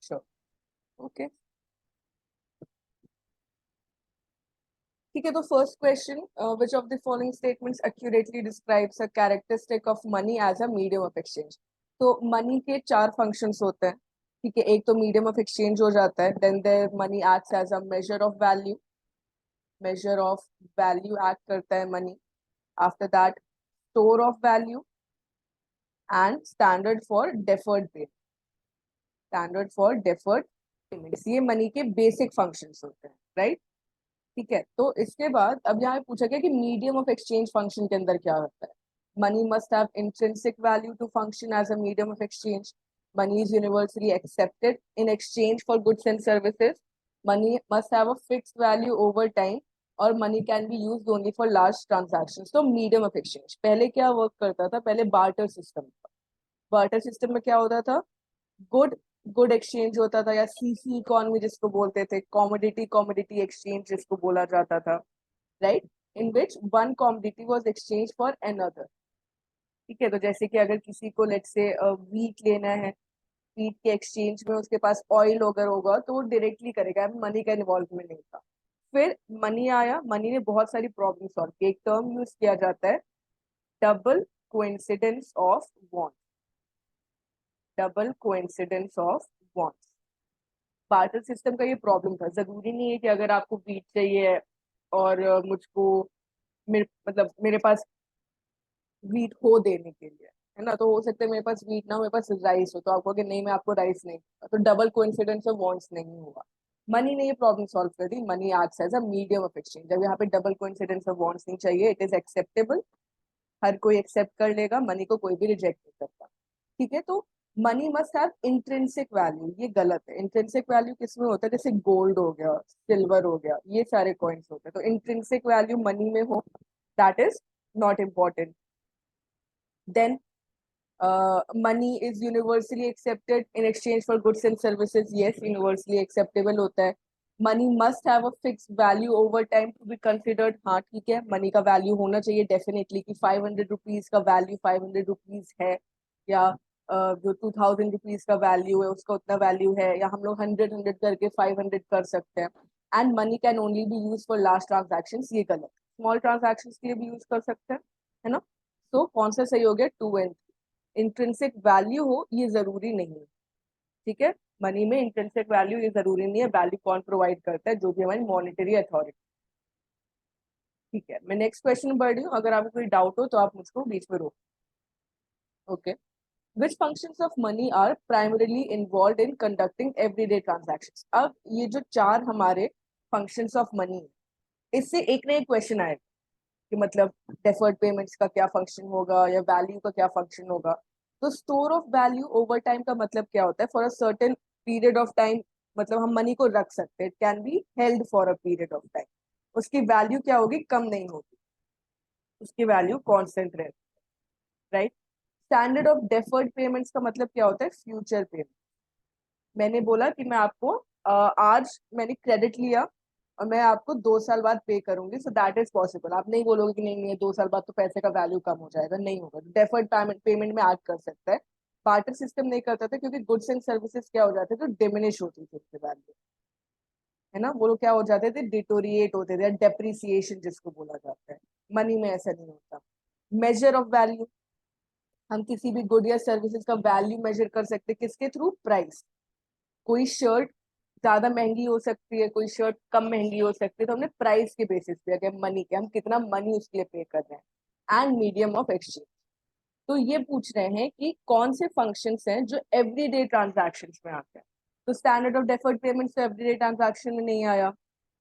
Sure. Okay, ठीक है। तो first question, which of the following statements accurately describes a characteristic of money as a medium of exchange. तो money के चार functions होते हैं, ठीक है। एक तो मीडियम ऑफ एक्सचेंज हो जाता है, then the money acts as a measure of value, measure of value act करता है money. After that store of value and standard for deferred payment, standard for deferred payments. ये money के basic functions होते हैं, right. ठीक है, तो इसके बाद अब यहाँ पे पूछा गया कि मीडियम ऑफ एक्सचेंज फंक्शन के अंदर क्या होता है। Money must have intrinsic value to function as a medium of exchange. Money is universally accepted in exchange for goods and services. Money must have a fixed value over time, और money can be used only for large transactions. तो medium of exchange पहले क्या work करता था, पहले barter system था। Barter system में क्या होता था, गुड गुड एक्सचेंज होता था, या सीसी इकोनॉमी जिसको बोलते थे, कॉमोडिटी कॉमोडिटी एक्सचेंज जिसको बोला जाता था, right, in which one commodity was exchange for another. ठीक है, तो जैसे कि अगर किसी को लेट्स से वीट लेना है, वीट के एक्सचेंज में उसके पास ऑयल अगर होगा तो वो डायरेक्टली करेगा, मनी का इन्वॉल्वमेंट नहीं था। फिर मनी आया, मनी ने बहुत सारी प्रॉब्लम सॉल्व की। एक टर्म यूज किया जाता है, double coincidence of want, double coincidence of wants. Barter system का ये प्रॉब्लम था। जरूरी नहीं है कि अगर आपको वीट चाहिए है और मुझको मतलब मेरे पास वीट हो देने के लिए, है ना, तो हो सकता है मेरे पास वीट ना हो, मेरे पास राइस हो, तो आप कहोगे नहीं मैं आपको राइस नहीं दूंगा, तो डबल कोइंसिडेंस ऑफ वांट्स नहीं होगा। मनी ने ये प्रॉब्लम सॉल्व कर दी। Money acts as a medium of exchange. जब यहाँ पे डबल कोइंसिडेंस ऑफ वांट्स नहीं चाहिए, इट इज एक्सेप्टेबल, हर कोई एक्सेप्ट कर लेगा, मनी को कोई भी रिजेक्ट नहीं करता। ठीक है, तो money must have intrinsic value, ये गलत है। इंट्रिंसिक वैल्यू किसमें होता है, जैसे गोल्ड हो गया, सिल्वर हो गया, ये सारे कॉइन्स होते हैं। तो इंट्रिंसिक वैल्यू मनी में हो, that is not important. Then money is universally accepted in exchange for goods and services. Yes, universally acceptable होता है। Money must have a fix value over time to be considered. हाँ ठीक है, money का value होना चाहिए definitely, कि 500 rupees का वैल्यू 500 रुपीज है, या जो 2000 रुपीज का वैल्यू है उसका उतना वैल्यू है, या हम लोग 100 100 करके 500 कर सकते हैं। And money can only B use for large transaction, ये गलत। स्मॉल ट्रांजेक्शन के लिए भी यूज कर सकते हैं, है ना। तो कौन सा सही हो गया, 2 एंड इंट्रिंसिक वैल्यू हो ये जरूरी नहीं है। ठीक है, मनी में इंट्रिंसिक वैल्यू ये जरूरी नहीं है। वैल्यू कौन प्रोवाइड करता है, जो भी हमारी मॉनेटरी अथॉरिटी। ठीक है, मैं नेक्स्ट क्वेश्चन बढ़ रही हूँ, अगर आपको कोई डाउट हो तो आप मुझको बीच में रोको। Okay, which functions of money are primarily involve in conducting everyday transactions. अब ये जो चार हमारे फंक्शंस ऑफ मनी है, इससे एक ना एक क्वेश्चन आएगा कि मतलब डेफर्ड पेमेंट्स का क्या फंक्शन होगा, या वैल्यू का क्या फंक्शन होगा। तो store of value over time का मतलब क्या होता है, for a certain period of time, मतलब हम मनी को रख सकते हैं, it can be held for a period of time. उसकी वैल्यू क्या होगी, कम नहीं होगी, उसकी वैल्यू कांस्टेंट रहेगी, right. Standard of deferred payments का मतलब क्या होता है, फ्यूचर पेमेंट। मैंने बोला कि मैं आपको आज मैंने क्रेडिट लिया और मैं आपको 2 साल बाद पे करूंगी, सो दैट इज पॉसिबल। आप नहीं बोलोगे कि नहीं नहीं 2 साल बाद तो पैसे का वैल्यू कम हो जाएगा, नहीं होगा। डेफर्ड पेमेंट पेमेंट में ऐड कर सकता है। बार्टर सिस्टम नहीं करता था, क्योंकि गुड्स एंड सर्विसेज क्या हो जाते थे, तो डिमिनिश होती थी उसके वैल्यू, है ना, वो लोग क्या हो जाते थे, डिटोरिएट होते थे, डेप्रिसिएशन जिसको बोला जाता है। मनी में ऐसा नहीं होता। मेजर ऑफ वैल्यू, हम किसी भी गुड या सर्विसेज का वैल्यू मेजर कर सकते हैं, किसके थ्रू, प्राइस। कोई शर्ट ज्यादा महंगी हो सकती है, कोई शर्ट कम महंगी हो सकती है, तो हमने प्राइस के बेसिस पे, अगर मनी के, हम कितना मनी उसके लिए पे कर रहे हैं। एंड मीडियम ऑफ एक्सचेंज, तो ये पूछ रहे हैं कि कौन से फंक्शंस हैं जो एवरीडे ट्रांजैक्शंस में आते हैं। तो स्टैंडर्ड ऑफ डेफर्ड पेमेंट्स तो एवरीडे ट्रांजैक्शन में नहीं आया,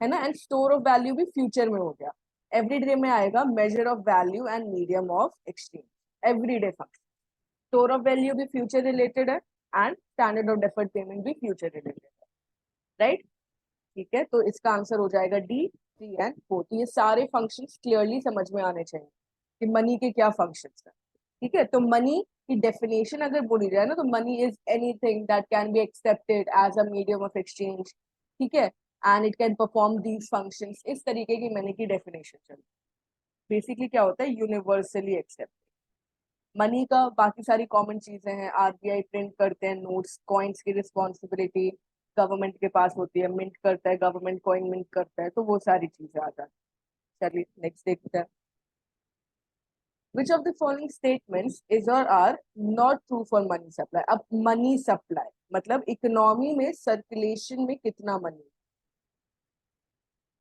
है ना। एंड स्टोर ऑफ वैल्यू भी फ्यूचर में हो गया। एवरीडे में आएगा major of value and medium of exchange, everyday function. Store of value भी फ्यूचर रिलेटेड है, and standard of deferred payment भी फ्यूचर रिलेटेड है, राइट। ठीक है, तो इसका आंसर हो जाएगा डी, 3 एंड 4। तो ये सारे फंक्शंस क्लियरली समझ में आने चाहिए कि मनी के क्या फंक्शंस हैं। ठीक है, तो मनी की डेफिनेशन अगर बोली जाए ना, तो money is anything that can be accepted as a medium of exchange. ठीक है, and it can perform these functions. इस तरीके की मनी की डेफिनेशन चल। बेसिकली क्या होता है, यूनिवर्सली एक्सेप्टेड। मनी का बाकी सारी कॉमन चीजें हैं, आरबीआई प्रिंट करते हैं नोट्स, कॉइन्स की रिस्पॉन्सिबिलिटी गवर्नमेंट के पास होती है, मिंट करता है गवर्नमेंट, कॉइन मिंट करता है, तो वो सारी चीजें आ जाती हैं। चलिए नेक्स्ट देखते हैं। Which of the following statements is or are not true for money supply? अब मनी सप्लाई मतलब इकोनॉमी में सर्कुलेशन में कितना मनी,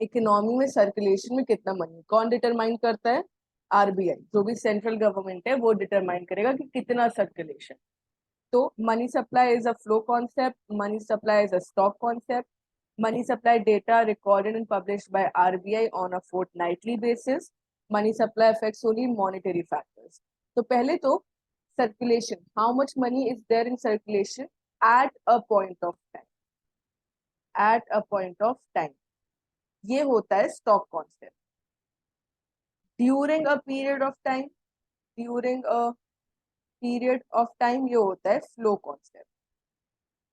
इकोनॉमी में सर्कुलेशन में कितना मनी कौन डिटरमाइन करता है? आरबीआई, जो भी सेंट्रल गवर्नमेंट है वो डिटरमाइन करेगा कि कितना सर्कुलेशन। तो money supply is a flow concept, money supply is a stock concept, money supply data recorded and published by RBI on a fortnightly basis, money supply affects only monetary factors। तो पहले तो circulation, how much money is there in circulation at a point of time, at a point of time, ये होता है stock concept। during a period of time, during a period of time ये होता है flow concept।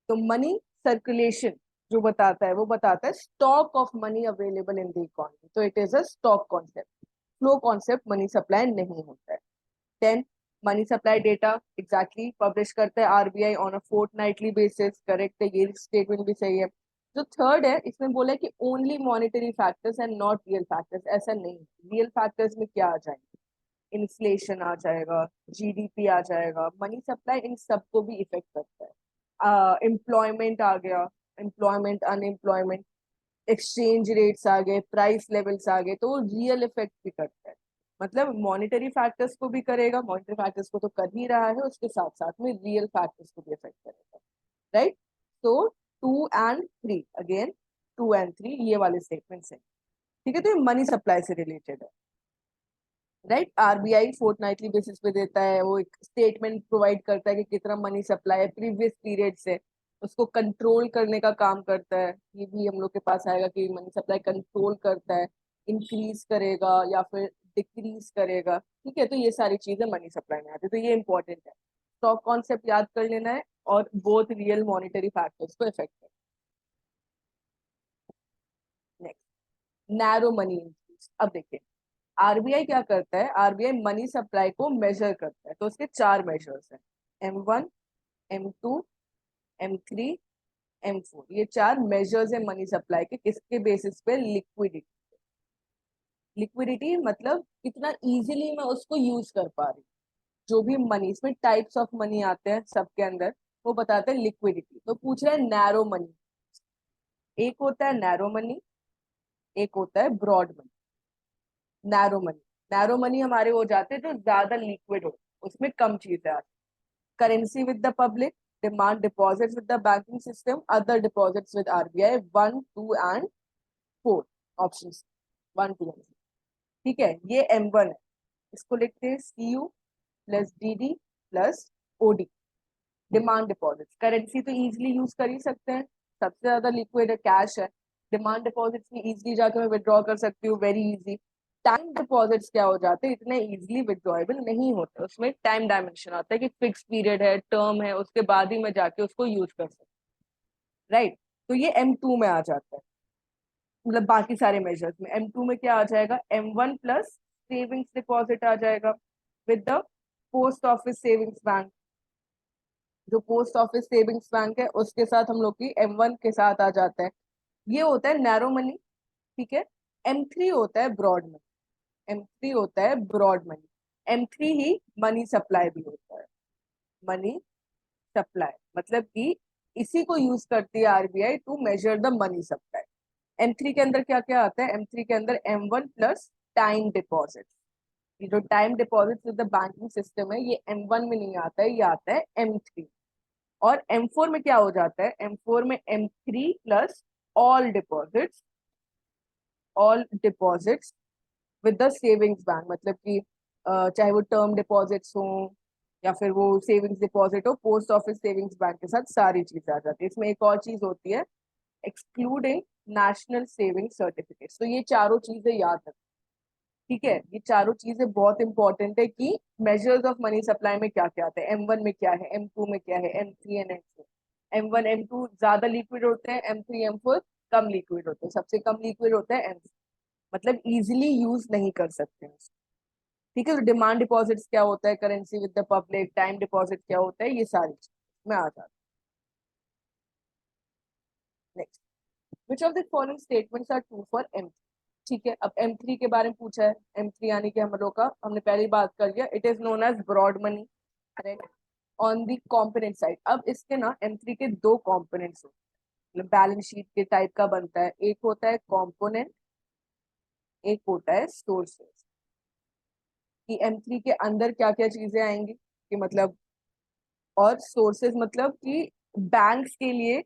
तो money circulation जो बताता है वो बताता है stock of money available in the economy, तो it is a stock concept. Flow concept money supply नहीं होता है। 10 money supply data exactly publish करता है RBI on a fortnightly basis, correct है, ये स्टेटमेंट भी सही है। जो थर्ड है इसमें बोला है कि only monetary factors and not real factors, ऐसा नहीं। रियल फैक्टर्स में क्या आ जाएंगे? इन्फ्लेशन आ जाएगा, जीडीपी आ जाएगा, मनी सप्लाई इन सबको भी इफेक्ट करता है। एम्प्लॉयमेंट आ गया, एम्प्लॉयमेंट, अनएम्प्लॉयमेंट, एक्सचेंज रेट्स आ गए, प्राइस लेवल्स आ गए, तो वो रियल इफेक्ट भी करता है। मतलब मॉनेटरी फैक्टर्स को भी करेगा, मॉनेटरी फैक्टर्स को तो कर ही रहा है, उसके साथ साथ में रियल फैक्टर्स को भी इफेक्ट करेगा, राइट। तो 2 and 3 अगेन, 2 and 3 ये वाले स्टेटमेंट्स हैं, ठीक है। तो ये मनी सप्लाई से रिलेटेड है, राइट। आरबीआई फोर्टनाइटली बेसिस पे देता है, वो एक स्टेटमेंट प्रोवाइड करता है कि कितना मनी सप्लाई है प्रीवियस पीरियड से, उसको कंट्रोल करने का काम करता है। ये भी हम लोग के पास आएगा कि मनी सप्लाई कंट्रोल करता है, इंक्रीज करेगा या फिर डिक्रीज करेगा, ठीक है। तो ये सारी चीजें मनी सप्लाई में आती है, तो ये इंपॉर्टेंट है, स्टॉक कॉन्सेप्ट याद कर लेना है और बोथ रियल मॉनिटरी फैक्टर्स को इफेक्ट है। Next, narrow money increase. अब देखिए आरबीआई क्या करता है, आरबीआई मनी सप्लाई को मेजर करता है, तो उसके 4 मेजर्स हैं, M1, M2, M3, M4। ये 4 मेजर्स है मनी सप्लाई के, किसके बेसिस पे? लिक्विडिटी। लिक्विडिटी मतलब कितना इजीली मैं उसको यूज कर पा रही हूँ। जो भी मनी, इसमें टाइप्स ऑफ मनी आते हैं सबके अंदर, वो बताते हैं लिक्विडिटी। तो पूछ रहे हैं नैरो मनी, एक होता है नैरो मनी, एक होता है broad money. Narrow money, narrow money हमारे हो जाते हैं जो ज्यादा लिक्विड हो, उसमें कम चीजें आती। Currency with the public, demand deposits with the banking system, other deposits with RBI, 1, 2 and 4 option, 1, 2 and 4, ठीक है। ये M1 है, इसको लिखते हैं CU plus DD plus OD। Demand deposits, currency तो इजिली यूज कर ही सकते हैं, सबसे ज्यादा लिक्विड है, कैश है। डिमांड डिपॉजिट्स में इजिली जाकर मैं विड्रॉ कर सकती हूँ, वेरी इजी। टाइम डिपॉजिट्स क्या हो जाते हैं, इतने इजिली विड्रॉएबल नहीं होते, उसमें टाइम डायमेंशन आता है कि फिक्स पीरियड है, टर्म है, उसके बाद ही मैं जाके उसको यूज कर सकती हूँ, राइट। तो ये M2 में आ जाता है, मतलब बाकी सारे मेजर्स में। M2 में क्या आ जाएगा? M1 प्लस सेविंग्स डिपॉजिट आ जाएगा with the post office savings bank. जो पोस्ट ऑफिस सेविंग्स बैंक है उसके साथ हम लोग की M1 के साथ आ जाता है, ये होता है नैरो मनी, ठीक है। M3 होता है ब्रॉड मनी, M3 होता है ब्रॉड मनी। M3 ही मनी सप्लाई भी होता है, मनी सप्लाई मतलब कि इसी को यूज करती है RBI to measure the money supply. M3 के अंदर क्या क्या आता है? M3 के अंदर M1 प्लस टाइम डिपॉजिट, ये जो time deposit with the banking system है ये M1 में नहीं आता है, ये आता है M3। और M4 में क्या हो जाता है? M4 में M3 plus all deposits, all deposits with the savings bank, मतलब कि चाहे वो टर्म डिपॉजिट्स हो या फिर वो सेविंग्स डिपॉजिट हो, पोस्ट ऑफिस सेविंग्स बैंक के साथ सारी चीजें आ जाती है। इसमें एक और चीज होती है, एक्सक्लूडिंग नेशनल सेविंग सर्टिफिकेट। तो ये चारों चीजें याद रखें, ठीक है। ये चारों चीजें बहुत इंपॉर्टेंट है कि मेजर्स ऑफ मनी सप्लाई में क्या क्या आता है, M1 में क्या है, M2 में क्या है, M3 and M4। M1 M2 ज्यादा लिक्विड होते हैं, M3 M4 कम लिक्विड होते हैं, सबसे कम लिक्विड होता है M4, मतलब इजिली यूज नहीं कर सकते हैं। ठीक है, तो डिमांड डिपॉजिट्स क्या होता है, currency with the public, time deposit क्या होता है, ये सारी चीज में आ जाता है। Next, which of the following statements are true for M3? ठीक है, अब M3 के बारे में पूछा है। M3 यानी कि हम लोग का, हमने पहले ही बात कर लिया, it is known as broad money, correct. On the component side, अब इसके ना M3 के दो कॉम्पोनेंट्स होते हैं, मतलब बैलेंस शीट के टाइप का बनता है। एक होता है कॉम्पोनेंट, एक होता है सोर्सेस। कि M3 के अंदर क्या क्या चीजें आएंगी, कि मतलब, और सोर्सेज मतलब कि बैंक्स के लिए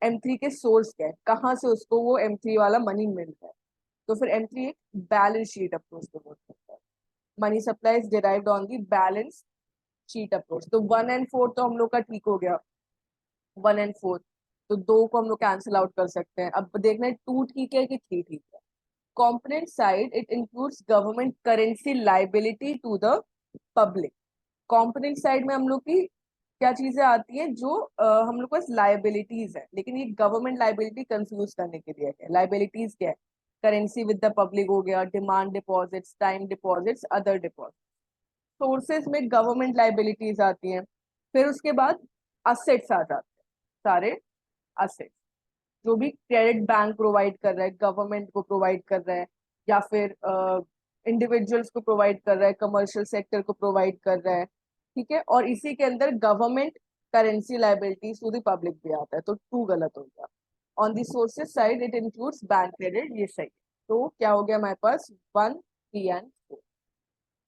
M3 के सोर्स क्या है, कहाँ से उसको वो M3 वाला मनी मिलता है। तो फिर M3 एक बैलेंस शीट अप्रोच पे वर्क करता है। Money supply is derived on the balance sheet approach. तो 1 और 4 तो हम लोग का ठीक हो गया, 1 और 4, तो 2 को हम लोग कैंसिल आउट कर सकते हैं। अब देखना है 2 ठीक है कि 3 ठीक है। Component side, it includes government currency liability to the public. Component side में हम लोग की क्या चीजें आती हैं, जो हम लोग पास लाइबिलिटीज है, लेकिन ये गवर्नमेंट लाइबिलिटी कंफ्यूज करने के लिए है। लाइबिलिटीज क्या है, करेंसी विद द पब्लिक हो गया, demand deposits, time deposits, other deposit. Sources में गवर्नमेंट लाइबिलिटीज आती हैं। फिर उसके बाद असेट्स आ जाते हैं, सारे असेट्स जो भी क्रेडिट बैंक प्रोवाइड कर रहा है, गवर्नमेंट को प्रोवाइड कर रहा है, या फिर इंडिविजुअल्स को प्रोवाइड कर रहा है, कमर्शियल सेक्टर को प्रोवाइड कर रहा है। ठीक है, और इसी के अंदर government currency liabilities to the public भी आता है, तो 2 गलत हो गया। On the sources side it includes bank credit, ये सही। तो क्या हो गया हमारे पास, 1, 3 एंड 4।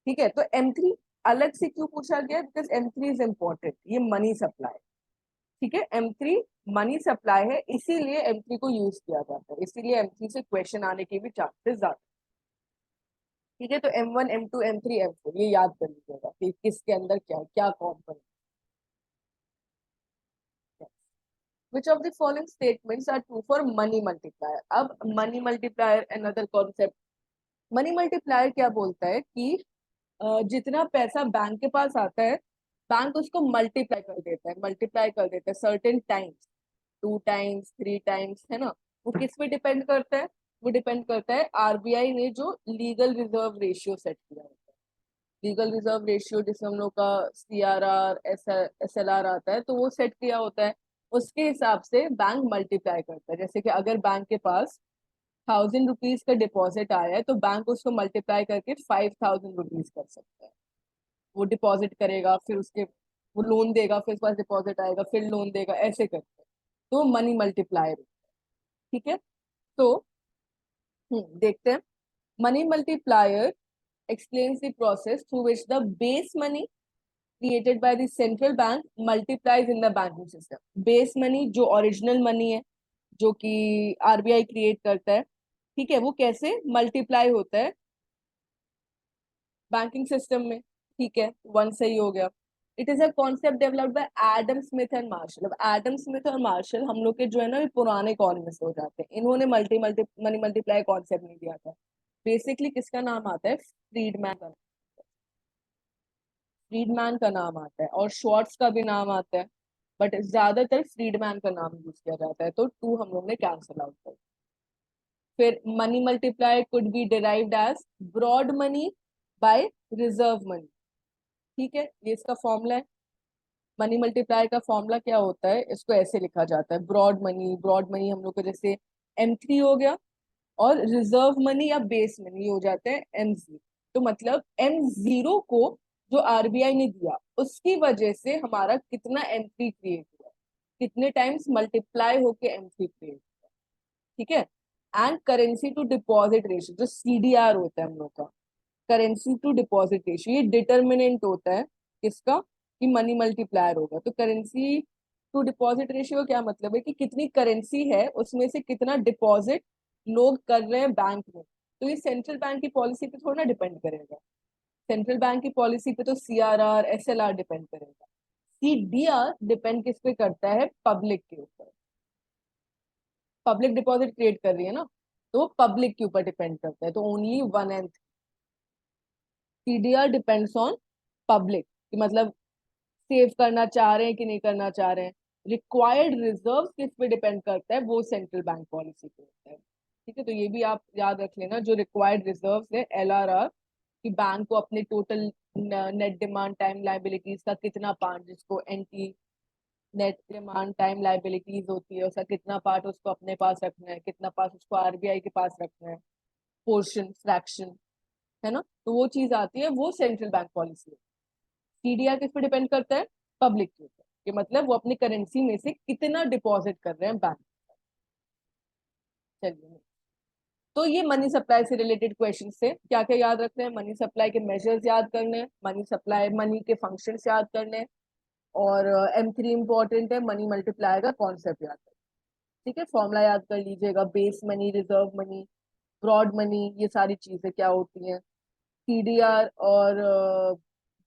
ठीक है, तो M3 अलग से क्यों पूछा गया, बिकॉज M3 इज इंपॉर्टेंट, ये मनी सप्लाई। ठीक है, M3 मनी सप्लाई है, इसीलिए M3 को यूज किया जाता है, इसीलिए M3 से क्वेश्चन आने के भी चांसेस ज्यादा। ठीक है, तो M1, M2, M3, M4 ये याद कर लीजिएगा कि किसके अंदर क्या क्या component. Which of the following statements are true for money multiplier? अब money multiplier another concept. Money multiplier क्या बोलता है कि जितना पैसा बैंक के पास आता है, बैंक उसको मल्टीप्लाई कर देता है, मल्टीप्लाई कर देता है सर्टेन टाइम्स, 2 टाइम्स, 3 टाइम्स, है ना। वो किस पे डिपेंड करता है, वो डिपेंड करता है आरबीआई ने जो लीगल रिजर्व रेशियो सेट किया होता है। लीगल रिजर्व रेशियो जिसमें हम लोग का CRR, SLR आता है, तो वो सेट किया होता है। उसके हिसाब से बैंक मल्टीप्लाई करता है। जैसे कि अगर बैंक के पास 1000 रुपीज का डिपॉजिट आया है, तो बैंक उसको मल्टीप्लाई करके 5000 रुपीज कर सकता है। वो डिपॉजिट करेगा, फिर उसके वो लोन देगा, फिर उसके पास डिपॉजिट आएगा, फिर लोन देगा, ऐसे करके। तो मनी मल्टीप्लायर। ठीक है, तो देखते हैं। Money multiplier explains the process through which the base money created by the central bank multiplies in the banking system. Base money जो ओरिजिनल मनी है, जो कि आरबीआई क्रिएट करता है, ठीक है, वो कैसे मल्टीप्लाई होता है बैंकिंग सिस्टम में। ठीक है, 1 सही हो गया। It is a concept developed by Adam Smith and Marshall. अब एडम स्मिथ और मार्शल हम लोग के जो है ना, ये पुराने इकोनॉमिस्ट हो जाते हैं। इन्होंने multi multi money multiply concept नहीं दिया था। बेसिकली किसका नाम आता है, फ्रीडमैन का। फ्रीडमैन का नाम आता है, और शॉर्ट्स का भी नाम आता है, बट ज्यादातर फ्रीडमैन का नाम यूज किया जाता है। तो 2 हम लोग ने कैंसिल आउट कर। फिर money multiply could be derived as broad money by reserve money. ठीक है, ये इसका फॉर्मूला है। मनी मल्टीप्लाई का फॉर्मूला क्या होता है, इसको ऐसे लिखा जाता है, ब्रॉड मनी। ब्रॉड मनी हम लोग को जैसे M3 हो गया, और रिजर्व मनी या बेस मनी हो जाता है M0। तो मतलब M0 को जो आरबीआई ने दिया, उसकी वजह से हमारा कितना M3 क्रिएट हुआ, कितने टाइम्स मल्टीप्लाई होके M3 क्रिएट हुआ। ठीक है, and currency to deposit ratio, जो CDR होता है हम लोग का, करेंसी टू डिपॉजिट रेशियो, ये डिटर्मिनेंट होता है किसका, कि मनी मल्टीप्लायर होगा। तो करेंसी टू डिपॉजिट रेशियो क्या मतलब है, कि कितनी करेंसी है, उसमें से कितना डिपॉजिट लोग कर रहे हैं बैंक में। तो ये सेंट्रल बैंक की पॉलिसी पे थोड़ा डिपेंड करेगा। सेंट्रल बैंक की पॉलिसी पे तो CRR, SLR डिपेंड करेगा। CDR डिपेंड किस पे करता है, पब्लिक के ऊपर। पब्लिक डिपॉजिट क्रिएट कर रही है ना, तो पब्लिक के ऊपर डिपेंड करता है। तो only 1 and CDR depends on public, कि मतलब सेव करना चाह रहे हैं कि नहीं करना चाह रहे हैं। रिक्वायर्ड रिजर्व किस पे डिपेंड करता है, वो सेंट्रल बैंक पॉलिसी पे होता है। ठीक है, तो ये भी आप याद रख लेना, जो रिक्वायर्ड रिजर्व है LRR, कि बैंक को अपने total net demand time liabilities का कितना पार्ट, जिसको NT net demand time liabilities होती है, उसका कितना पार्ट उसको अपने पास रखना है, कितना पार्ट उसको आरबीआई के पास रखना है, पोर्शन फ्रैक्शन, है ना। तो वो चीज आती है, वो सेंट्रल बैंक पॉलिसी है। सीडीआर किस पे डिपेंड करता है? पब्लिक के ऊपर, कि मतलब वो अपनी करेंसी में से कितना डिपॉजिट कर रहे हैं बैंक। चलिए, तो ये मनी सप्लाई से रिलेटेड क्वेश्चन से क्या क्या याद रखने हैं? मनी सप्लाई के मेजर्स याद करने हैं, मनी सप्लाई मनी के फंक्शंस याद करने हैं, और M3 इंपॉर्टेंट है, मनी मल्टीप्लायर का कॉन्सेप्ट याद करना। ठीक है, फॉर्मूला याद कर लीजिएगा, base money, reserve money, broad money, ये सारी चीजें क्या होती हैं, सीडीआर, और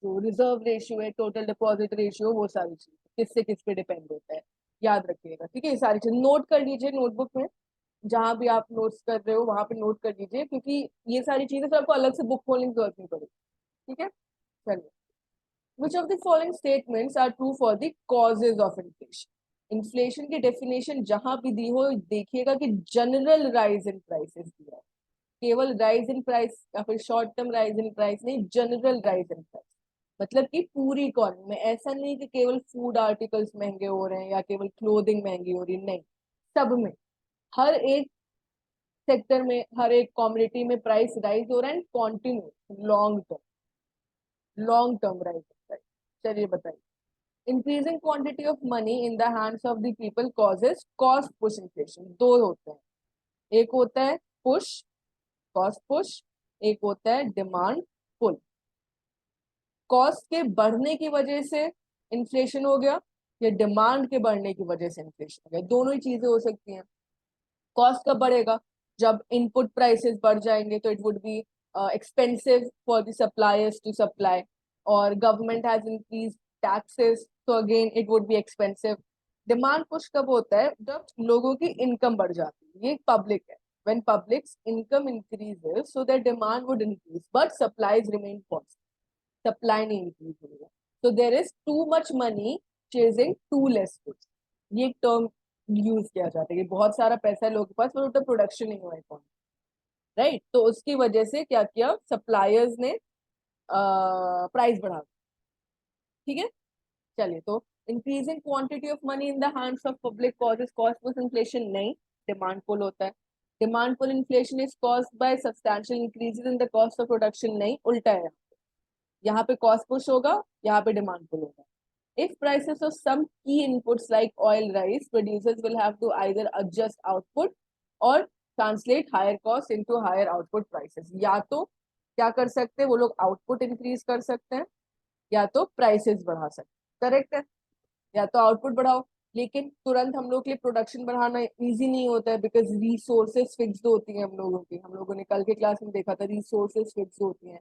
जो रिजर्व रेशियो है, टोटल डिपॉजिट रेशियो, वो सारी चीजें किससे किस पे डिपेंड होता है, याद रखिएगा। ठीक है, ये सारी चीजें नोट कर लीजिए नोटबुक में, जहां भी आप नोट्स कर रहे हो वहां पे नोट कर लीजिए, क्योंकि ये सारी चीजें फिर आपको अलग से बुक खोलने की जरूरत नहीं पड़ेगी। ठीक है, चलिए। Which of the following statements are true for the causes of inflation? Inflation की डेफिनेशन जहां भी दी हो, देखिएगा कि जनरल राइज इन प्राइसेस दिया है, केवल राइज इन प्राइस या फिर short term rise in price नहीं, जनरल राइज इन प्राइस। मतलब कि पूरी इकोनॉमी में, ऐसा नहीं कि केवल फूड आर्टिकल्स महंगे हो रहे हैं या केवल क्लोथिंग महंगी हो रही है, नहीं, सब में, हर एक सेक्टर में, हर एक कॉमोडिटी में प्राइस राइज हो रहा है, कॉन्टिन्यू लॉन्ग टर्म राइज हो रहा है। चलिए बताइए, increasing quantity of money in the hands of the people causes cost push inflation. दो होते हैं, एक होता है पुश, कॉस्ट पुश, एक होता है डिमांड पुल। कॉस्ट के बढ़ने की वजह से इन्फ्लेशन हो गया, या डिमांड के बढ़ने की वजह से इन्फ्लेशन हो गया, दोनों ही चीजें हो सकती हैं। कॉस्ट कब बढ़ेगा? जब इनपुट प्राइसेस बढ़ जाएंगे, तो it would be expensive for the suppliers to supply, और गवर्नमेंट हैज इंक्रीज टैक्सेस, तो again it would be expensive. Demand push कब होता है? जब लोगों की इनकम बढ़ जाती है, ये पब्लिक है, when public's income increases so their demand would increase but supplies remain constant, supply नहीं इंक्रीज होगा, so there is too much money chasing too less goods। ये एक टर्म यूज किया जाता है कि बहुत सारा पैसा है लोगों के पास पर उतना प्रोडक्शन नहीं हुआ है, राइट। तो उसकी वजह से क्या किया, सप्लायर्स ने प्राइस बढ़ा दी। ठीक है, चलिए, तो increasing quantity of money in the hands of public causes cost push inflation, नहीं, डिमांड पुल होता है। Demand pull inflation is caused by substantial increases in the cost of production, नहीं, उल्टा है, यहाँ पे कॉस्ट पुश होगा, यहाँ पे डिमांड पुल होगा। If prices of some key inputs like oil rise, producers will have to either adjust output or translate higher costs into higher output prices। या तो क्या कर सकते हैं वो लोग, आउटपुट इंक्रीज कर सकते हैं, या तो प्राइसेस बढ़ा सकते हैं, करेक्ट है। या तो आउटपुट बढ़ाओ, लेकिन तुरंत हम लोग के लिए प्रोडक्शन बढ़ाना इजी नहीं होता है, बिकॉज रिसोर्सेज फिक्स्ड होती हैं हम लोगों की, हम लोगों ने कल के क्लास में देखा था, रिसोर्सेज फिक्स्ड होती हैं।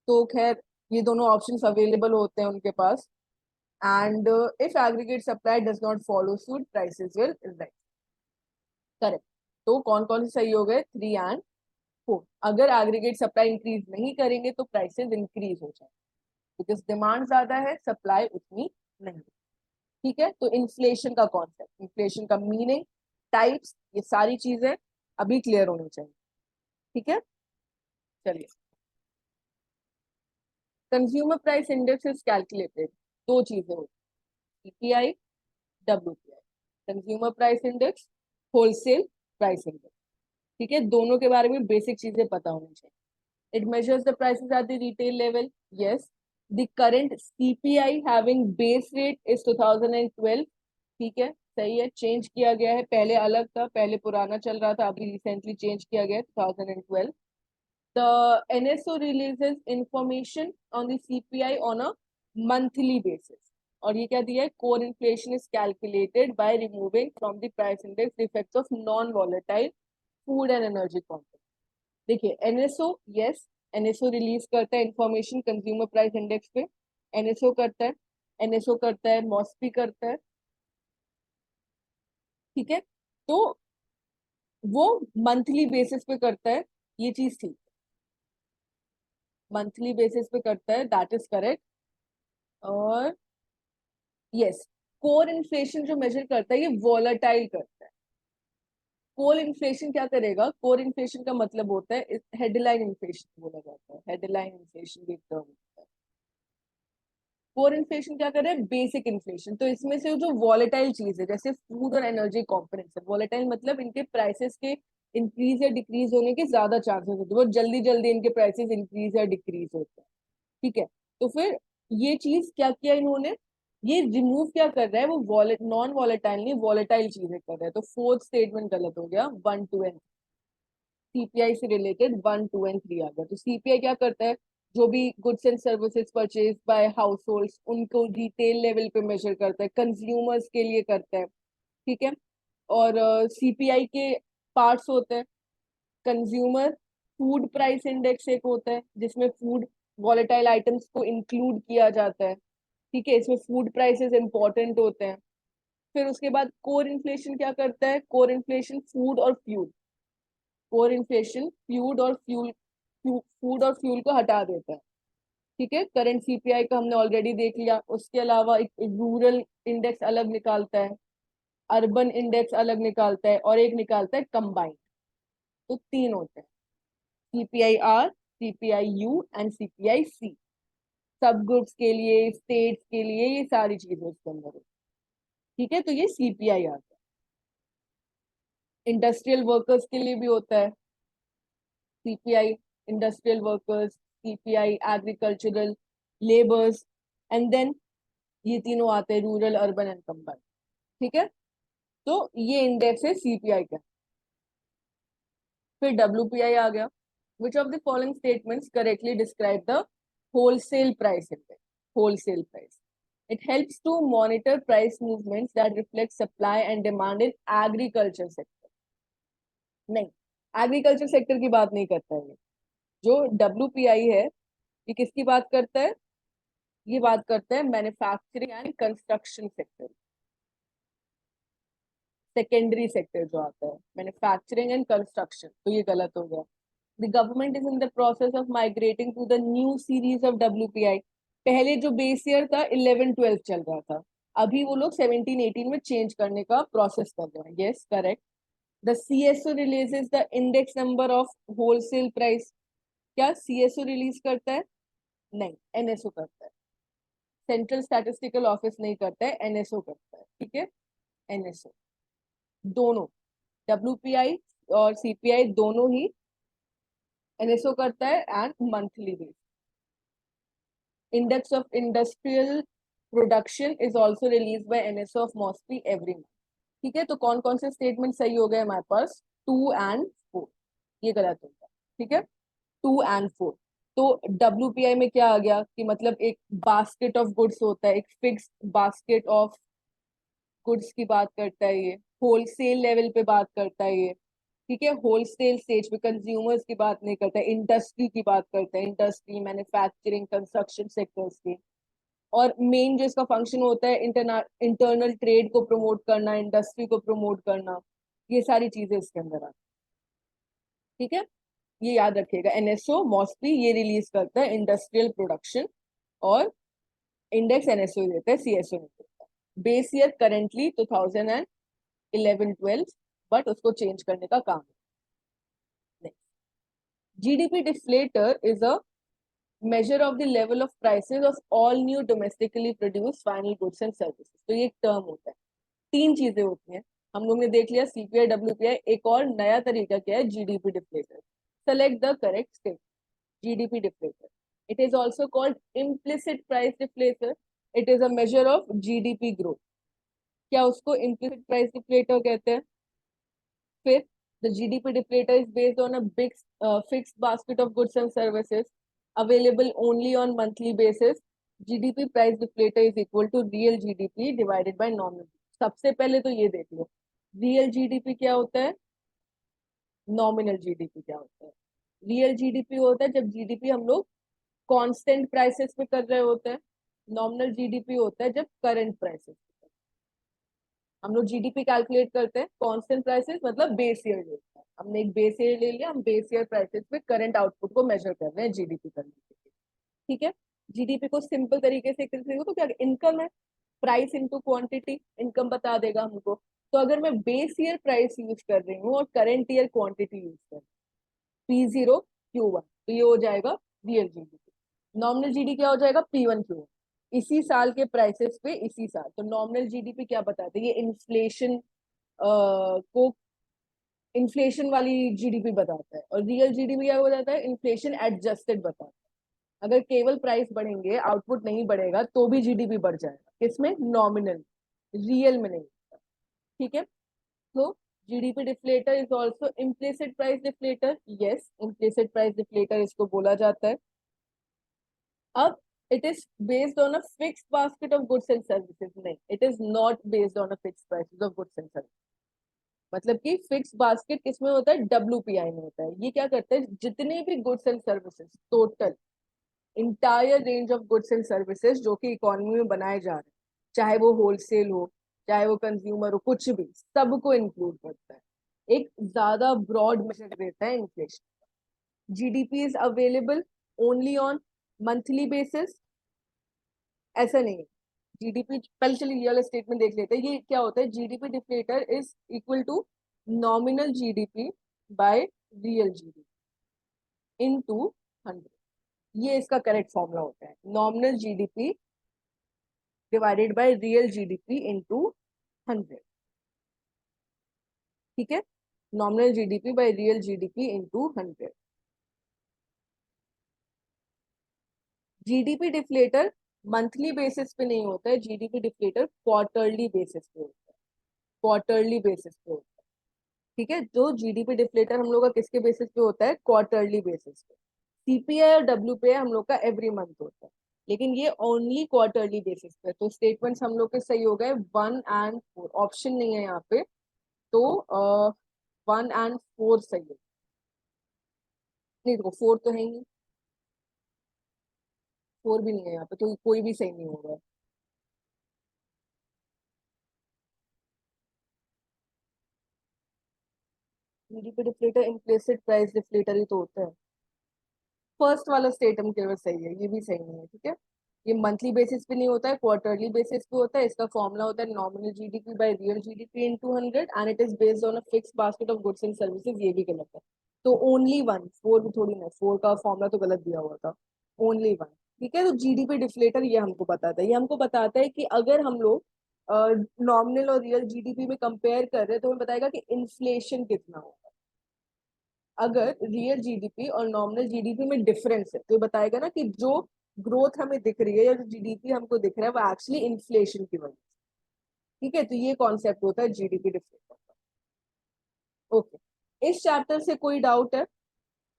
तो खैर, ये दोनों ऑप्शंस अवेलेबल होते हैं उनके पास, and if aggregate supply does not follow suit, prices will rise। Correct. तो कौन कौन से सही हो गए? 3 and 4। अगर एग्रीगेट सप्लाई इंक्रीज नहीं करेंगे तो प्राइसेस इंक्रीज हो जाए, बिकॉज डिमांड ज्यादा है, सप्लाई उतनी नहीं। ठीक है, तो इन्फ्लेशन का कॉन्सेप्ट, इन्फ्लेशन का मीनिंग, टाइप्स, ये सारी चीजें अभी क्लियर होनी चाहिए। ठीक है, चलिए। Consumer price index is calculated, दो चीजें होती है, CPI, WPI. Consumer price index, wholesale price index. ठीक है, दोनों के बारे में बेसिक चीजें पता होनी चाहिए। It measures the prices at the retail level, yes. The current CPI having base rate is 2012। ठीक है, सही है, चेंज किया गया है, पहले अलग था, पहले पुराना चल रहा था, अभी रिसेंटली चेंज किया गया है 2012। The NSO releases information on the CPI on a monthly basis। और ये क्या दिया है? Core inflation is calculated by removing from the price index the effects of non volatile food and energy component. देखिए, NSO, yes, NSO release करता है information consumer price index पे, NSO करता है, एनएसओ करता है, मॉस्पी करता है। ठीक है, तो वो मंथली बेसिस पे करता है, ये चीज थी, मंथली बेसिस पे करता है, दैट इज करेक्ट। और यस, कोर इन्फ्लेशन जो मेजर करता है, ये वॉलेटाइल करता है, कोर इन्फ्लेशन क्या करेगा? कोर इन्फ्लेशन का मतलब होता है, हेडलाइन इन्फ्लेशन बोला जाता है, हेडलाइन इन्फ्लेशन भी टर्म होता है। कोर इन्फ्लेशन क्या कर रहा है? Basic inflation. तो इसमें से जो वॉलेटाइल चीज है, जैसे फूड और एनर्जी कंपोनेंट्स है, वॉलेटाइल मतलब इनके प्राइसेस के इंक्रीज या डिक्रीज होने के ज्यादा चांसेस होते हैं, बहुत जल्दी जल्दी इनके प्राइसेस इंक्रीज या डिक्रीज होते हैं। ठीक है, तो फिर ये चीज क्या किया इन्होंने, ये रिमूव क्या कर रहा है, वो वॉलेट नॉन वॉलेटाइल नहीं वॉलेटाइल चीजें कर रहा है। तो फोर्थ स्टेटमेंट गलत हो गया, 1, 2 एंड सीपीआई से रिलेटेड 1, 2 एंड 3 आ गया। तो सीपीआई क्या करता है, जो भी goods and services purchase by house hold उनको रिटेल लेवल पे मेजर करता है, कंज्यूमर्स के लिए करता है। ठीक है, और सीपीआई के पार्ट्स होते हैं, कंज्यूमर फूड प्राइस इंडेक्स एक होता है जिसमें फूड वॉलेटाइल आइटम्स को इंक्लूड किया जाता है। ठीक है, इसमें फूड प्राइसेस इंपॉर्टेंट होते हैं। फिर उसके बाद कोर इन्फ्लेशन क्या करता है, कोर इन्फ्लेशन फूड और फ्यूल, कोर इन्फ्लेशन फूड और फ्यूल को हटा देता है। ठीक है, करंट सीपीआई का हमने ऑलरेडी देख लिया। उसके अलावा एक रूरल इंडेक्स अलग निकालता है, अर्बन इंडेक्स अलग निकालता है, और एक निकालता है कंबाइंड। तो तीन होते हैं, CPI R, CPI U and CPI C. सब ग्रुप्स के लिए, स्टेट्स के लिए, ये सारी चीजें उसके अंदर होती है। ठीक है, तो ये सीपीआई आता है। इंडस्ट्रियल वर्कर्स के लिए भी होता है CPI, industrial workers, CPI agricultural labours, and then ये तीनों आते हैं, रूरल अर्बन एंड कंबाइंड। ठीक है, तो ये इंडेक्स है सीपीआई का। फिर डब्ल्यूपीआई आ गया, विच of the following statements correctly describe the wholesale price index. Wholesale price, it helps to monitor price movements that reflect supply and demand in agriculture sector। नहीं, agriculture sector की बात नहीं करता है ये। जो डब्ल्यूपीआई है, ये किसकी बात करता है? ये बात करता है manufacturing and construction sector, secondary sector जो आता है मैन्युफैक्चरिंग एंड कंस्ट्रक्शन। तो ये गलत हो गया। The government is in the process of migrating to the new series of WPI. पहले जो बेस ईयर था 11-12 चल रहा था, अभी वो लोग 17-18 में चेंज करने का प्रोसेस कर रहे हैं। Yes, correct. The CSO releases the index number of wholesale price. क्या सीएसओ रिलीज करता है? नहीं, एनएसओ करता है। सेंट्रल स्टैटिस्टिकल ऑफिस नहीं करता है, एनएसओ करता है। ठीक है, एनएसओ। दोनों डब्ल्यूपीआई और सीपीआई दोनों ही एनएसओ करता है, and monthly base. Index of industrial production is also release by NSO of mostly every month. ठीक है, तो कौन कौन से स्टेटमेंट सही हो गए हमारे पास? 2 and 4, ये गलत होगा। ठीक है, 2 and 4। तो डब्ल्यूपीआई में क्या आ गया कि मतलब एक बास्केट ऑफ गुड्स होता है, एक फिक्स्ड बास्केट ऑफ गुड्स की बात करता है ये, होलसेल लेवल पे बात करता है ये। ठीक है, होलसेल स्टेज पे कंज्यूमर्स की बात नहीं करता है, इंडस्ट्री की बात करता है, इंडस्ट्री मैन्युफैक्चरिंग कंस्ट्रक्शन सेक्टर्स की। और मेन जो इसका फंक्शन होता है, इंटरनल ट्रेड को प्रमोट करना, इंडस्ट्री को प्रमोट करना, ये सारी चीजें इसके अंदर आती। ठीक है, ये याद रखिएगा, एनएसओ मोस्टली ये रिलीज करता है इंडस्ट्रियल प्रोडक्शन, और इंडेक्स एनएसओ देता है, सीएसओ नहीं देता। बेस ईयर करेंटली 2011-12, बट उसको चेंज करने का काम है। GDP deflator is a measure of the level of prices of all new domestically produced final goods and services। तो ये एक टर्म होता है, तीन चीजें होती हैं। हम लोग ने देख लिया सीपीआई डब्ल्यूपीआई, एक और नया तरीका क्या है, GDP deflator. Select the correct state. GDP deflator, it is also called implicit price deflator. It is a measure of GDP growth. क्या उसको इम्प्लिसिट प्राइस डिफ्लेटर कहते हैं? फिर the GDP deflator is based on a big fixed basket of goods and services available only on monthly basis। GDP price deflator is equal to real GDP divided by nominal। सबसे पहले तो ये देख लो, real GDP क्या होता है, nominal GDP क्या होता है। रियल जीडीपी होता है जब जीडीपी हम लोग कांस्टेंट प्राइसेस पे कर रहे होते हैं। नॉमिनल जीडीपी होता है जब करंट प्राइसेस। हम लोग जीडीपी कैलकुलेट करते हैं कांस्टेंट प्राइसेस मतलब बेस ईयर लेते हैं, हमने एक बेस ईयर ले लिया, हम बेस ईयर प्राइसेस पे करंट आउटपुट को मेजर कर रहे हैं जीडीपी करने के लिए। ठीक है, जीडीपी को सिंपल तरीके से तो क्या इनकम है, प्राइस इनटू क्वांटिटी, इनकम बता देगा हमको। तो अगर मैं बेस ईयर प्राइस यूज कर रही हूँ और करंट ईयर क्वांटिटी यूज कर रही हूँ, P0 Q1, तो ये हो जाएगा रियल जीडीपी। नॉमिनल जीडी क्या हो जाएगा, P1 Q1, इसी साल के प्राइसेस पे इसी साल। तो नॉमिनल जीडीपी क्या बताते हैं, ये इन्फ्लेशन को, इन्फ्लेशन वाली जीडीपी बताता है। और रियल जीडीपी क्या बताता है, इन्फ्लेशन एडजस्टेड बताता है। अगर केवल प्राइस बढ़ेंगे, आउटपुट नहीं बढ़ेगा, तो भी जीडीपी बढ़ जाएगा, किसमें, नॉमिनल, रियल में नहीं। ठीक है, तो GDP deflator is also implicit price deflator. Yes, implicit price deflator इसको बोला जाता है। अब it is based on a fixed basket of goods and services, नहीं, it is not based on a fixed prices of goods and services. मतलब कि fix basket किसमें होता है, डब्ल्यूपीआई में होता है। ये क्या करता है, जितने भी goods and services, total entire range of goods and services जो कि इकोनॉमी में बनाए जा रहे हैं, चाहे वो होलसेल हो, चाहे वो कंज्यूमर हो, कुछ भी, सबको इंक्लूड करता है, एक ज्यादा ब्रॉड मेजर देता है inflation. GDP is available only on monthly basis, ऐसा नहीं है। जीडीपी, पहले चलिए रियल एस्टेट में देख लेते हैं ये क्या होता है। GDP deflator is equal to nominal GDP by real GDP into 100। ये इसका करेक्ट फॉर्मूला होता है, nominal GDP divided by real GDP into 100। ठीक है, nominal GDP by real GDP into 100। GDP deflator monthly basis पे नहीं होता है, जीडीपी डिफ्लेटर क्वार्टरली बेसिस पे होता है, क्वार्टरली बेसिस पे होता है। ठीक है, तो जीडीपी डिफ्लेटर हम लोग का किसके बेसिस पे होता है, क्वार्टरली बेसिस पे। सीपीआई और डब्ल्यूपीआई हम लोग का एवरी मंथ होता है, लेकिन ये ओनली क्वार्टरली बेसिस पे। तो स्टेटमेंट्स हम लोग के सही हो गए, 1 और 4, ऑप्शन नहीं है यहाँ पे, तो 1 और 4 सही है। नहीं देखो, 4 तो है ही नहीं, 4 भी नहीं है यहाँ पे, तो कोई भी सही नहीं होगा। GDP deflator implicit price deflator ही तो होता है। फर्स्ट वाला स्टेटमेंट केवल सही है, ये भी सही नहीं है। ठीक है, ये मंथली बेसिस पे नहीं होता है, क्वार्टरली बेसिस पे होता है। इसका फॉर्मूला होता है nominal GDP by real GDP in 200 and it is based on a fix basket of goods and services. ये भी गलत है, तो ओनली वन, 4 भी थोड़ी ना, 4 का फॉर्मूला तो गलत दिया हुआ था, ओनली वन। ठीक है, तो जीडीपी डिफ्लेटर ये हमको बताता है, ये हमको बताता है कि अगर हम लोग नॉमिनल और रियल जीडीपी में कंपेयर कर रहे हैं, तो हमें बताएगा कि इन्फ्लेशन कितना हो। अगर रियल जीडीपी और नॉमिनल जीडीपी में डिफरेंस है, तो ये बताएगा ना कि जो ग्रोथ हमें दिख रही है या जो जीडीपी हमको दिख रहा है वो एक्चुअली इन्फ्लेशन की वजह से। ठीक है, तो ये कॉन्सेप्ट होता है जीडीपी डिफरेंस का। ओके, इस चैप्टर से कोई डाउट है,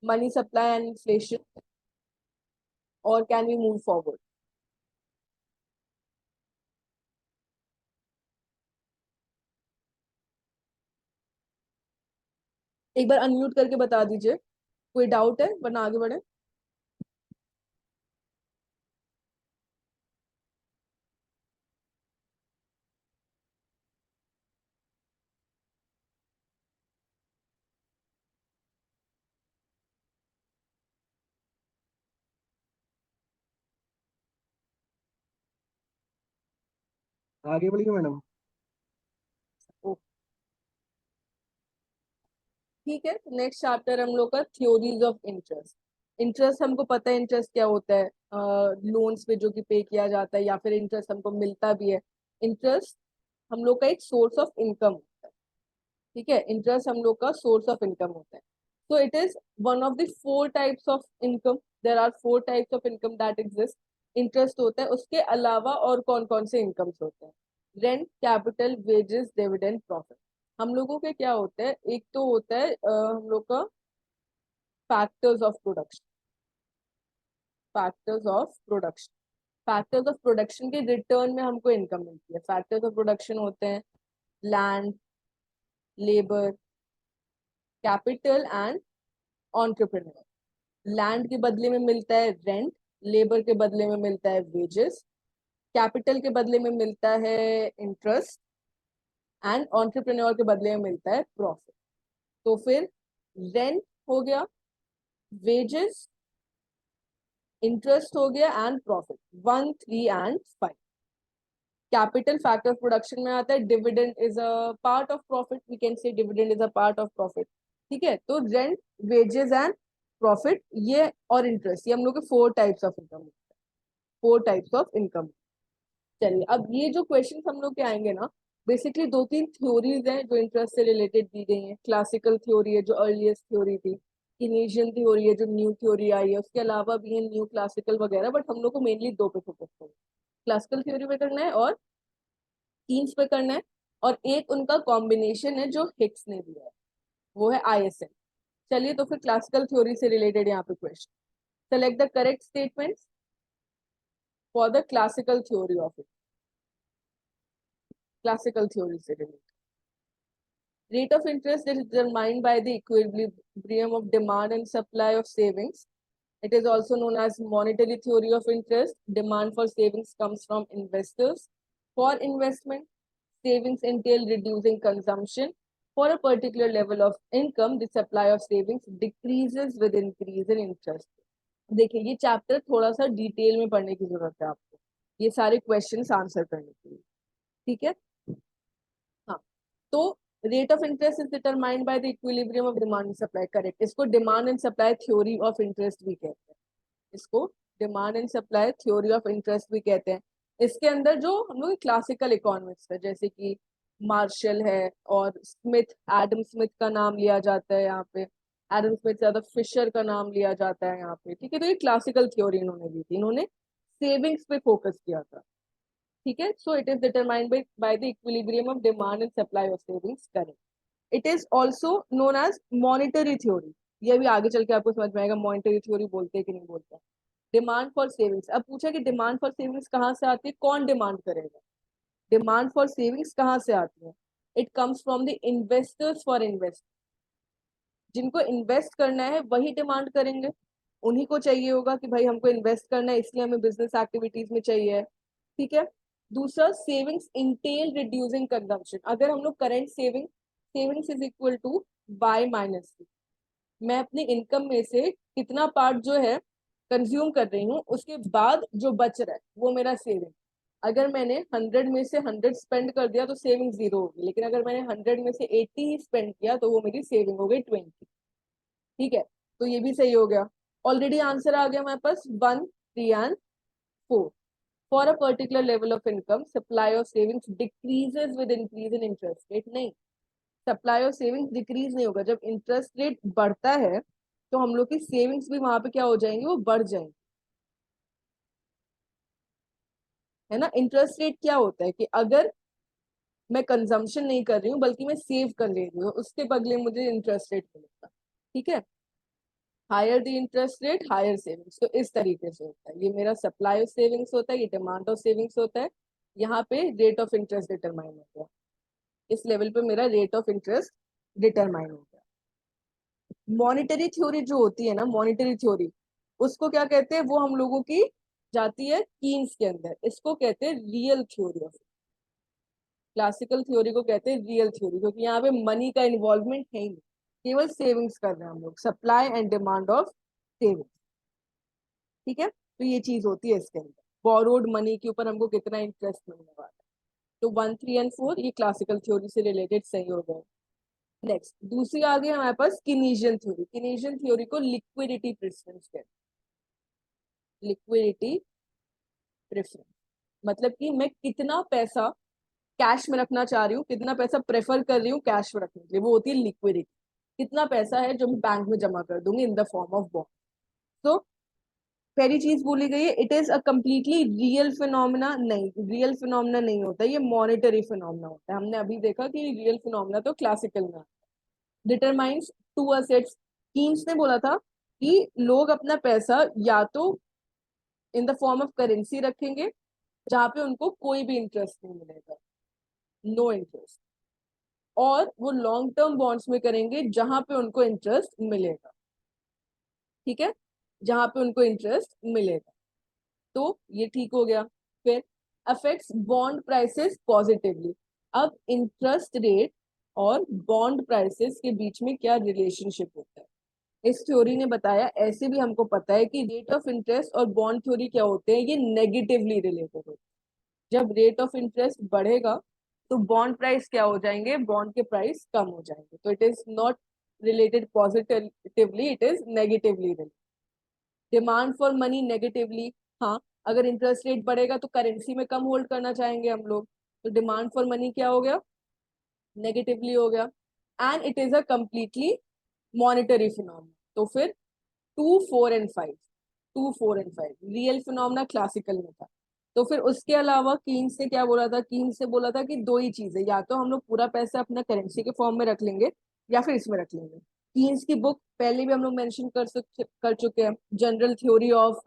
मनी सप्लाई एंड इन्फ्लेशन, और कैन वी मूव फॉरवर्ड। एक बार अनम्यूट करके बता दीजिए, कोई डाउट है, वरना आगे बढ़े। आगे बढ़िए मैडम। ओके, ठीक है, नेक्स्ट चैप्टर हम लोग का थ्योरीज ऑफ इंटरेस्ट। इंटरेस्ट हमको पता है, इंटरेस्ट क्या होता है, लोन्स पे जो कि पे किया जाता है, या फिर इंटरेस्ट हमको मिलता भी है। इंटरेस्ट हम लोग का एक सोर्स ऑफ इनकम होता है। ठीक है, इंटरेस्ट हम लोग का सोर्स ऑफ इनकम होता है। तो it is one of the 4 types of income, there are 4 types of income that exist. Interest होता है, उसके अलावा और कौन कौन से इनकम्स होते हैं, rent, capital, wages, dividend, profit. हम लोगों के क्या होता है, एक तो होता है हम लोग का factors of production, factors of production. Factors of production के रिटर्न में हमको इनकम मिलती है। फैक्टर्स ऑफ प्रोडक्शन होते हैं land, labour, capital and entrepreneur. Land के बदले में मिलता है रेंट, लेबर के बदले में मिलता है वेजेस, कैपिटल के बदले में मिलता है इंटरेस्ट, एंड एंटरप्रेन्योर के बदले में मिलता है प्रॉफिट। तो फिर रेंट हो गया, वेजेस, इंटरेस्ट हो गया and profit, 1, 3 and 5। Capital factor of production में आता है, dividend is a part of profit, we can say dividend is a part of profit. ठीक है, तो रेंट, वेजेस एंड प्रॉफिट, ये और इंटरेस्ट, ये हम लोग के four types of income, four types of income. चलिए, अब ये जो क्वेश्चन हम लोग के आएंगे ना, बेसिकली दो तीन थ्योरीज हैं जो इंटरेस्ट से रिलेटेड दी गई हैं। क्लासिकल थ्योरी है जो अर्लीस्ट थ्योरी थी, किनेशियन थ्योरी है जो न्यू थ्योरी आई है, उसके अलावा भी है न्यू क्लासिकल वगैरह, बट हम लोग को मेनली दो पे फोकस करना है, क्लासिकल थ्योरी पे करना है और कीन्स पे करना है। और एक उनका कॉम्बिनेशन है जो हिक्स ने दिया है, वो है आईएसएम। चलिए, तो फिर क्लासिकल थ्योरी से रिलेटेड यहाँ पे question, select the correct statements for the classical theory of it. Classical theory से related, rate of interest is determined by the equilibrium of demand and supply of savings. It is also known as monetary theory of interest. Demand for savings comes from investors. For investment, savings entail reducing consumption. For a particular level of income, the supply of savings decreases with increase in interest. देखिए, ये chapter थोड़ा सा detail में पढ़ने की जरूरत है आपको, ये सारे क्वेश्चंस आंसर करने के लिए। ठीक है, हाँ, तो rate of interest is determined by the equilibrium of demand and supply, correct. इसको demand and supply theory of interest भी कहते हैं, इसको demand and supply theory of interest भी कहते हैं। इसके अंदर जो हम लोग क्लासिकल इकोनॉमिक्स है, जैसे कि मार्शल है और स्मिथ, एडम स्मिथ का नाम लिया जाता है यहाँ पे, एडम स्मिथ से ज्यादा फिशर का नाम लिया जाता है यहाँ पे। ठीक है, तो ये क्लासिकल थ्योरी इन्होंने दी थी, इन्होंने सेविंग्स पे फोकस किया था। ठीक है, so it is determined by the equilibrium of demand and supply of savings, correct. It is also known as monetary theory, ये भी आगे चल के आपको समझ में आएगा मॉनिटरी थ्योरी बोलते हैं कि नहीं बोलते हैं। डिमांड फॉर सेविंग्स, अब पूछा कि डिमांड फॉर सेविंग्स कहाँ से आती है, कौन डिमांड करेगा, डिमांड फॉर सेविंग्स कहाँ से आती है, it comes from the investors for invest, जिनको इन्वेस्ट करना है वही डिमांड करेंगे, उन्हीं को चाहिए होगा कि भाई हमको इन्वेस्ट करना है इसलिए हमें बिजनेस एक्टिविटीज में चाहिए। ठीक है, दूसरा, सेविंग्स इंटेल रिड्यूसिंग कंजम्पशन, अगर हम लोग current savings is equal to by minus, मैं अपनी इनकम में से कितना पार्ट जो है कंज्यूम कर रही हूँ, उसके बाद जो बच रहा है वो मेरा सेविंग। अगर मैंने 100 में से 100 स्पेंड कर दिया तो सेविंग 0 होगी, लेकिन अगर मैंने 100 में से 80 ही स्पेंड किया तो वो मेरी सेविंग हो गई 20। ठीक है, तो ये भी सही हो गया। ऑलरेडी आंसर आ गया हमारे पास 1, 3 and 4। For a particular level of income, supply of savings decreases with increase in interest rate, नहीं, सप्लाई ऑफ सेविंग्स डिक्रीज नहीं होगा, जब इंटरेस्ट रेट बढ़ता है तो हम लोग की सेविंग्स भी वहां पे क्या हो जाएंगी, वो बढ़ जाएंगी। है ना, इंटरेस्ट रेट क्या होता है कि अगर मैं कंजम्पशन नहीं कर रही हूँ बल्कि मैं सेव कर ले रही हूँ, उसके बदले मुझे इंटरेस्ट रेट मिलेगा। ठीक है, higher the interest rate higher savings, तो इस तरीके से होता है, ये मेरा सप्लाई ऑफ सेविंग्स होता है, ये डिमांड ऑफ सेविंग्स होता है। यहाँ पे रेट ऑफ इंटरेस्ट डिटरमाइन हो गया, इस लेवल पे मेरा रेट ऑफ इंटरेस्ट डिटरमाइन हो गया। मॉनिटरी थ्योरी जो होती है ना, मॉनिटरी थ्योरी, उसको क्या कहते हैं, वो हम लोगों की जाती है कीन्स के अंदर, इसको कहते हैं real theory of, classical theory को कहते हैं रियल थ्योरी, क्योंकि यहाँ पे मनी का इन्वॉल्वमेंट है ही नहीं, केवल सेविंग्स कर रहे हैं हम लोग, supply and demand of savings. ठीक है, तो ये चीज होती है इसके अंदर, बोरोड मनी के ऊपर हमको कितना इंटरेस्ट मिलने वाला है। तो 1, 3 एंड 4 ये क्लासिकल थ्योरी से रिलेटेड सही हो गए। नेक्स्ट, दूसरी आ गई हमारे पास किनेशियन थ्योरी। किनेशियन थ्योरी को लिक्विडिटी प्रेफरेंस कहते हैं, लिक्विडिटी प्रेफरेंस, मतलब कि मैं कितना पैसा कैश में रखना चाह रही हूँ, कितना पैसा प्रेफर कर रही हूँ कैश में रखने के लिए, वो होती है लिक्विडिटी। कितना पैसा है जो मैं बैंक में जमा कर दूंगी in the form of bond. तो पहली चीज बोली गई है, it is a completely real phenomena, नहीं, रियल फिनोमिना नहीं होता, ये मॉनिटरी फिनोमिना होता है। हमने अभी देखा कि रियल फिनोमिना तो क्लासिकल में, डिटरमाइंस टू असेट्स, कीन्स ने बोला था कि लोग अपना पैसा या तो in the form of currency रखेंगे जहां पे उनको कोई भी इंटरेस्ट नहीं मिलेगा, नो इंटरेस्ट, और वो लॉन्ग टर्म बॉन्ड्स में करेंगे जहां पे उनको इंटरेस्ट मिलेगा। ठीक है, जहां पे उनको इंटरेस्ट मिलेगा, तो ये ठीक हो गया। फिर अफेक्ट्स बॉन्ड प्राइसेस पॉजिटिवली, अब इंटरेस्ट रेट और बॉन्ड प्राइसेस के बीच में क्या रिलेशनशिप होता है, इस थ्योरी ने बताया। ऐसे भी हमको पता है कि रेट ऑफ इंटरेस्ट और बॉन्ड थ्योरी क्या होते हैं, ये नेगेटिवली रिलेटेड होते हैं। जब रेट ऑफ इंटरेस्ट बढ़ेगा तो बॉन्ड प्राइस क्या हो जाएंगे, बॉन्ड के प्राइस कम हो जाएंगे। तो it is not related positively, it is negatively related. Demand for money negatively, हाँ, अगर इंटरेस्ट रेट बढ़ेगा तो करेंसी में कम होल्ड करना चाहेंगे हम लोग, तो डिमांड फॉर मनी क्या हो गया, नेगेटिवली हो गया। And it is a completely monetary phenomena. तो फिर 2, 4 and 5, 2, 4 and 5 real phenomena classical में था। तो फिर उसके अलावा कीन्स ने क्या बोला था, कीन्स ने बोला था कि दो ही चीजें, या तो हम लोग पूरा पैसा अपना करेंसी के फॉर्म में रख लेंगे या फिर इसमें रख लेंगे। कीन्स की बुक पहले भी हम लोग मेंशन कर चुके हैं, general theory of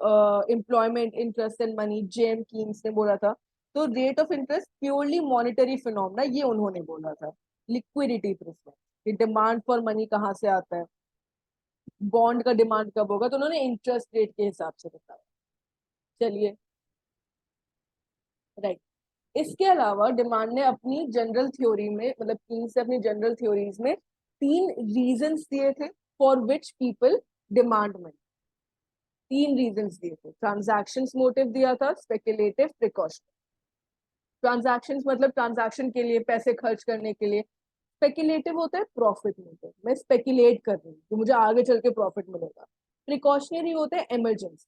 employment interest and money, James Keynes ने बोला था। तो rate of interest purely monetary phenomena, ये उन्होंने बोला था। लिक्विडिटी प्रेफरेंस, कि डिमांड फॉर मनी कहाँ से आता है, बॉन्ड का डिमांड कब होगा, तो उन्होंने इंटरेस्ट रेट के हिसाब से बताया। चलिए, राइट। इसके अलावा डिमांड ने अपनी जनरल थ्योरी में, मतलब कीन्स से अपनी जनरल थ्योरीज में 3 रीजंस दिए थे for which people demand money. 3 reasons दिए थे। ट्रांजैक्शंस मोटिव दिया था, स्पेकुलेटिव, प्रिकॉशन। ट्रांजैक्शंस मतलब ट्रांजैक्शन के लिए, पैसे खर्च करने के लिए। स्पेकुलेटिव होता है प्रॉफिट मोटिव, मैं स्पेकुलेट कर रही हूँ कि मुझे आगे चल के प्रॉफिट मिलेगा। प्रिकॉशनरी होता है इमरजेंसी,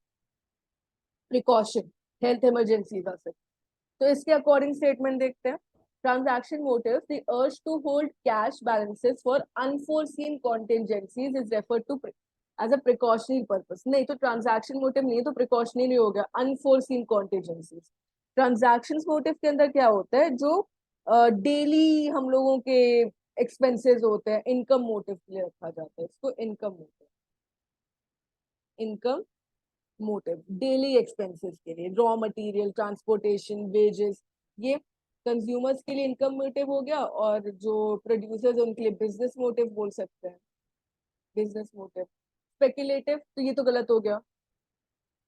प्रिकॉशन, हेल्थ इमरजेंसी का सिर्फ। तो इसके अकॉर्डिंग स्टेटमेंट देखते हैं। Transaction motive, the urge to hold cash balances for unforeseen contingencies is referred to as a precautionary purpose. नहीं, तो ट्रांजैक्शन मोटिव नहीं है, तो प्रिकॉशनरी हो गया, अनफोर्सीन कॉन्टिजेंसीज। ट्रांजैक्शन मोटिव के अंदर क्या होता है, जो डेली हम लोगों के एक्सपेंसेस होते हैं, इनकम मोटिव के लिए रखा जाता है इसको, income motive. Income motive daily expenses के लिए, रॉ मटेरियल, ट्रांसपोर्टेशन, वेजेस, ये कंज्यूमर्स के लिए इनकम मोटिव हो गया। और जो प्रोड्यूसर्स उनके लिए बिजनेस मोटिव बोल सकते हैं, बिजनेस मोटिव। स्पेकुलेटिव, तो ये तो गलत हो गया,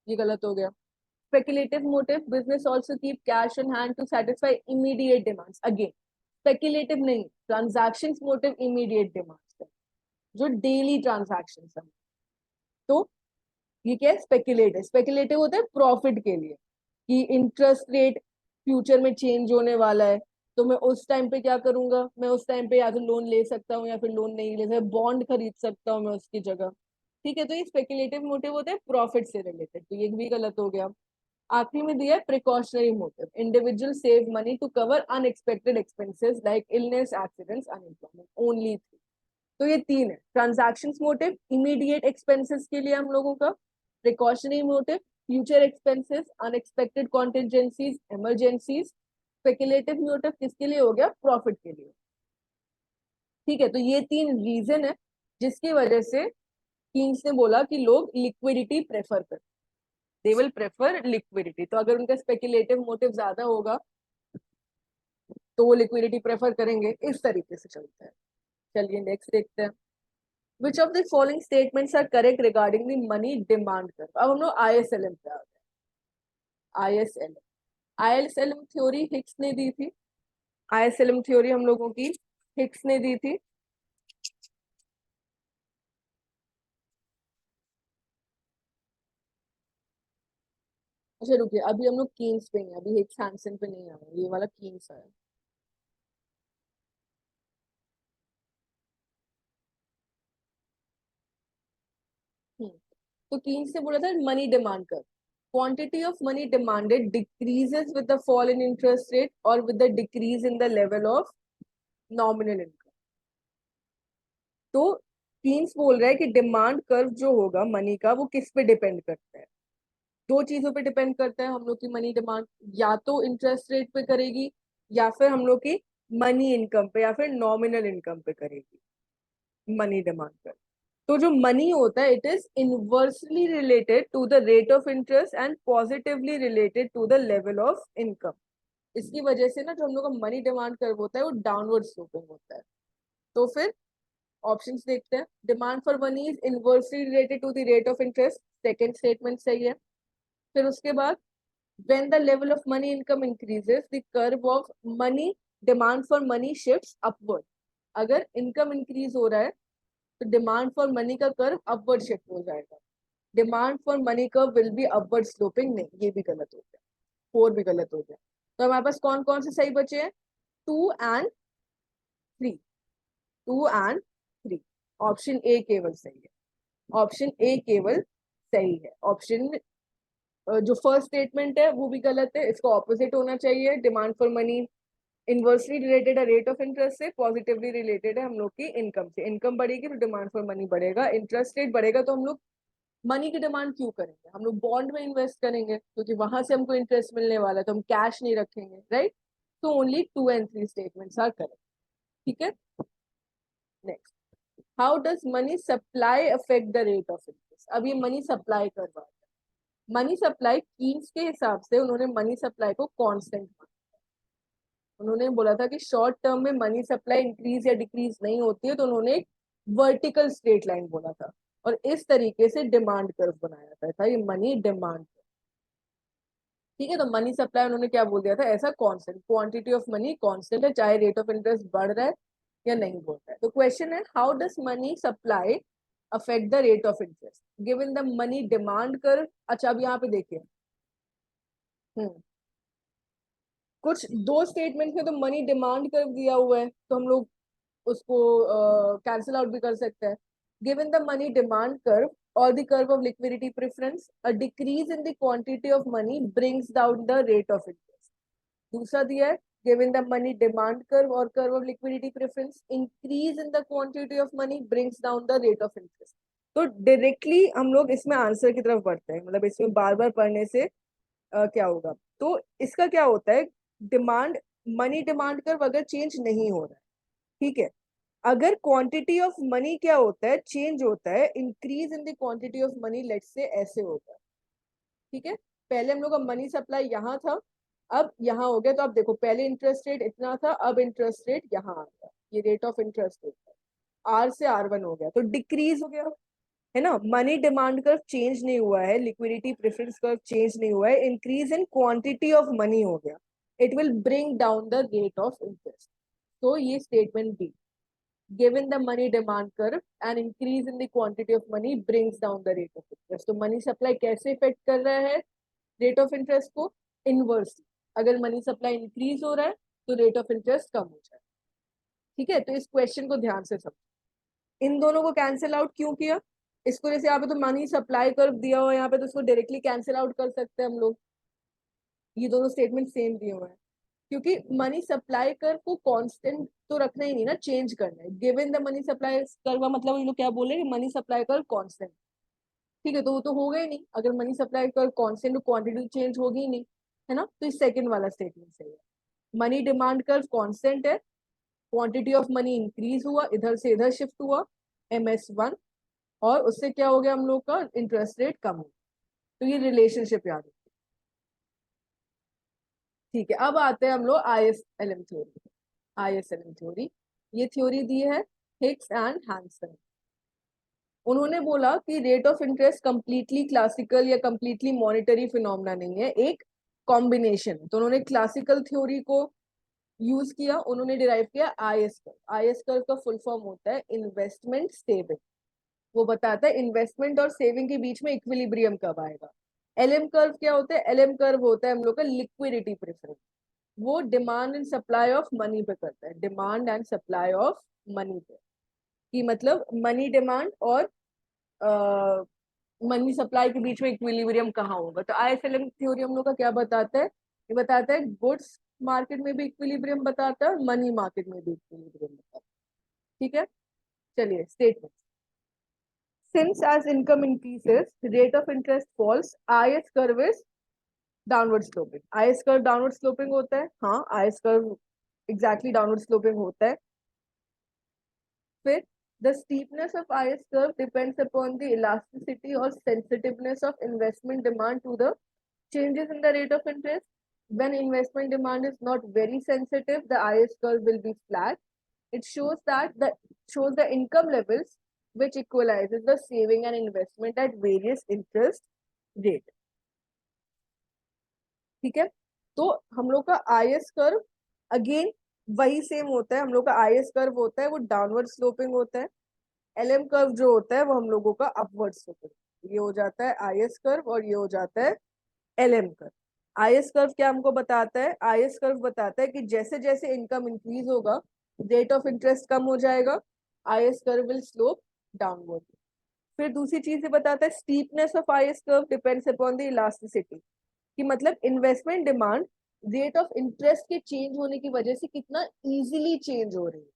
ये गलत हो गया। Speculative motive, business also keep cash in hand to satisfy immediate demands. Again speculative नहीं, ट्रांजैक्शंस मोटिव इमीडिएट डिमांड्स है, जो डेली ट्रांजैक्शंस है। तो ये क्या है, स्पेकुलेटिव। स्पेकुलेटिव होता है प्रॉफिट के लिए, कि इंटरेस्ट रेट फ्यूचर में चेंज होने वाला है, तो मैं उस टाइम पे क्या करूंगा, मैं उस टाइम पे या तो लोन ले सकता हूँ या फिर लोन नहीं ले सकता, बॉन्ड खरीद सकता हूँ मैं उसकी जगह। ठीक है, तो ये स्पेकुलेटिव मोटिव होता है प्रॉफिट से रिलेटेड, तो ये भी गलत हो गया। आखिरी में दिया है precautionary motive, individual save money to cover unexpected expenses like illness, accidents, unemployment, only. तो ये 3 है। ट्रांजैक्शंस मोटिव इमीडिएट एक्सपेंसेस के लिए हम लोगों का, precautionary motive future expenses, unexpected contingencies, emergencies, speculative motive किसके लिए हो गया, प्रॉफिट के लिए। ठीक है, तो ये 3 रीजन है जिसकी वजह से कीन्स ने बोला कि लोग लिक्विडिटी प्रेफर कर, दे विल प्रेफर लिक्विडिटी। तो अगर उनका स्पेकुलेटिव मोटिव ज्यादा होगा तो वो लिक्विडिटी प्रेफर करेंगे, इस तरीके से चलता है। चलिए नेक्स्ट देखते हैं। Which of the following statements are correct regarding the money demand curve? अब हम लोग ISLM पे आ गए। ISLM, ISLM थ्योरी हिक्स ने दी थी। ISLM थ्योरी हम लोगों की हिक्स ने दी थी। अच्छा रुकिए, अभी हम लोग कीन्स पे हैं, अभी हिक्स हैंसन पे नहीं आया, ये वाला कीन्स है। तो कीन्स ने बोला था money demand curve, quantity of money demanded decreases with the fall in interest rate or with the decrease in the level of nominal income। तो कीन्स बोल रहा है कि डिमांड कर्व जो होगा मनी का, वो किस पे डिपेंड करता है, 2 चीजों पे डिपेंड करता है हम लोग की मनी डिमांड, या तो इंटरेस्ट रेट पे करेगी या फिर हम लोग की मनी इनकम पे या फिर नॉमिनल इनकम पे करेगी मनी डिमांड कर्व। तो जो मनी होता है it is inversely related to the rate of interest and positively related to the level of income. इसकी वजह से ना जो हम लोग का मनी डिमांड कर्व होता है वो डाउनवर्ड स्लोपिंग होता है। तो फिर ऑप्शंस देखते हैं। Demand for money is inversely related to the rate of interest, second statement सही है। फिर उसके बाद when the level of money income increases the curve of money demand for money shifts upward। अगर इनकम इंक्रीज हो रहा है तो डिमांड फॉर मनी का कर्व अपवर्ड शिफ्ट हो जाएगा। Demand for money curve will be upward sloping, नहीं ये भी गलत हो गया, 4 भी गलत हो गया। तो हमारे पास कौन कौन से सही बचे हैं? 2 and 3, 2 and 3। ऑप्शन ए केवल सही है, ऑप्शन ए केवल सही है। ऑप्शन जो फर्स्ट स्टेटमेंट है वो भी गलत है, इसका ऑपोजिट होना चाहिए। Demand for money inversely related है रेट ऑफ इंटरेस्ट से, पॉजिटिवली रिलेटेड है हम लोग की इनकम से। इनकम बढ़ेगी तो डिमांड फॉर मनी बढ़ेगा, इंटरेस्ट रेट बढ़ेगा तो हम लोग मनी की डिमांड क्यों करेंगे? हम लोग बॉन्ड में इन्वेस्ट करेंगे क्योंकि वहां से हमको इंटरेस्ट मिलने वाला है, तो हम कैश नहीं रखेंगे, राइट? तो only 2 and 3 statements are correct. ठीक है, next, how does money supply affect the rate of interest? अब ये मनी सप्लाई कर रहा है, मनी सप्लाई कीन्स के हिसाब से उन्होंने मनी सप्लाई को कांस्टेंट माना। उन्होंने बोला था कि शॉर्ट टर्म में मनी सप्लाई इंक्रीज या डिक्रीज नहीं होती है, तो उन्होंने एक वर्टिकल स्ट्रेट लाइन बोला था और इस तरीके से डिमांड कर्व बनाया था ये मनी डिमांड। ठीक है, तो मनी सप्लाई उन्होंने क्या बोल दिया था? ऐसा constant, quantity of money constant है, चाहे रेट ऑफ इंटरेस्ट बढ़ रहा है या नहीं बढ़ रहा है। तो क्वेश्चन है, how does money supply affect the rate of interest given the money demand curve? अच्छा, अब यहाँ पे देखिए, हम्म कुछ दो स्टेटमेंट में तो मनी डिमांड कर्व दिया हुआ है, तो हम लोग उसको कैंसिल आउट भी कर सकते हैं। Given the money demand curve or the curve of liquidity preference, a decrease in the quantity of money brings down the rate of interest। दूसरा दिया है, given the money demand curve or curve of liquidity preference, increase in the quantity of money brings down the rate of interest। तो directly हम लोग इसमें answer की तरफ बढ़ते हैं, मतलब इसमें बार बार पढ़ने से क्या होगा? तो इसका क्या होता है, डिमांड, मनी डिमांड कर्व अगर चेंज नहीं हो रहा है, ठीक है, अगर क्वांटिटी ऑफ मनी क्या होता है, चेंज होता है, increase in the quantity of money, let say ऐसे होता है। ठीक है, पहले हम लोग का मनी सप्लाई यहाँ था, अब यहाँ हो गया। तो अब देखो, पहले इंटरेस्ट रेट इतना था, अब इंटरेस्ट रेट यहाँ आ गया, ये rate of interest rate R से R1 हो गया, तो डिक्रीज हो गया, है ना? मनी डिमांड कर्व चेंज नहीं हुआ है, लिक्विडिटी प्रेफरेंस कर्व चेंज नहीं हुआ है, increase in quantity of money हो गया, it will bring down the rate of interest. तो ये statement B, given the money demand curve, an increase in the quantity of money brings down the rate of interest। तो money supply कैसे effect कर रहा है rate of interest को? Inversely, अगर money supply increase हो रहा है तो रेट ऑफ इंटरेस्ट कम हो जाए। ठीक है, तो इस क्वेश्चन को ध्यान से समझो। इन दोनों को कैंसिल आउट क्यों किया? इसको जैसे यहाँ पे तो मनी सप्लाई कर्व दिया हुआ है यहाँ पे, तो इसको डायरेक्टली कैंसिल आउट कर सकते हैं हम लोग, ये दोनों स्टेटमेंट सेम दिए हुए हैं। क्योंकि मनी सप्लाई कर्व को कांस्टेंट तो रखना ही नहीं ना, चेंज करना है। Given the money supply curve का मतलब ये लोग क्या बोले कि मनी सप्लाई कर्व कांस्टेंट। ठीक है, तो वो तो होगा ही नहीं, अगर मनी सप्लाई कर्व कांस्टेंट तो क्वांटिटी चेंज होगी ही नहीं, है ना? तो इस सेकंड वाला स्टेटमेंट सही है। मनी डिमांड कर्व कांस्टेंट है, क्वांटिटी ऑफ मनी इंक्रीज हुआ, इधर से इधर शिफ्ट हुआ, MS1, और उससे क्या हो गया हम लोग का? इंटरेस्ट रेट कम हो। तो ये रिलेशनशिप याद है। ठीक है, अब आते हैं हम लोग ISLM थ्योरी। ISLM थ्योरी, ये थ्योरी दी है हिक्स एंड हैंसन। उन्होंने बोला कि rate of interest completely classical या कंप्लीटली मॉनेटरी फिनोमेना नहीं है, एक कॉम्बिनेशन है। तो उन्होंने क्लासिकल थ्योरी को यूज किया, उन्होंने डिराइव किया IS कर्व। IS कर्व का फुल फॉर्म होता है इन्वेस्टमेंट सेविंग, वो बताता है इन्वेस्टमेंट और सेविंग के बीच में इक्विलिब्रियम कब आएगा। LM कर्व क्या होता है? LM कर्व होता है हम लोग का लिक्विडिटी प्रेफरेंस, वो demand and supply of money पे करता है, demand and supply of money पे, कि मतलब मनी डिमांड और मनी सप्लाई के बीच में इक्विलिब्रियम कहाँ होगा। तो ISLM थ्योरी हम लोग का क्या बताता है? ये बताता है गुड्स मार्केट में भी इक्विलिब्रियम बताता है, मनी मार्केट में भी इक्विलिब्रियम बताता है। ठीक है, चलिए statement. Since as income increases, rate of interest falls, IS curve is downward sloping. IS curve downward sloping होता है, हाँ IS curve exactly downward sloping होता है। फिर the steepness of IS curve depends upon the elasticity or sensitiveness of investment demand to the changes in the rate of interest। When investment demand is not very sensitive, the IS curve will be flat। It shows the income levels which equalizes the saving and investment at various interest rate। ठीक है, तो हम लोग का IS curve again वही same होता है, हम लोग का IS कर्व होता है वो डाउनवर्ड स्लोपिंग होता है, LM कर्व जो होता है वो हम लोगों का अपवर्ड स्लोपिंग। ये हो जाता है IS कर्व और ये हो जाता है LM कर्व। आईएस कर्व क्या हमको बताता है? आईएस कर्व बताता है कि जैसे जैसे इनकम इंक्रीज होगा रेट ऑफ इंटरेस्ट कम हो जाएगा, IS curve will slope downward. फिर दूसरी चीज ये बताता है steepness of IS curve depends upon the elasticity, कि मतलब investment demand rate of interest के चेंज होने की वजह से कितना इजीली चेंज हो रही है।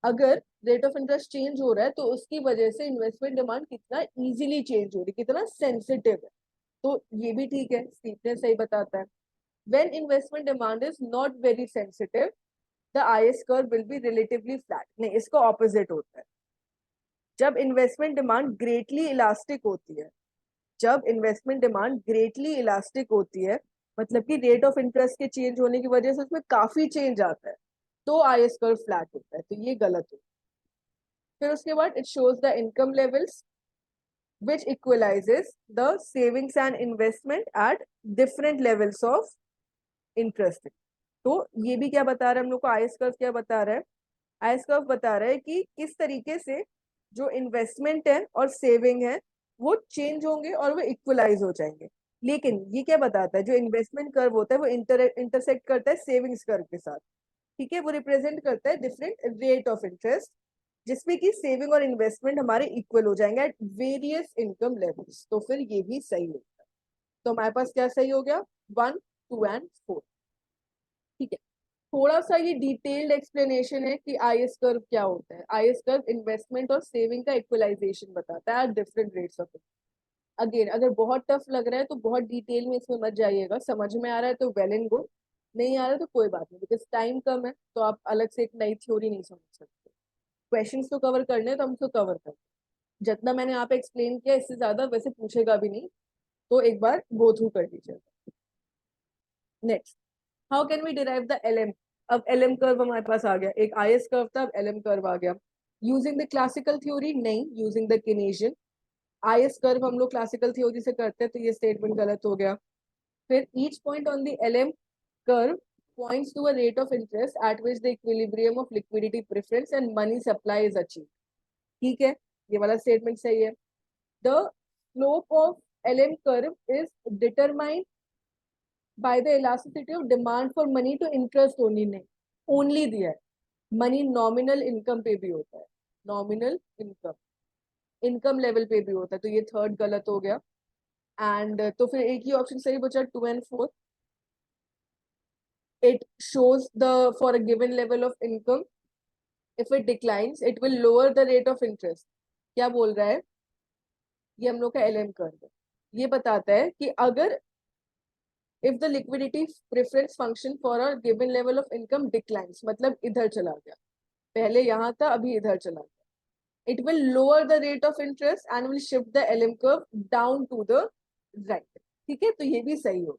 अगर रेट ऑफ इंटरेस्ट चेंज हो रहा है तो उसकी वजह से इन्वेस्टमेंट डिमांड कितना इजीली चेंज हो रही है, कितना सेंसिटिव है। तो ये भी ठीक है, स्टीपनेस सही बताता है। When investment demand is not very sensitive the IS curve will be relatively flat. नहीं, इसका ऑपोजिट होता है। जब इन्वेस्टमेंट डिमांड ग्रेटली इलास्टिक होती है, जब इन्वेस्टमेंट डिमांड ग्रेटली इलास्टिक होती है, मतलब कि रेट ऑफ इंटरेस्ट के चेंज होने की वजह से उसमें काफी चेंज आता है, तो आईएस कर्व फ्लैट होता है। तो ये गलत है। फिर उसके बाद it shows the income levels which equalizes the savings and investment at different levels of interest। तो ये भी क्या बता रहा है हम लोग को? आईएस कर्व क्या बता रहा है? आईएस कर्व बता रहा है कि किस तरीके से जो इन्वेस्टमेंट है और सेविंग है वो चेंज होंगे और वो इक्वलाइज हो जाएंगे। लेकिन ये क्या बताता है? जो इन्वेस्टमेंट कर्व होता है वो इंटरसेक्ट करता है सेविंग्स कर्व के साथ। ठीक है, वो रिप्रेजेंट करता है डिफरेंट रेट ऑफ इंटरेस्ट, जिसमें कि सेविंग और इन्वेस्टमेंट हमारे इक्वल हो जाएंगे एट वेरियस इनकम लेवल्स। तो फिर ये भी सही होगा। तो हमारे पास क्या सही हो गया? 1, 2 एंड 4। ठीक है, थोड़ा सा ये डिटेल्ड एक्सप्लेनेशन है कि आईएस कर्व क्या होता है। आईएस कर्व इन्वेस्टमेंट और सेविंग का इक्वलाइजेशन बताता है at different rates of. Again, अगर बहुत टफ लग रहा है तो बहुत डिटेल में इसमें मत जाइएगा, समझ में आ रहा है तो वेल एंड गुड, नहीं आ रहा है तो कोई बात नहीं, बिकॉज टाइम कम है तो आप अलग से एक नई थ्योरी नहीं समझ सकते। क्वेश्चंस तो कवर करने हैं तो हम उसको कवर करते हैं। जितना मैंने यहाँ पे एक्सप्लेन किया इससे ज्यादा वैसे पूछेगा भी नहीं, तो एक बार गो थ्रू कर लीजिएगा। Next, how can we derive the LM? अब एलएम कर्व हमारे पास आ गया, एक आईएस कर्व था, अब एलएम कर्व आ गया। Using the classical theory? नहीं, यूजिंग द केनेजियन। आईएस कर्व हम लोग क्लासिकल थ्योरी से करते हैं तो ये स्टेटमेंट गलत हो गया। फिर each point on the LM curve points to a rate of interest at which the equilibrium of liquidity preference and money supply is achieved। ठीक है, ये वाला स्टेटमेंट सही है। The slope of LM curve is determined by the elasticity of demand for money to interest only। नहीं, only दिया है, money nominal income पे भी होता है, नॉमिनल इनकम, इनकम लेवल पे भी होता है। तो ये थर्ड गलत हो गया। एंड तो फिर एक ही ऑप्शन सही बचा, 2 and 4। It shows the for a given level of income if it declines it will lower the rate of interest. क्या बोल रहा है? ये हम लोग का एलएम कर्व है। ये बताता है कि अगर if the liquidity preference function for a given level of income declines, मतलब इधर चला गया, पहले यहाँ था अभी इधर चला गया, it will lower the rate of interest and will shift the LM curve down to the right. ठीक है, तो ये भी सही हो,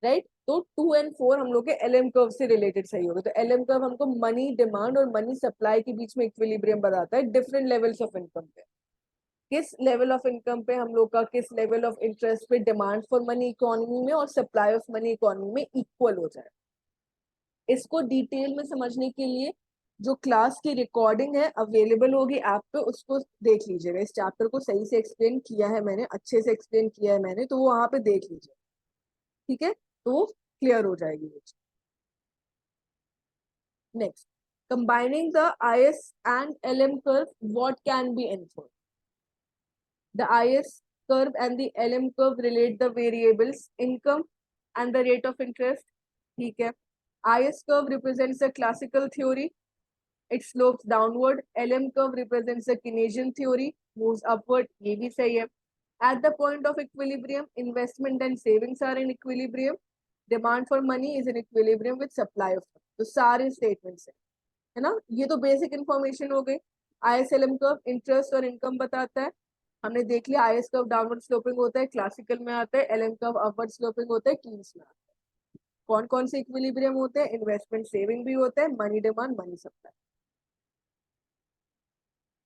राइट। तो 2 एंड 4 हम लोग के एलएम कर्व से रिलेटेड सही होगा। तो एलएम कर्व हमको मनी डिमांड और मनी सप्लाई के बीच में इक्विलिब्रियम बताता है डिफरेंट लेवल्स ऑफ इनकम पे। किस लेवल ऑफ इनकम पे हम लोग का किस लेवल ऑफ इंटरेस्ट पे डिमांड फॉर मनी इकोनॉमी में और सप्लाई ऑफ मनी इकोनॉमी में इक्वल हो जाए। इसको डिटेल में समझने के लिए जो क्लास की रिकॉर्डिंग है अवेलेबल होगी ऐप पे, उसको देख लीजिएगा। इस चैप्टर को सही से एक्सप्लेन किया है मैंने, अच्छे से एक्सप्लेन किया है मैंने, तो वो वहां पे देख लीजिए। ठीक है, तो क्लियर हो जाएगी वो। Next, combining the IS and LM curve, what can be inferred? The IS curve and the LM curve relate the variables income and the rate of interest। ठीक है, IS curve represents a classical theory, it slopes downward। LM curve represents a Keynesian theory, moves upward। ये भी सही है। At the point of equilibrium, investment and savings are in equilibrium, demand for money is in equilibrium with supply of money। तो सारे statements है ना। ये तो बेसिक इंफॉर्मेशन हो गई। आईएसएलएम कर्व इंटरेस्ट और इनकम बताता है, हमने देख लिया। आईएस कर्व डाउनवर्ड स्लोपिंग होता है, क्लासिकल में आता है। एलएम कर्व अपवर्ड स्लोपिंग होता है, कीन्स में आता है। कौन कौन से इक्विलिब्रियम होते हैं? इन्वेस्टमेंट सेविंग भी होता है, मनी डिमांड मनी सप्लाई।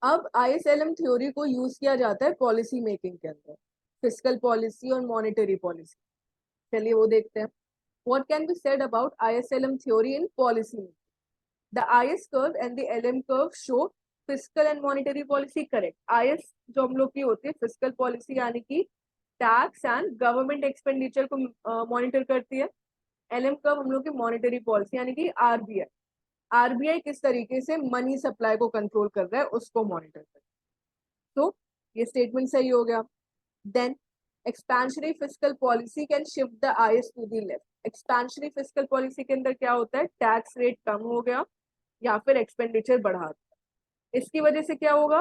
अब आईएसएलएम थ्योरी को यूज किया जाता है पॉलिसी मेकिंग के अंदर, फिस्कल पॉलिसी और मॉनेटरी पॉलिसी। चलिए वो देखते हैं। What can be said about ISLM theory in policy making? The IS curve and the LM curve show fiscal and monetary policy correct। IS जो हम लोग की होती है फिजिकल पॉलिसी, यानी कि टैक्स एंड गवर्नमेंट एक्सपेंडिचर को मॉनिटर करती है। एलएम कब हम लोग की मॉनेटरी पॉलिसी यानी कि आरबीआई, आरबीआई किस तरीके से मनी सप्लाई को कंट्रोल कर रहा है उसको मॉनिटर कर रहा है। तो ये स्टेटमेंट सही हो गया। Then expansionary fiscal policy can shift the IS to the left. Expansionary fiscal policy के अंदर क्या होता है, टैक्स रेट कम हो गया या फिर एक्सपेंडिचर बढ़ा दिया, इसकी वजह से क्या होगा,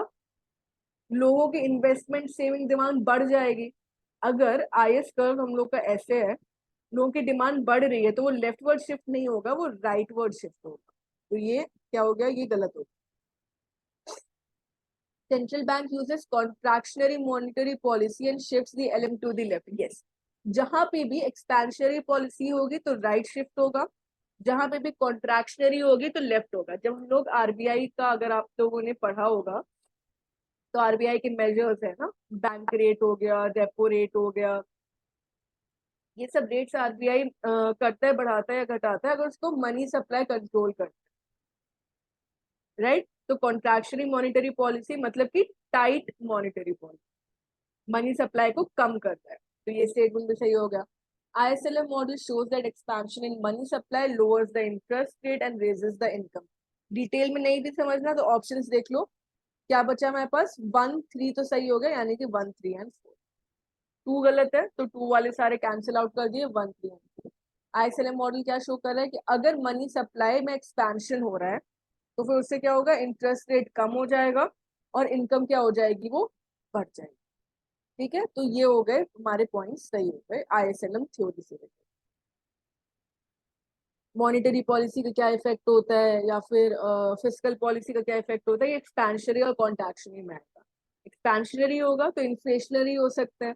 लोगों की इन्वेस्टमेंट सेविंग डिमांड बढ़ जाएगी। अगर आईएस कर्व हम लोग का ऐसे है, लोगों की डिमांड बढ़ रही है तो वो लेफ्टवर्ड शिफ्ट नहीं होगा, वो राइटवर्ड शिफ्ट होगा। तो ये क्या हो गया, ये गलत हो गया। Central bank uses contractionary monetary policy and shifts the LM to the left. Yes, जहां पे भी एक्सपेंशनरी पॉलिसी होगी तो राइट शिफ्ट होगा, जहां पे भी कॉन्ट्रैक्शनरी होगी तो लेफ्ट होगा। जब हम लोग आरबीआई का, अगर आप लोगों ने पढ़ा होगा, तो आरबीआई के मेजर्स है ना, बैंक रेट हो गया, रेपो रेट हो गया, ये सब रेट्स आरबीआई करता है, बढ़ाता है या घटाता है अगर उसको मनी सप्लाई कंट्रोल करता है, राइट। तो कॉन्ट्रैक्शनरी मॉनिटरी पॉलिसी मतलब कि tight monetary policy, money supply को कम करता है। तो ये स्टेटमेंट भी सही हो गया। ISLM model shows that expansion in money supply lowers the interest rate and raises the income. Detail में नहीं भी समझना तो ऑप्शंस देख लो। क्या बचा हमारे पास, 1 3 तो सही हो गया, यानी कि 1 3 एंड 4। 2 गलत है तो 2 वाले सारे कैंसिल आउट कर दिए, 1 3 एंड 4। ISLM मॉडल क्या शो कर रहा है कि अगर मनी सप्लाई में एक्सपेंशन हो रहा है तो फिर उससे क्या होगा, इंटरेस्ट रेट कम हो जाएगा और इनकम क्या हो जाएगी, वो बढ़ जाएगी। ठीक है, तो ये हो गए हमारे पॉइंट्स सही हो गए आईएसएलएम थ्योरी से। मॉनेटरी पॉलिसी का क्या इफेक्ट होता है या फिर फिस्कल पॉलिसी का क्या इफेक्ट होता है, ये एक्सपेंशनरी और कॉन्ट्रैक्शनरी में आएगा। एक्सपेंशनरी होगा तो इन्फ्लेशनरी हो सकता है,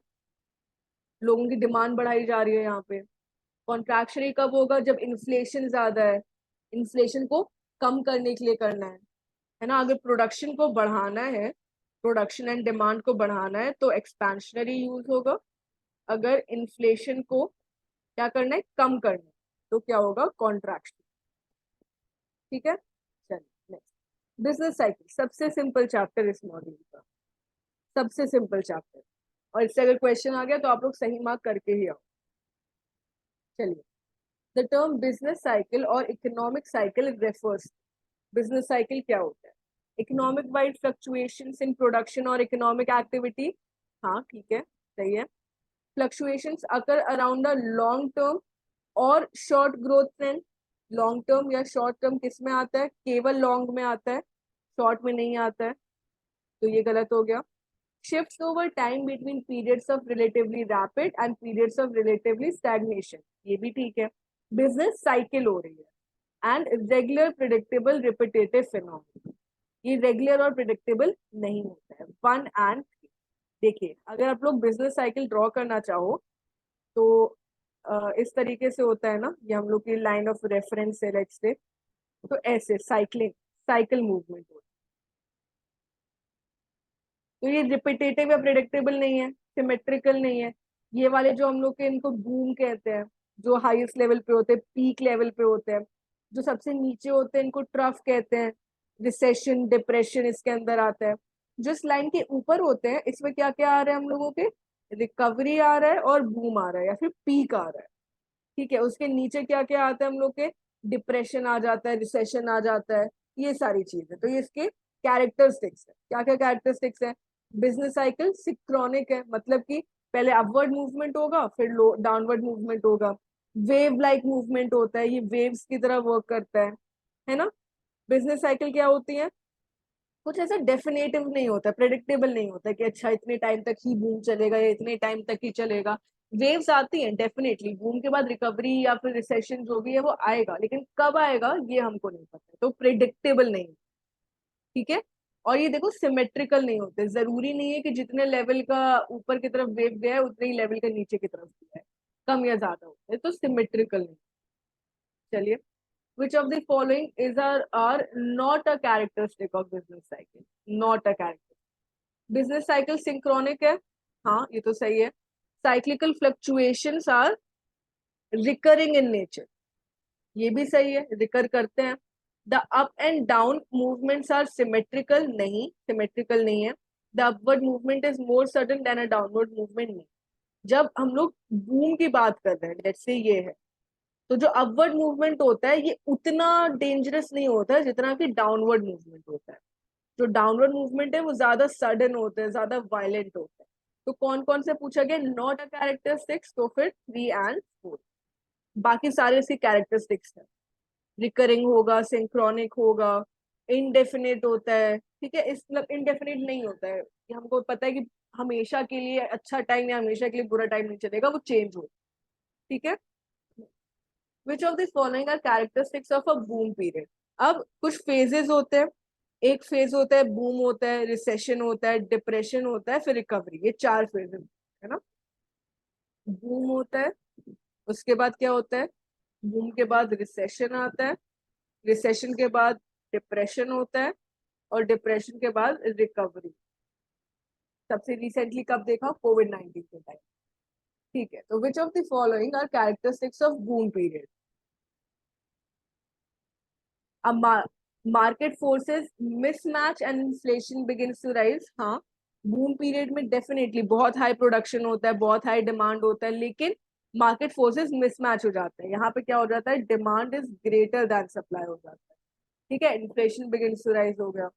लोगों की डिमांड बढ़ाई जा रही है यहाँ पे। कॉन्ट्रैक्शनरी कब होगा, जब इन्फ्लेशन ज्यादा है, इन्फ्लेशन को कम करने के लिए करना है ना। अगर प्रोडक्शन को बढ़ाना है, प्रोडक्शन एंड डिमांड को बढ़ाना है तो एक्सपेंशनरी यूज होगा। अगर इन्फ्लेशन को क्या करना है, कम करना है, तो क्या होगा, कॉन्ट्रैक्शन। ठीक है, चलिए नेक्स्ट। बिजनेस साइकिल सबसे सिंपल चैप्टर इस मॉड्यूल का, सबसे सिंपल चैप्टर, और इससे अगर क्वेश्चन आ गया तो आप लोग सही मार्क करके ही आओ। चलिए, द टर्म बिजनेस साइकिल और economic cycle refers, business cycle क्या होता है, economic wide fluctuations in production और इकोनॉमिक एक्टिविटी। हाँ ठीक है, सही है। Fluctuations occur around a long term और short growth trend. Long term या शॉर्ट टर्म किस में आता है, केवल लॉन्ग में आता है, शॉर्ट में नहीं आता है, तो ये गलत हो गया। Shifts over time between periods of relatively rapid and periods of relatively stagnation, ये भी ठीक है। बिजनेस साइकिल हो रही है and regular predictable repetitive phenomena, ये रेगुलर और प्रिडिक्टेबल नहीं होता है। 1 एंड 3, देखिए अगर आप लोग बिजनेस साइकिल ड्रॉ करना चाहो तो इस तरीके से होता है ना, ये हम लोग की लाइन ऑफ रेफरेंस है लेट्स से, तो ऐसे साइकिलिंग, साइकिल मूवमेंट होता है। तो ये रिपीटेटिव या प्रिडिक्टेबल नहीं है, सिमेट्रिकल नहीं है। ये वाले जो हम लोग के, इनको बूम कहते हैं, जो हाईएस्ट लेवल पे होते हैं, पीक लेवल पे होते हैं। जो सबसे नीचे होते हैं इनको ट्रफ कहते हैं, रिसेशन डिप्रेशन इसके अंदर आता है। जो इस लाइन के ऊपर होते हैं इसमें क्या क्या आ रहा है हम लोगों के, रिकवरी आ रहा है और बूम आ रहा है या फिर पीक आ रहा है। ठीक है, उसके नीचे क्या क्या आता है हम लोग के, डिप्रेशन आ जाता है, रिसेशन आ जाता है, ये सारी चीजें। तो ये इसके कैरेक्टरिस्टिक्स है। क्या क्या कैरेक्टरिस्टिक्स है, बिजनेस साइकिल सिक्रोनिक है, मतलब कि पहले अपवर्ड मूवमेंट होगा फिर लो डाउनवर्ड मूवमेंट होगा। वेव लाइक मूवमेंट होता है, ये वेव्स की तरह वर्क करता है ना। बिजनेस साइकिल क्या होती है, कुछ ऐसा डेफिनेटिव नहीं होता, प्रेडिक्टेबल नहीं होता कि अच्छा इतने टाइम तक ही बूम चलेगा या इतने टाइम तक ही चलेगा। वेव्स आती हैं डेफिनेटली, बूम के बाद रिकवरी या फिर रिसेशन जो भी है वो आएगा, लेकिन कब आएगा ये हमको नहीं पता, तो प्रेडिक्टेबल नहीं। ठीक है, और ये देखो सिमेट्रिकल नहीं होते, जरूरी नहीं है कि जितने लेवल का ऊपर की तरफ वेव गया है उतने ही लेवल का नीचे की तरफ गया है, कम या ज्यादा होते हैं, तो सिमेट्रिकल नहीं। चलिए, which of the following is are not a characteristic of business cycle, not a character। business cycle synchronic है, हाँ ये तो सही है। cyclical fluctuations are recurring in nature, ये भी सही है, रिकर करते हैं। the up and down movements are symmetrical, नहीं symmetrical नहीं है। the upward movement is more certain than a downward movement, नहीं। जब हम लोग बूम की बात कर रहे हैं, लेट्स से ये है, तो जो अपवर्ड मूवमेंट होता है ये उतना डेंजरस नहीं होता है जितना कि डाउनवर्ड मूवमेंट होता है। जो डाउनवर्ड मूवमेंट है वो ज्यादा सडन होते हैं, ज्यादा वायलेंट होते हैं। तो कौन कौन से पूछा गया, नॉट अ कैरेक्टरिस्टिक्स, तो फिर 3 and 4। बाकी सारे इसके कैरेक्टरिस्टिक्स हैं। रिकरिंग होगा, सिंक्रोनिक होगा, इनडेफिनिट होता है, ठीक है। इस मतलब इनडेफिनिट नहीं होता है, कि हमको पता है कि हमेशा के लिए अच्छा टाइम या हमेशा के लिए बुरा टाइम नहीं चलेगा, वो चेंज हो, ठीक है। Which of the following are characteristics of a boom period. अब कुछ फेजेस होते हैं। एक फेज होता है बूम होता है, रिसेशन होता है, डिप्रेशन होता है, फिर रिकवरी, ये 4 फेजेस है ना। बूम होता है, उसके बाद क्या होता है, बूम के बाद रिसेशन आता है, रिसेशन के बाद डिप्रेशन होता है, और डिप्रेशन के बाद रिकवरी। सबसे रिसेंटली कब देखा, कोविड-19 के टाइम, ठीक है। तो which of the following are characteristics of boom period. अब market forces mismatch and inflation begins to rise. हाँ, बूम पीरियड में डेफिनेटली बहुत हाई प्रोडक्शन होता है, बहुत हाई डिमांड होता है, लेकिन मार्केट फोर्सेस मिसमैच हो जाते हैं। यहाँ पे क्या हो जाता है, demand is greater than supply हो जाता है, ठीक है। इन्फ्लेशन बिगिंस टू राइज हो गया।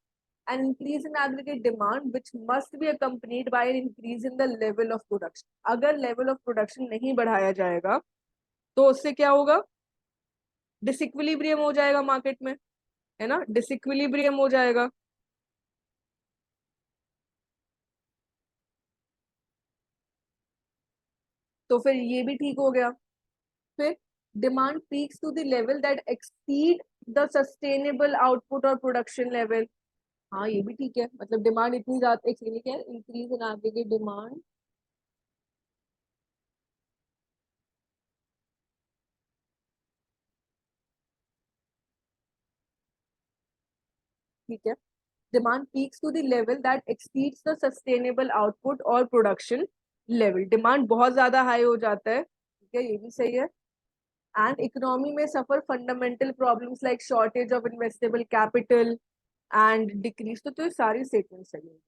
An increase in aggregate demand which must be accompanied by an increase in the level of production। अगर level of production नहीं बढ़ाया जाएगा तो उससे क्या होगा, डिसइक्विलिब्रियम हो जाएगा मार्केट में, है ना, डिसइक्विलिब्रियम हो जाएगा। तो फिर ये भी ठीक हो गया। फिर demand peaks to the level that exceed the sustainable output और प्रोडक्शन लेवल। हाँ, ये भी ठीक है, मतलब डिमांड इतनी ज्यादा, एक सेकंड, क्या इंक्रीज इन एग्रीगेट डिमांड, ठीक है। Demand peaks to the level that exceeds the sustainable output और प्रोडक्शन लेवल। डिमांड बहुत ज्यादा हाई हो जाता है, ठीक है, ये भी सही है। एंड इकोनॉमी में suffer fundamental problems like shortage of investable capital and decrease. तो ये सारी स्टेटमेंट सही है।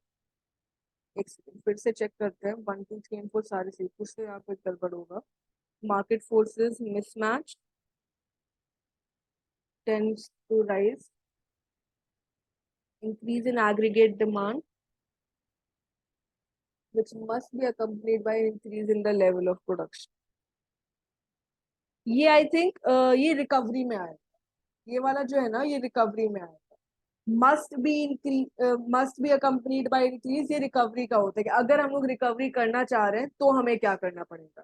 एक सेकंड फिर से चेक करते हैं, 1 2 3 4 सारे सही, कुछ तो यहाँ पे गड़बड़ होगा। Market forces mismatch tends to rise, increase in aggregate demand which must be accompanied by increase in the level of production। ये आई थिंक ये रिकवरी में आएगा, ये वाला जो है ना ये रिकवरी में आएगा। Must be increase, must be accompanied by increase, ये रिकवरी का होता है कि अगर हम लोग रिकवरी करना चाह रहे हैं तो हमें क्या करना पड़ेगा,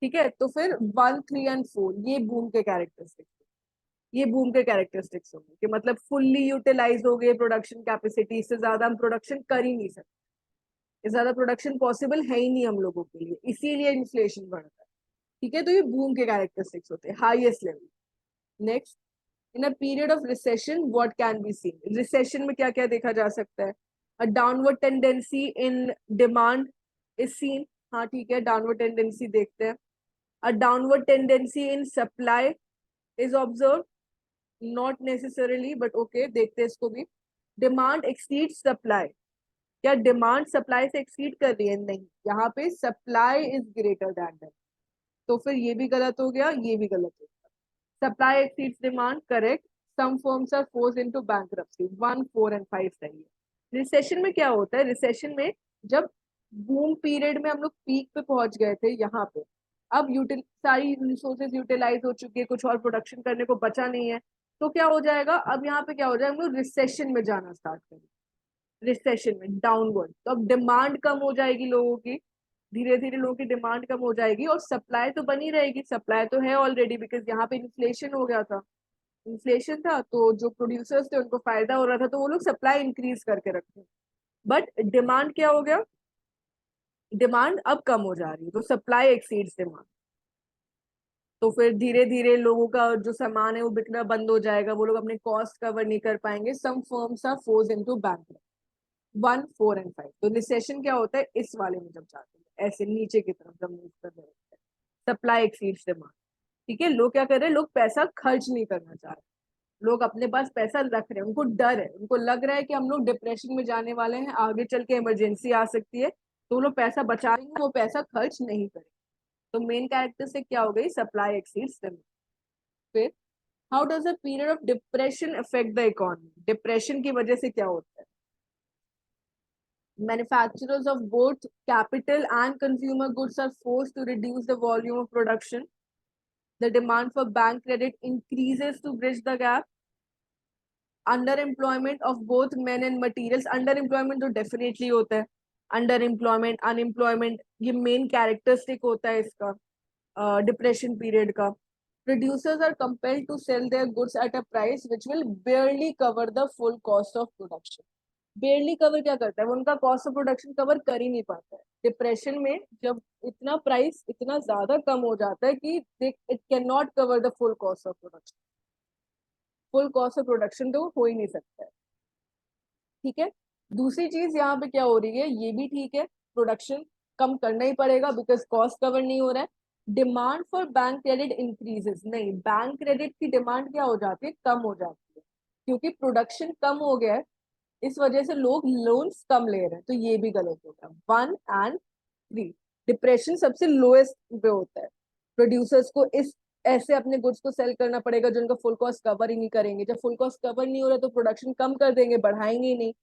ठीक है। तो फिर 1 3 and 4 ये बूम के कैरेक्टरिस्टिक्स, ये बूम के कैरेक्टरिस्टिक्स होंगे कि मतलब फुल्ली यूटिलाइज हो गए प्रोडक्शन कैपेसिटी, इससे ज्यादा हम प्रोडक्शन कर ही नहीं सकते, ज्यादा प्रोडक्शन पॉसिबल है ही नहीं हम लोगों के लिए, इसीलिए इन्फ्लेशन बढ़ता है, ठीक है। तो ये बूम के कैरेक्टरिस्टिक्स होते हैं, highest level. Next, in a period of recession what can be seen. Recession में क्या क्या देखा जा सकता है, a downward tendency in demand is seen. हाँ ठीक है, डाउनवर्ड टेंडेंसी देखते हैं। A downward tendency in supply is observe, not necessarily but okay, देखते हैं इसको भी। डिमांड एक्सीड सप्लाई, क्या डिमांड सप्लाई से एक्सीड कर रही है, नहीं, यहाँ पे supply is greater than that. तो फिर ये भी गलत हो गया, ये भी गलत हो गया। Supply exceeds demand, correct. Some firms are forced into bankruptcy, 1 4 and 5 सही है। रिसेशन में क्या होता है, रिसेशन में जब बूम पीरियड में हम लोग पीक पे पहुंच गए थे यहाँ पे, अब यूटिल सारी रिसोर्सेज यूटिलाइज हो चुकी है, कुछ और प्रोडक्शन करने को बचा नहीं है, तो क्या हो जाएगा, अब यहाँ पे क्या हो जाएगा, हम लोग रिसेशन में जाना स्टार्ट करेंगे, रिसेशन में डाउनवर्ड। तो अब डिमांड कम हो जाएगी लोगों की, धीरे धीरे लोगों की डिमांड कम हो जाएगी, और सप्लाई तो बनी रहेगी, सप्लाई तो है ऑलरेडी, बिकॉज यहाँ पे इन्फ्लेशन हो गया था, इन्फ्लेशन था तो जो प्रोड्यूसर्स थे उनको फायदा हो रहा था, तो वो लोग सप्लाई इंक्रीज करके रखते। बट डिमांड क्या हो गया, डिमांड अब कम हो जा रही है, तो सप्लाई एक्सीड्स डिमांड। तो फिर धीरे धीरे लोगों का जो सामान है वो बिकना बंद हो जाएगा, वो लोग अपने कॉस्ट कवर नहीं कर पाएंगे। Some firms are forced into bank. 1 4 and 5, तो रिसेशन क्या होता है, इस वाले में जब जाते हैं ऐसे नीचे की तरफ जब मूव कर रहे होते हैं, सप्लाई एक्सीड्स डिमांड, ठीक है। लोग क्या कर रहे हैं, लोग पैसा खर्च नहीं करना चाह रहे, लोग अपने पास पैसा रख रहे हैं, उनको डर है, उनको लग रहा है कि हम लोग डिप्रेशन में जाने वाले हैं, आगे चल के इमरजेंसी आ सकती है, तो वो लोग पैसा बचा रही है, वो पैसा खर्च नहीं करें। तो मेन कैरेक्टर से क्या हो गई, सप्लाई एक्सीड्स डिमांड। फिर how does a period of depression affect the economy, depression की वजह से क्या होता है? Manufacturers of both capital and consumer goods are forced to reduce the volume of production. The demand for bank credit increases to bridge the gap. Underemployment of both men and materials. Underemployment तो definitely होता है. Underemployment, unemployment, ये main characteristic होता है इसका depression period का. Producers are compelled to sell their goods at a price which will barely cover the full cost of production. बेयरली cover क्या करता है, वो उनका कॉस्ट ऑफ प्रोडक्शन कवर कर ही नहीं पाता है डिप्रेशन में, जब इतना प्राइस इतना ज्यादा कम हो जाता है कि it can not cover the full cost of production. Full cost of production तो हो ही नहीं सकता है। ठीक है, दूसरी चीज यहाँ पे क्या हो रही है, ये भी ठीक है, प्रोडक्शन कम करना ही पड़ेगा बिकॉज कॉस्ट कवर नहीं हो रहा है। Demand for bank credit increases, नहीं, बैंक क्रेडिट की डिमांड क्या हो जाती है, कम हो जाती है, क्योंकि प्रोडक्शन कम हो गया है, इस वजह से लोग लोन्स कम ले रहे हैं, तो ये भी गलत होगा। 1 and 3, डिप्रेशन सबसे लोएस्ट पे होता है, प्रोड्यूसर्स को इस ऐसे अपने गुड्स को सेल करना पड़ेगा जो उनका फुल कॉस्ट कवर ही नहीं करेंगे, जब फुल कॉस्ट कवर नहीं हो रहा तो प्रोडक्शन कम कर देंगे, बढ़ाएंगे ही नहीं।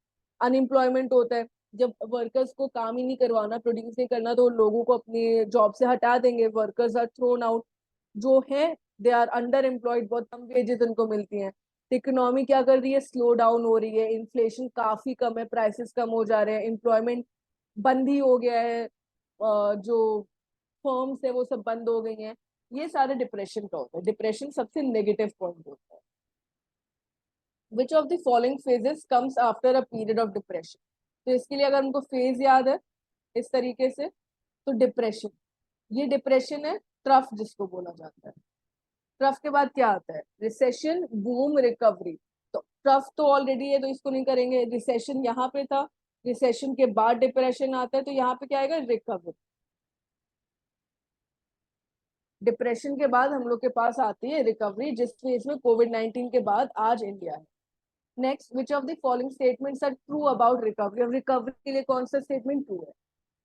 अनएम्प्लॉयमेंट होता है, जब वर्कर्स को काम ही नहीं करवाना, प्रोड्यूस नहीं करना, तो लोगों को अपनी जॉब से हटा देंगे, वर्कर्स आर थ्रोन आउट, जो है दे आर अंडर एम्प्लॉयड, बहुत कम वेजेस उनको मिलती हैं। इकोनॉमी क्या कर रही है, स्लो डाउन हो रही है, इन्फ्लेशन काफी कम है, प्राइसेस कम हो जा रहे हैं, एम्प्लॉयमेंट बंद ही हो गया है, जो फर्म्स है वो सब बंद हो गई हैं। ये सारे डिप्रेशन का होता है, डिप्रेशन सबसे नेगेटिव पॉइंट होता है। Which of the following phases comes after a period of depression, तो इसके लिए अगर हमको फेज याद है इस तरीके से, तो डिप्रेशन, ये डिप्रेशन है, ट्रफ जिसको बोला जाता है। ट्रफ के बाद क्या आता है, रिसेशन, बूम, रिकवरी। तो ट्रफ तो ऑलरेडी है तो इसको नहीं करेंगे, रिसेशन यहाँ पे था, रिसेशन के बाद डिप्रेशन आता है, तो यहाँ पे क्या आएगा, रिकवरी। डिप्रेशन के बाद हम लोग के पास आती है रिकवरी, जिस फेज में कोविड-19 के बाद आज इंडिया है। Next, which of the following statements are true about recovery, और रिकवरी के लिए कौन सा स्टेटमेंट ट्रू है?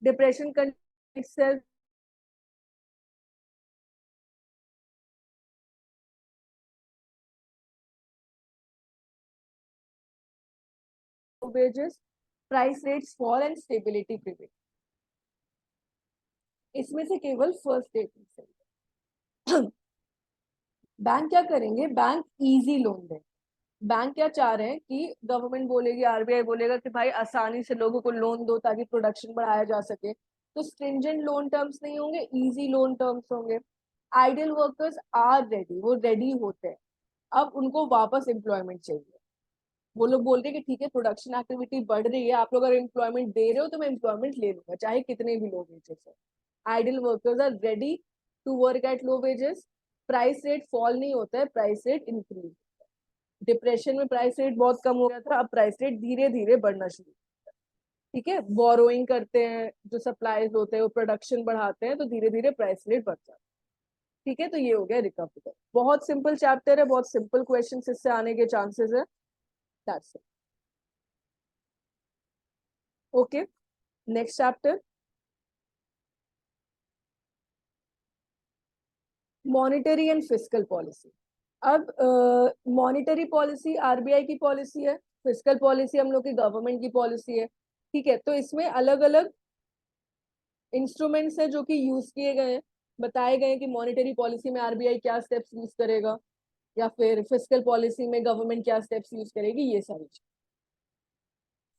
Depression itself wages, price rates fall and stability prevail। इसमें से केवल फर्स्ट स्टेटमेंट सही है। बैंक क्या करेंगे, बैंक इजी लोन दें। बैंक क्या चाह रहे हैं कि गवर्नमेंट बोलेगी, आरबीआई बोलेगा कि भाई आसानी से लोगों को लोन दो ताकि प्रोडक्शन बढ़ाया जा सके, तो स्ट्रिंजेंट लोन टर्म्स नहीं होंगे, इजी लोन टर्म्स होंगे। आइडियल वर्कर्स आर रेडी, वो रेडी होते हैं, अब उनको वापस एम्प्लॉयमेंट चाहिए। वो लोग बोल रहे हैं कि ठीक है, प्रोडक्शन एक्टिविटी बढ़ रही है, आप लोग अगर एम्प्लॉयमेंट दे रहे हो तो मैं एम्प्लॉयमेंट ले लूंगा चाहे कितने भी लो वेजेस है। Ideal workers are ready to work at low wages. Price rate fall नहीं होता है, प्राइस रेट इंक्रीज। डिप्रेशन में प्राइस रेट बहुत कम हो गया था, अब प्राइस रेट धीरे धीरे बढ़ना शुरू। ठीक है, बोरोइंग करते हैं, जो सप्लाईज होते हैं वो प्रोडक्शन बढ़ाते हैं, तो धीरे धीरे प्राइस रेट बढ़ जाता है। ठीक है, तो ये हो गया रिकवरी। बहुत सिंपल चैप्टर है, बहुत सिंपल क्वेश्चन इससे आने के चांसेस है। That's it. Okay, next chapter, monetary and fiscal policy. अब मॉनिटरी पॉलिसी आरबीआई की पॉलिसी है, फिस्कल पॉलिसी हम लोग की गवर्नमेंट की पॉलिसी है। ठीक है, तो इसमें अलग अलग इंस्ट्रूमेंट्स है जो कि यूज किए गए हैं, बताए गए कि मॉनिटरी पॉलिसी में आरबीआई क्या स्टेप्स यूज करेगा, या फिर फिस्कल पॉलिसी में गवर्नमेंट क्या स्टेप्स यूज करेगी, ये सारी चीज।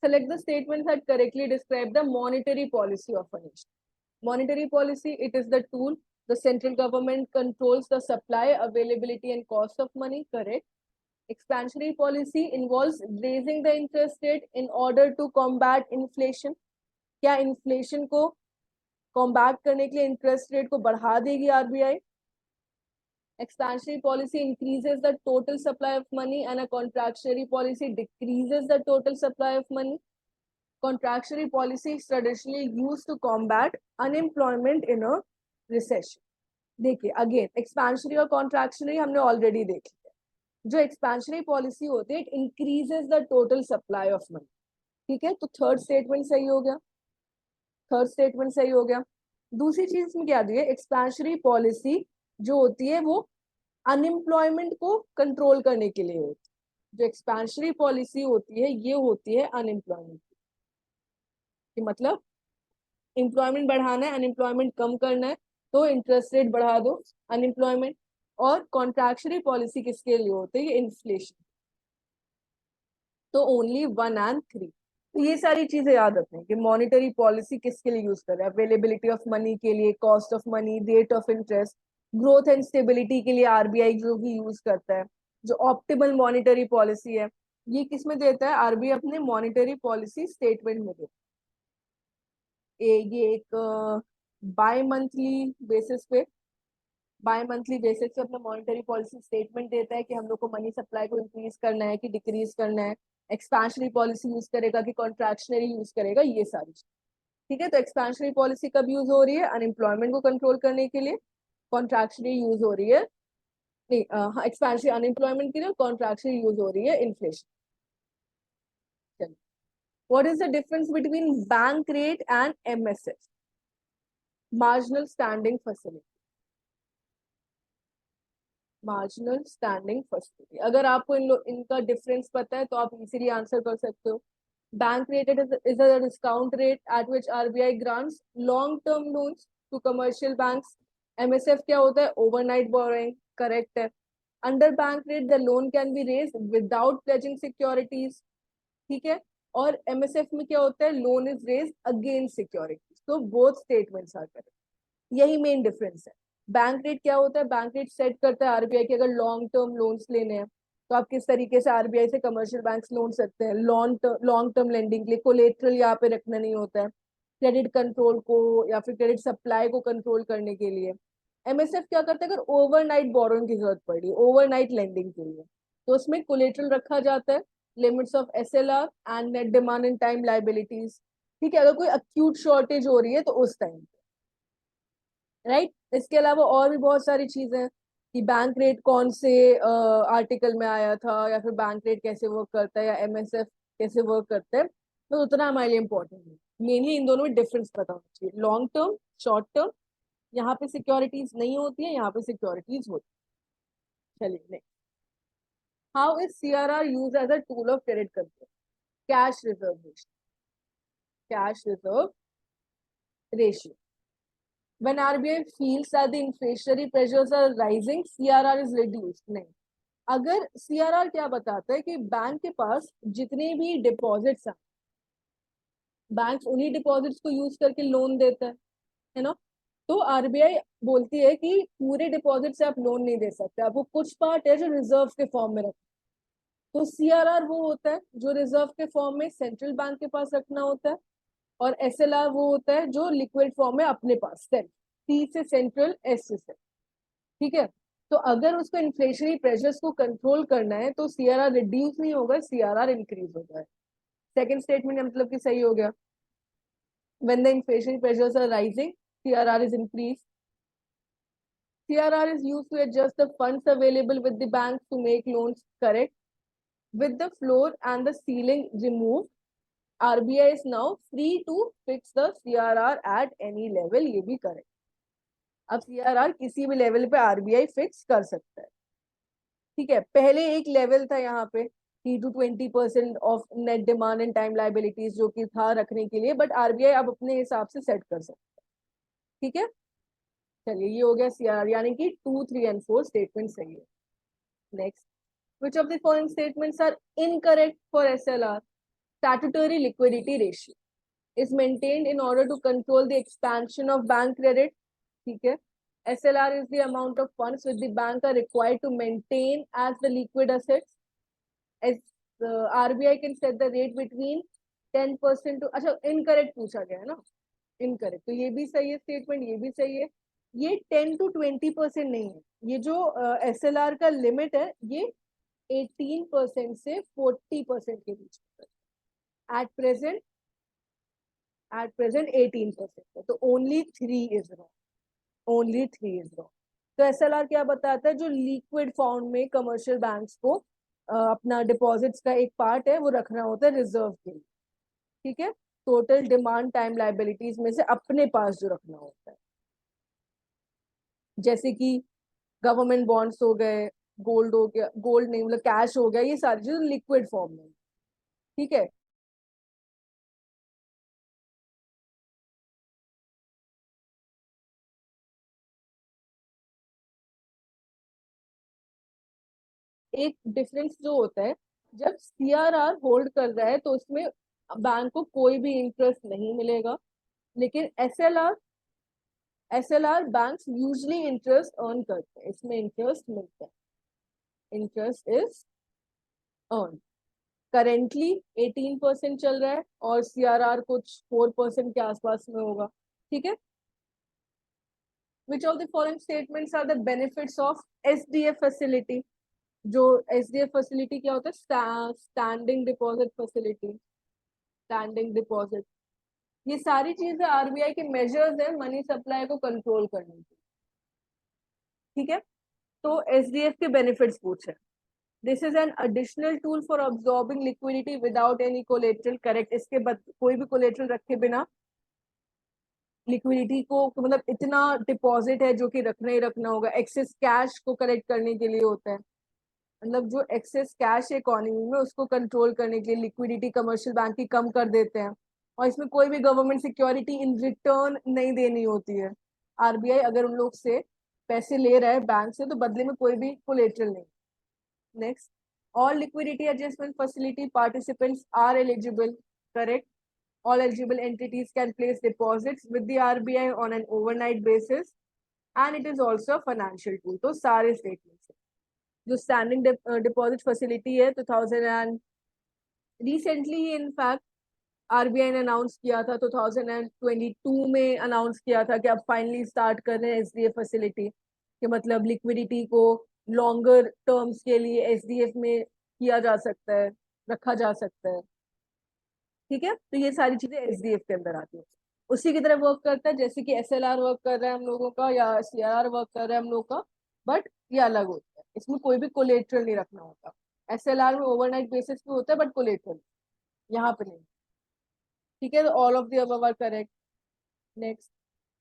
Select the statements that correctly describe the monetary policy of a nation. Monetary policy, it is the tool the central government controls the supply, availability and cost of money, correct? Expansionary policy involves raising the interest rate in order to combat inflation। क्या inflation को combat करने के लिए interest rate को बढ़ा देगी RBI? Expansionary policy increases the total supply of money and a contractionary policy decreases the total supply of money। Contractionary policy is traditionally used to combat unemployment in a recession। देखिए again, expansionary और contractionary हमने already देख लिया। जो expansionary policy होती है, it increases the total supply of money. ठीक है, तो थर्ड स्टेटमेंट सही हो गया। थर्ड स्टेटमेंट सही हो गया। दूसरी चीज इसमें क्या दी है, एक्सपेंशनरी पॉलिसी जो होती है वो अनएम्प्लॉयमेंट को कंट्रोल करने के लिए होती है। जो एक्सपेंशनरी पॉलिसी होती है ये होती है अनएम्प्लॉयमेंट की, मतलब एम्प्लॉयमेंट बढ़ाना है, अनएम्प्लॉयमेंट कम करना है, तो इंटरेस्ट रेट बढ़ा दो, अनएम्प्लॉयमेंट। और कॉन्ट्रैक्शनरी पॉलिसी किसके लिए होती है, इन्फ्लेशन। तो ओनली 1 और 3। तो ये सारी चीजें याद रखनी कि मॉनेटरी पॉलिसी किसके लिए यूज कर रहे हैं, अवेलेबिलिटी ऑफ मनी के लिए, cost of money, rate of interest, growth and stability के लिए आरबीआई जो भी यूज करता है। जो ऑप्टिमल मॉनेटरी पॉलिसी है ये किस में देता है, आरबीआई अपने मॉनेटरी पॉलिसी स्टेटमेंट में देता है। ये एक बाय मंथली बेसिस पे अपना मॉनेटरी पॉलिसी स्टेटमेंट देता है कि हम लोग को मनी सप्लाई को इंक्रीज करना है कि डिक्रीज करना है, एक्सपेंशनरी पॉलिसी यूज करेगा कि कॉन्ट्रैक्शनरी यूज करेगा, ये सारी चीज। ठीक है, तो एक्सपेंशनरी पॉलिसी कब यूज हो रही है, अनएम्प्लॉयमेंट को कंट्रोल करने के लिए। कॉन्ट्रैक्शनरी यूज हो रही है, नहीं, एक्सपेंशनरी अनएम्प्लॉयमेंट के लिए, कॉन्ट्रैक्शनरी यूज हो रही है इन्फ्लेशन। चलिए, what is the difference between bank rate and MSF, marginal standing facility. Marginal standing facility, अगर आपको इनका डिफरेंस पता है तो आप इजीली आंसर कर सकते हो। Bank rate is a discount rate at which RBI grants long term loans to commercial banks. MSF क्या होता है, overnight borrowing, करेक्ट है। Under bank rate the loan can be raised without pledging securities, ठीक है। और MSF में क्या होता है, loan is raised against securities. तो बोथ स्टेटमेंट्स आर करेक्ट, यही मेन डिफरेंस है। बैंक रेट क्या होता है, बैंक रेट सेट करता है आरबीआई के, अगर लॉन्ग टर्म लोन्स लेने हैं तो आप किस तरीके से आरबीआई से कमर्शियल बैंक्स लोन सकते हैं। लॉन्ग टर्म लेंडिंग के लिए कोलेटरल यहाँ पे रखना नहीं होता है, क्रेडिट कंट्रोल को या फिर क्रेडिट सप्लाई को कंट्रोल करने के लिए। एमएसएफ क्या करता है, अगर ओवरनाइट बोरोइंग की जरूरत पड़ी, ओवरनाइट लेंडिंग के लिए, तो उसमें कोलेटरल रखा जाता है, limits of SLR and net demand in time liabilities. ठीक है, अगर कोई अक्यूट शॉर्टेज हो रही है तो उस टाइम, राइट। इसके अलावा और भी बहुत सारी चीजें हैं कि बैंक रेट कौन से आर्टिकल में आया था, या फिर बैंक रेट कैसे वर्क करता है, या एमएसएफ कैसे वर्क करता है, तो उतना हमारे लिए इंपॉर्टेंट है। मेनली इन दोनों में डिफरेंस पता होना चाहिए, लॉन्ग टर्म, शॉर्ट टर्म। यहाँ पे सिक्योरिटीज नहीं होती है, यहाँ पे सिक्योरिटीज होती है। चलिए next, how is CRR use as a tool of credit control, cash reserve ratio, cash reserve ratio. When RBI feels that the inflationary pressures are rising, CRR is reduced. नहीं, अगर CRR क्या बताता है कि bank के पास जितने भी deposits हैं, बैंक उन्हीं डिपॉजिट्स को यूज करके लोन देता है ना। तो आरबीआई बोलती है कि पूरे डिपॉजिट से आप लोन नहीं दे सकते, आपको कुछ पार्ट है जो रिजर्व के फॉर्म में रखना। तो सीआरआर वो होता है जो रिजर्व के फॉर्म में सेंट्रल बैंक के पास रखना होता है, और एसएलआर वो होता है जो लिक्विड फॉर्म में अपने पास, सी से सेंट्रल, एस से। ठीक है, तो अगर उसको इन्फ्लेशनरी प्रेशर्स को कंट्रोल करना है तो सीआरआर रिड्यूस नहीं होगा, सीआरआर इंक्रीज होगा। सेकंड स्टेटमेंट मतलब कि सही हो गया, when the inflationary pressures are rising, CRR is increased. CRR is used to adjust the funds available with the bank to make loans, correct. With the floor and the ceiling removed, RBI is now free to fix the CRR at any level, ये भी correct। अब CRR किसी भी level पे RBI fix कर सकता है। ठीक है, पहले एक लेवल था यहाँ पे 3 to 20% of net demand and time liabilities जो कि था रखने के लिए, बट आरबीआई अब अपने हिसाब से सेट कर सकता है। ठीक है, चलिए ये हो गया सीआरआर, यानी कि 2, 3 and 4 स्टेटमेंट सही है। Next, which of the following statements are incorrect for SLR? Statutory liquidity ratio is maintained in order to control the expansion of bank credit. ठीक है, SLR is the amount of funds which the bank are required to maintain as the liquid assets. As RBI can set the rate between 10% to, अच्छा incorrect पूछा गया है ना, incorrect, तो ये भी सही है स्टेटमेंट, ये भी सही है। ये 10 to 20% नहीं है, ये जो SLR का लिमिट है ये 18% से 40% के बीच में। एट प्रेजेंट 18% है, तो only 3 is wrong, only 3 is wrong. तो एसएलआर क्या बताता है, जो लिक्विड फॉर्म में कमर्शियल बैंक्स को अपना डिपॉजिट्स का एक पार्ट है वो रखना होता है रिजर्व के लिए। ठीक है, टोटल डिमांड टाइम लाइबिलिटीज में से अपने पास जो रखना होता है, जैसे कि गवर्नमेंट बॉन्ड्स हो गए, गोल्ड हो गया, गोल्ड नहीं मतलब कैश हो गया, ये सारी चीजें लिक्विड फॉर्म में। ठीक है, एक डिफरेंस जो होता है, जब सीआरआर होल्ड कर रहा है तो उसमें बैंक को कोई भी इंटरेस्ट नहीं मिलेगा, लेकिन SLR banks usually interest earn करते हैं, इसमें इंटरेस्ट मिलता है, इंटरेस्ट इज अर्न। करेंटली 18% चल रहा है और सीआरआर कुछ 4% के आसपास में होगा। ठीक है, which of the following statements are the benefits of SDF facility. जो एसडीएफ फैसिलिटी क्या होता है, standing deposit facility, standing deposit, ये सारी चीजें आरबीआई के मेजर्स है मनी सप्लाई को कंट्रोल करने की। ठीक है, तो एसडीएफ के बेनिफिट्स पूछे, this is an additional tool for absorbing liquidity without any collateral. Correct, इसके बाद कोई भी कोलेटरल रखे बिना लिक्विडिटी को, मतलब इतना डिपॉजिट है जो कि रखना ही रखना होगा, एक्सेस कैश को कलेक्ट करने के लिए होता है, मतलब जो एक्सेस कैश है इकोनॉमी में उसको कंट्रोल करने के लिए लिक्विडिटी कमर्शियल बैंक की कम कर देते हैं, और इसमें कोई भी गवर्नमेंट सिक्योरिटी इन रिटर्न नहीं देनी होती है। आरबीआई अगर उन लोग से पैसे ले रहा है बैंक से तो बदले में कोई भी कोलेटरल नहीं। Next, all liquidity adjustment facility participants are eligible. Correct, all eligible entities can place deposits with the RBI on an overnight basis and it is also a financial tool। तो सारे statements, जो standing deposit facility है 2000 and recently he in fact RBI ने announce किया था, 2022 में announce किया था कि अब फाइनली स्टार्ट कर रहे हैं एसडीएफ फैसिलिटी, कि मतलब लिक्विडिटी को लॉन्गर टर्म्स के लिए एसडीएफ में किया जा सकता है, रखा जा सकता है। ठीक है, तो ये सारी चीजें एसडीएफ के अंदर आती है, उसी की तरह वर्क करता है जैसे कि एसएलआर वर्क कर रहा है हम लोगों का या सीआरआर वर्क कर रहा है हम लोग का, बट ये अलग होता है, इसमें कोई भी कोलेटरल नहीं रखना होता। एसएलआर में ओवरनाइट बेसिस पे होता है बट कोलेटरल यहाँ पे नहीं। ठीक है, तो all of the above are correct. Next,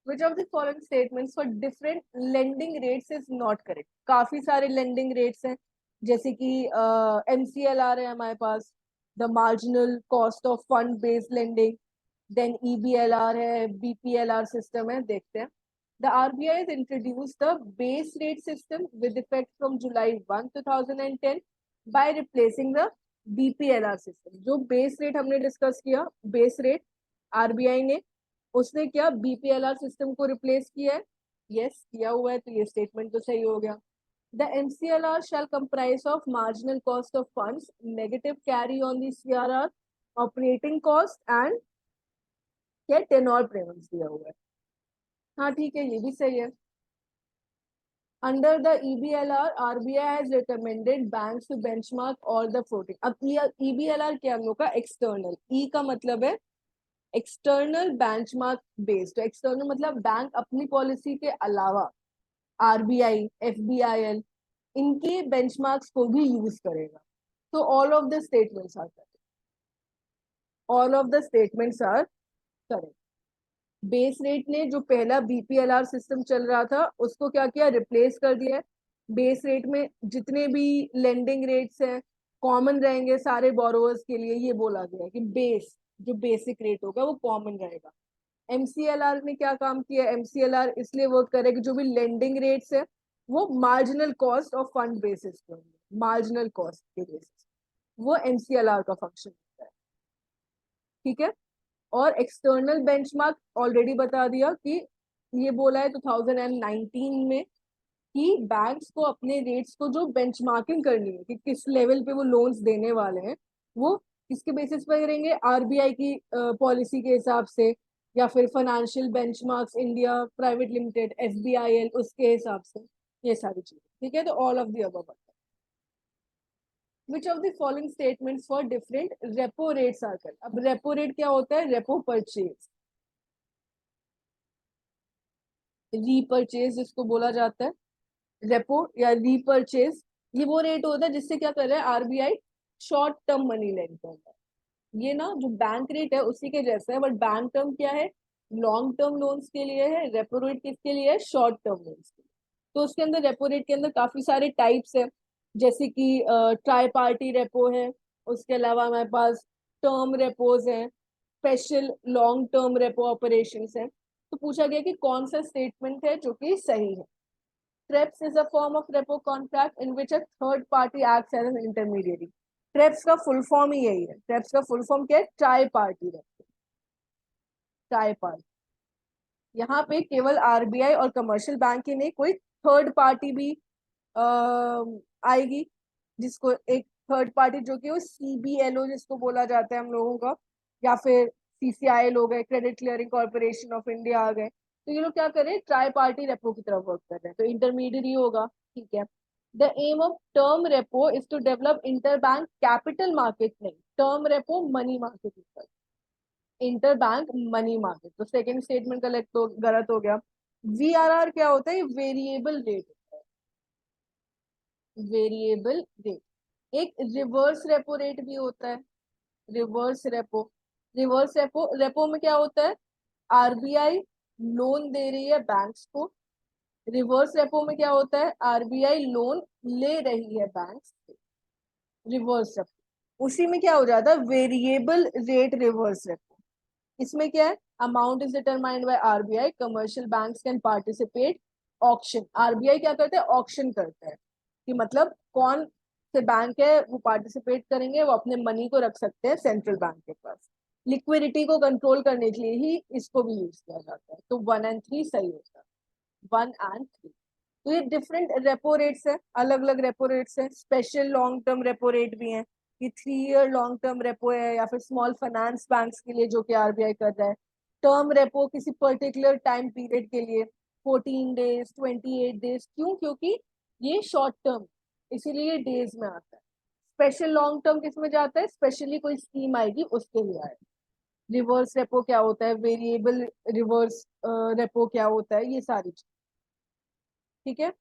which of the following statements for different lending rates is not correct। काफी सारे lending rates हैं, जैसे कि MCLR है हमारे पास, the marginal cost of fund based lending, then EBLR है, BPLR system है, देखते हैं। The RBI has introduced the base rate system with effect from July 1, 2010 by replacing the BPLR system। जो base rate हमने discuss किया, base rate RBI ने, उसने क्या बीपीएलआर सिस्टम को रिप्लेस किया है, यस किया हुआ है, तो ये स्टेटमेंट तो सही हो गया। The MCLR shall comprise of marginal cost of funds, negative carry on the CRR, operating cost and क्या टेनोर प्रेफरेंस दिया हुआ है। हाँ ठीक है, ये भी सही है। Under the EBLR RBI has recommended banks to benchmark all the floating. अब ईबीएलआर क्या हम लोग का एक्सटर्नल, ई का मतलब है एक्सटर्नल बेंचमार्क बेस्ड, एक्सटर्नल मतलब बैंक अपनी पॉलिसी के अलावा आरबीआई, एफबीआईएल, इनके बेंचमार्क्स को भी यूज करेगा। तो all of the statements are correct, all of the statements are correct. Base rate ने जो पहला बीपीएलआर सिस्टम चल रहा था उसको क्या किया, रिप्लेस कर दिया है। बेस रेट में जितने भी लेंडिंग रेट्स हैं कॉमन रहेंगे सारे बोरोवर्स के लिए, ये बोला गया है कि बेस जो बेसिक रेट होगा वो कॉमन रहेगा। एमसीएलआर ने क्या काम किया, एमसीएलआर इसलिए वर्क करेगा जो भी लेंडिंग रेट्स है वो marginal cost of fund basis पे, मार्जिनल कॉस्ट के बेसिस, वो एमसीएलआर का फंक्शन होता है। ठीक है, और एक्सटर्नल बेंचमार्क ऑलरेडी बता दिया कि ये बोला है 2019 में कि बैंक्स को अपने रेट्स को जो बेंचमार्किंग करनी है कि किस लेवल पे वो लोन्स देने वाले हैं, वो किसके बेसिस पे करेंगे, आरबीआई की पॉलिसी के हिसाब से, या फिर financial benchmarks India private limited FBIL उसके हिसाब से, ये सारी चीजें। ठीक है, तो all of the above. which of the following statements for different repo rates are correct। अब रेपो रेट क्या होता है, रेपो परचेज, रीपरचेज जिसको बोला जाता है, रेपो या रीपरचेज, ये वो रेट होता है जिससे क्या कर रहा है RBI, short term money land कर रहा है। ये ना जो बैंक रेट है उसी के जैसा है, बट बैंक टर्म क्या है, लॉन्ग टर्म लोन्स के लिए है, रेपो रेट किसके लिए है, शॉर्ट टर्म लोन्स के लिए। तो उसके अंदर रेपो रेट के अंदर काफी सारे टाइप्स है, जैसे कि ट्राई पार्टी रेपो है, उसके अलावा हमारे पास टर्म रेपोज है, special long term repo operations है। तो पूछा गया कि कौन सा स्टेटमेंट है जो कि सही है। TREPS is a form of repo contract in which a third party acts as an intermediary. TREPS का फुल फॉर्म ही यही है, ट्रेप्स का फुल फॉर्म क्या है, try party repo, try party. यहाँ पे केवल आरबीआई और कमर्शियल बैंक ही नहीं, कोई थर्ड पार्टी भी आएगी, जिसको एक थर्ड पार्टी जो कि वो सीबीएलओ जिसको बोला जाता है हम लोगों का, या फिर सीसीआई लोग है, credit clearing corporation of India आ गए। तो ये लोग क्या कर रहे हैं, ट्राई पार्टी रेपो की तरफ वर्क कर रहे हैं, तो इंटरमीडियरी होगा। ठीक है। The aim of term repo is to develop inter bank capital market, नहीं, term repo money market, inter bank money market. तो सेकंड स्टेटमेंट गलत तो गलत हो गया। वीआरआर क्या होता है, वेरिएबल रेट होता है, वेरिएबल रेट। एक रिवर्स रेपो रेट भी होता है, reverse repo. Reverse repo, repo में क्या होता है, आरबीआई लोन दे रही है बैंक्स को, रिवर्स रेपो में क्या होता है, आरबीआई लोन ले रही है बैंक्स से, रिवर्स रेपो। उसी में क्या हो जाता है, वेरिएबल रेट रिवर्स रेपो। इसमें क्या है, amount is determined by RBI, commercial banks can participate auction. RBI क्या करता है, ऑक्शन करता है, कि मतलब कौन से बैंक है वो पार्टिसिपेट करेंगे, वो अपने मनी को रख सकते हैं सेंट्रल बैंक के पास। लिक्विडिटी को कंट्रोल करने के लिए ही इसको भी यूज किया जाता है। तो 1 और 3 सही होता है, 1 और 3। तो ये डिफरेंट रेपो रेट्स है, अलग अलग रेपो रेट्स है। Special long term repo rate भी है, ये 3 ईयर लॉन्ग टर्म रेपो है, या फिर स्मॉल फाइनेंस बैंक्स के लिए जो कि आरबीआई कर रहा है। टर्म रेपो किसी पर्टिकुलर टाइम पीरियड के लिए, 14 डेज, 28 डेज। क्यों, क्योंकि ये शॉर्ट टर्म, इसीलिए ये डेज में आता है। स्पेशल लॉन्ग टर्म किस में जाता है, स्पेशली कोई स्कीम आएगी उसके लिए आएगा। रिवर्स रेपो क्या होता है, वेरिएबल रिवर्स रेपो क्या होता है, ये सारी चीज। ठीक है।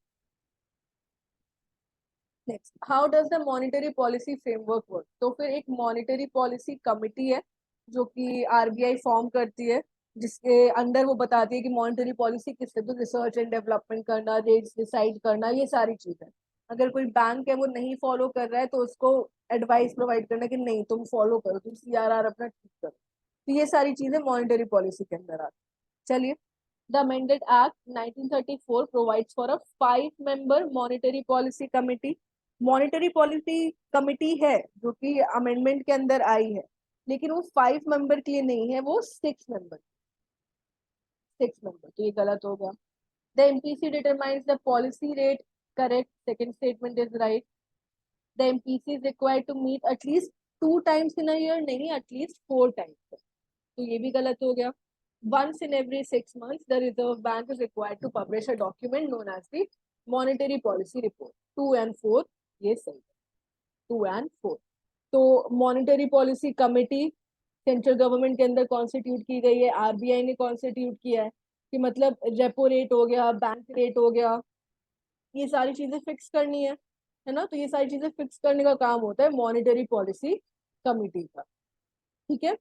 Next, how does the monetary policy framework work. तो फिर एक मॉनेटरी पॉलिसी कमिटी है जो कि आरबीआई फॉर्म करती है, जिसके अंदर वो बताती है कि मॉनेटरी पॉलिसी किससे, तो रिसर्च एंड डेवलपमेंट करना, रेट्स डिसाइड करना, ये सारी चीजें। अगर कोई बैंक है वो नहीं फॉलो कर रहा है तो उसको एडवाइस प्रोवाइड करना कि नहीं तुम फॉलो करो, तुम सीआरआर अपना ठीक करो। तो ये सारी चीजें मॉनेटरी पॉलिसी के अंदर आती है। चलिए, The amended Act 1934 provides for a 5 member monetary policy committee। Monetary policy committee है जो कि अमेंडमेंट के अंदर आई है, लेकिन वो 5 मेंबर के लिए नहीं है, वो 6 मेंबर, 6 मेंबर। तो ये गलत हो गया। The MPC determines the policy rate, correct, second statement is right. The MPC is required to meet at least 2 times in a year, नहीं, एटलीस्ट 4 times। तो ये भी गलत हो गया। Once in every 6 months, the Reserve Bank is required to publish a document known as the Monetary Policy Report। 2 और 4 ये सही है, 2 और 4। तो monetary policy committee central government के अंदर कॉन्स्टिट्यूट की गई है, आरबीआई ने कॉन्स्टिट्यूट किया है, कि मतलब रेपो रेट हो गया, बैंक रेट हो गया, ये सारी चीजें फिक्स करनी है ना। तो ये सारी चीजें फिक्स करने का काम होता है मॉनेटरी पॉलिसी कमिटी का। ठीक है।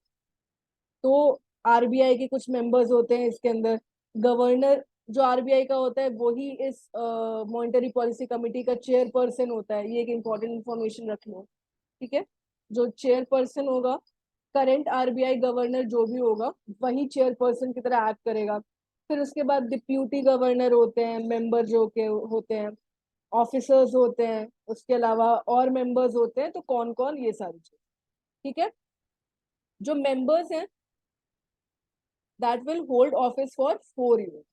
तो आरबीआई के कुछ मेंबर्स होते हैं इसके अंदर, गवर्नर जो आरबीआई का होता है वही इस मॉनेटरी पॉलिसी कमेटी का चेयरपर्सन होता है, ये एक इंपॉर्टेंट इंफॉर्मेशन रख लो। ठीक है। जो चेयरपर्सन होगा, करंट आरबीआई गवर्नर जो भी होगा वही चेयरपर्सन की तरह एक्ट करेगा। फिर उसके बाद डिप्यूटी गवर्नर होते हैं, मेंबर जो के होते हैं, ऑफिसर्स होते हैं, उसके अलावा और मेंबर्स होते हैं। तो कौन कौन, ये सारी चीज। ठीक है। जो मेंबर्स हैं that will hold office for 4 years,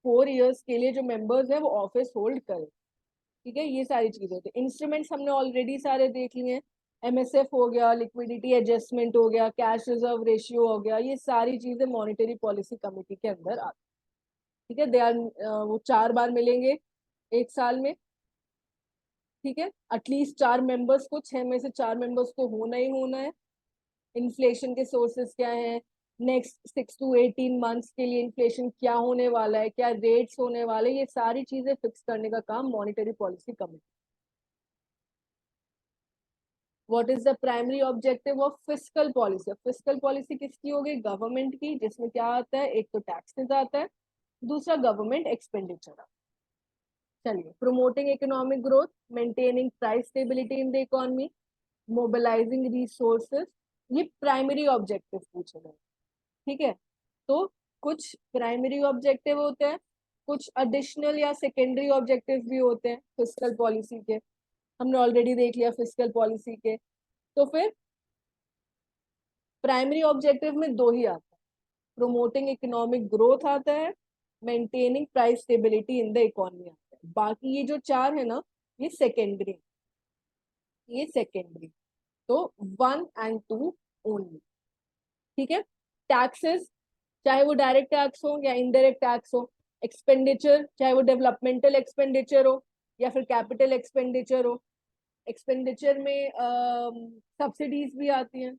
4 years के लिए जो मेंबर्स हैं वो ऑफिस होल्ड करें। ठीक है। ये सारी चीजें थे। इंस्ट्रूमेंट्स हमने ऑलरेडी सारे देख लिए हैं, एमएसएफ हो गया, लिक्विडिटी एडजस्टमेंट हो गया, कैश रिजर्व रेशियो हो गया, ये सारी चीजें मॉनेटरी पॉलिसी कमेटी के अंदर आती। ठीक है। दे आर, वो 4 बार मिलेंगे एक साल में। ठीक है। एटलीस्ट 4 मेंबर्स को, 6 में से 4 मेंबर्स को होना ही होना है। इन्फ्लेशन के सोर्सेस क्या हैं, नेक्स्ट 6 to 18 months के लिए इन्फ्लेशन क्या होने वाला है, क्या रेट्स होने वाले, ये सारी चीजें फिक्स करने का काम monetary policy committee. What is the primary objective of fiscal policy? Fiscal policy किसकी होगी? गवर्नमेंट की, जिसमें क्या आता है? एक तो टैक्सेस आता है, दूसरा गवर्नमेंट एक्सपेंडिचर आता है। चलिए, promoting economic growth, maintaining price stability in the economy, mobilising resources, ये प्राइमरी ऑब्जेक्टिव पूछे गए। ठीक है, तो कुछ प्राइमरी ऑब्जेक्टिव होते हैं, कुछ एडिशनल या सेकेंडरी ऑब्जेक्टिव भी होते हैं फिस्कल पॉलिसी के। हमने ऑलरेडी देख लिया फिस्कल पॉलिसी के। तो फिर प्राइमरी ऑब्जेक्टिव में दो ही आता है, प्रोमोटिंग इकोनॉमिक ग्रोथ आता है, maintaining price stability in the economy आता है। बाकी ये जो चार है ना, ये सेकेंडरी, ये सेकेंडरी। तो 1 and 2 ओनली। ठीक है, टैक्सेस, चाहे वो डायरेक्ट टैक्स हो या इनडायरेक्ट टैक्स हो, एक्सपेंडिचर चाहे वो डेवलपमेंटल एक्सपेंडिचर हो या फिर कैपिटल एक्सपेंडिचर हो। एक्सपेंडिचर में सब्सिडीज भी आती हैं,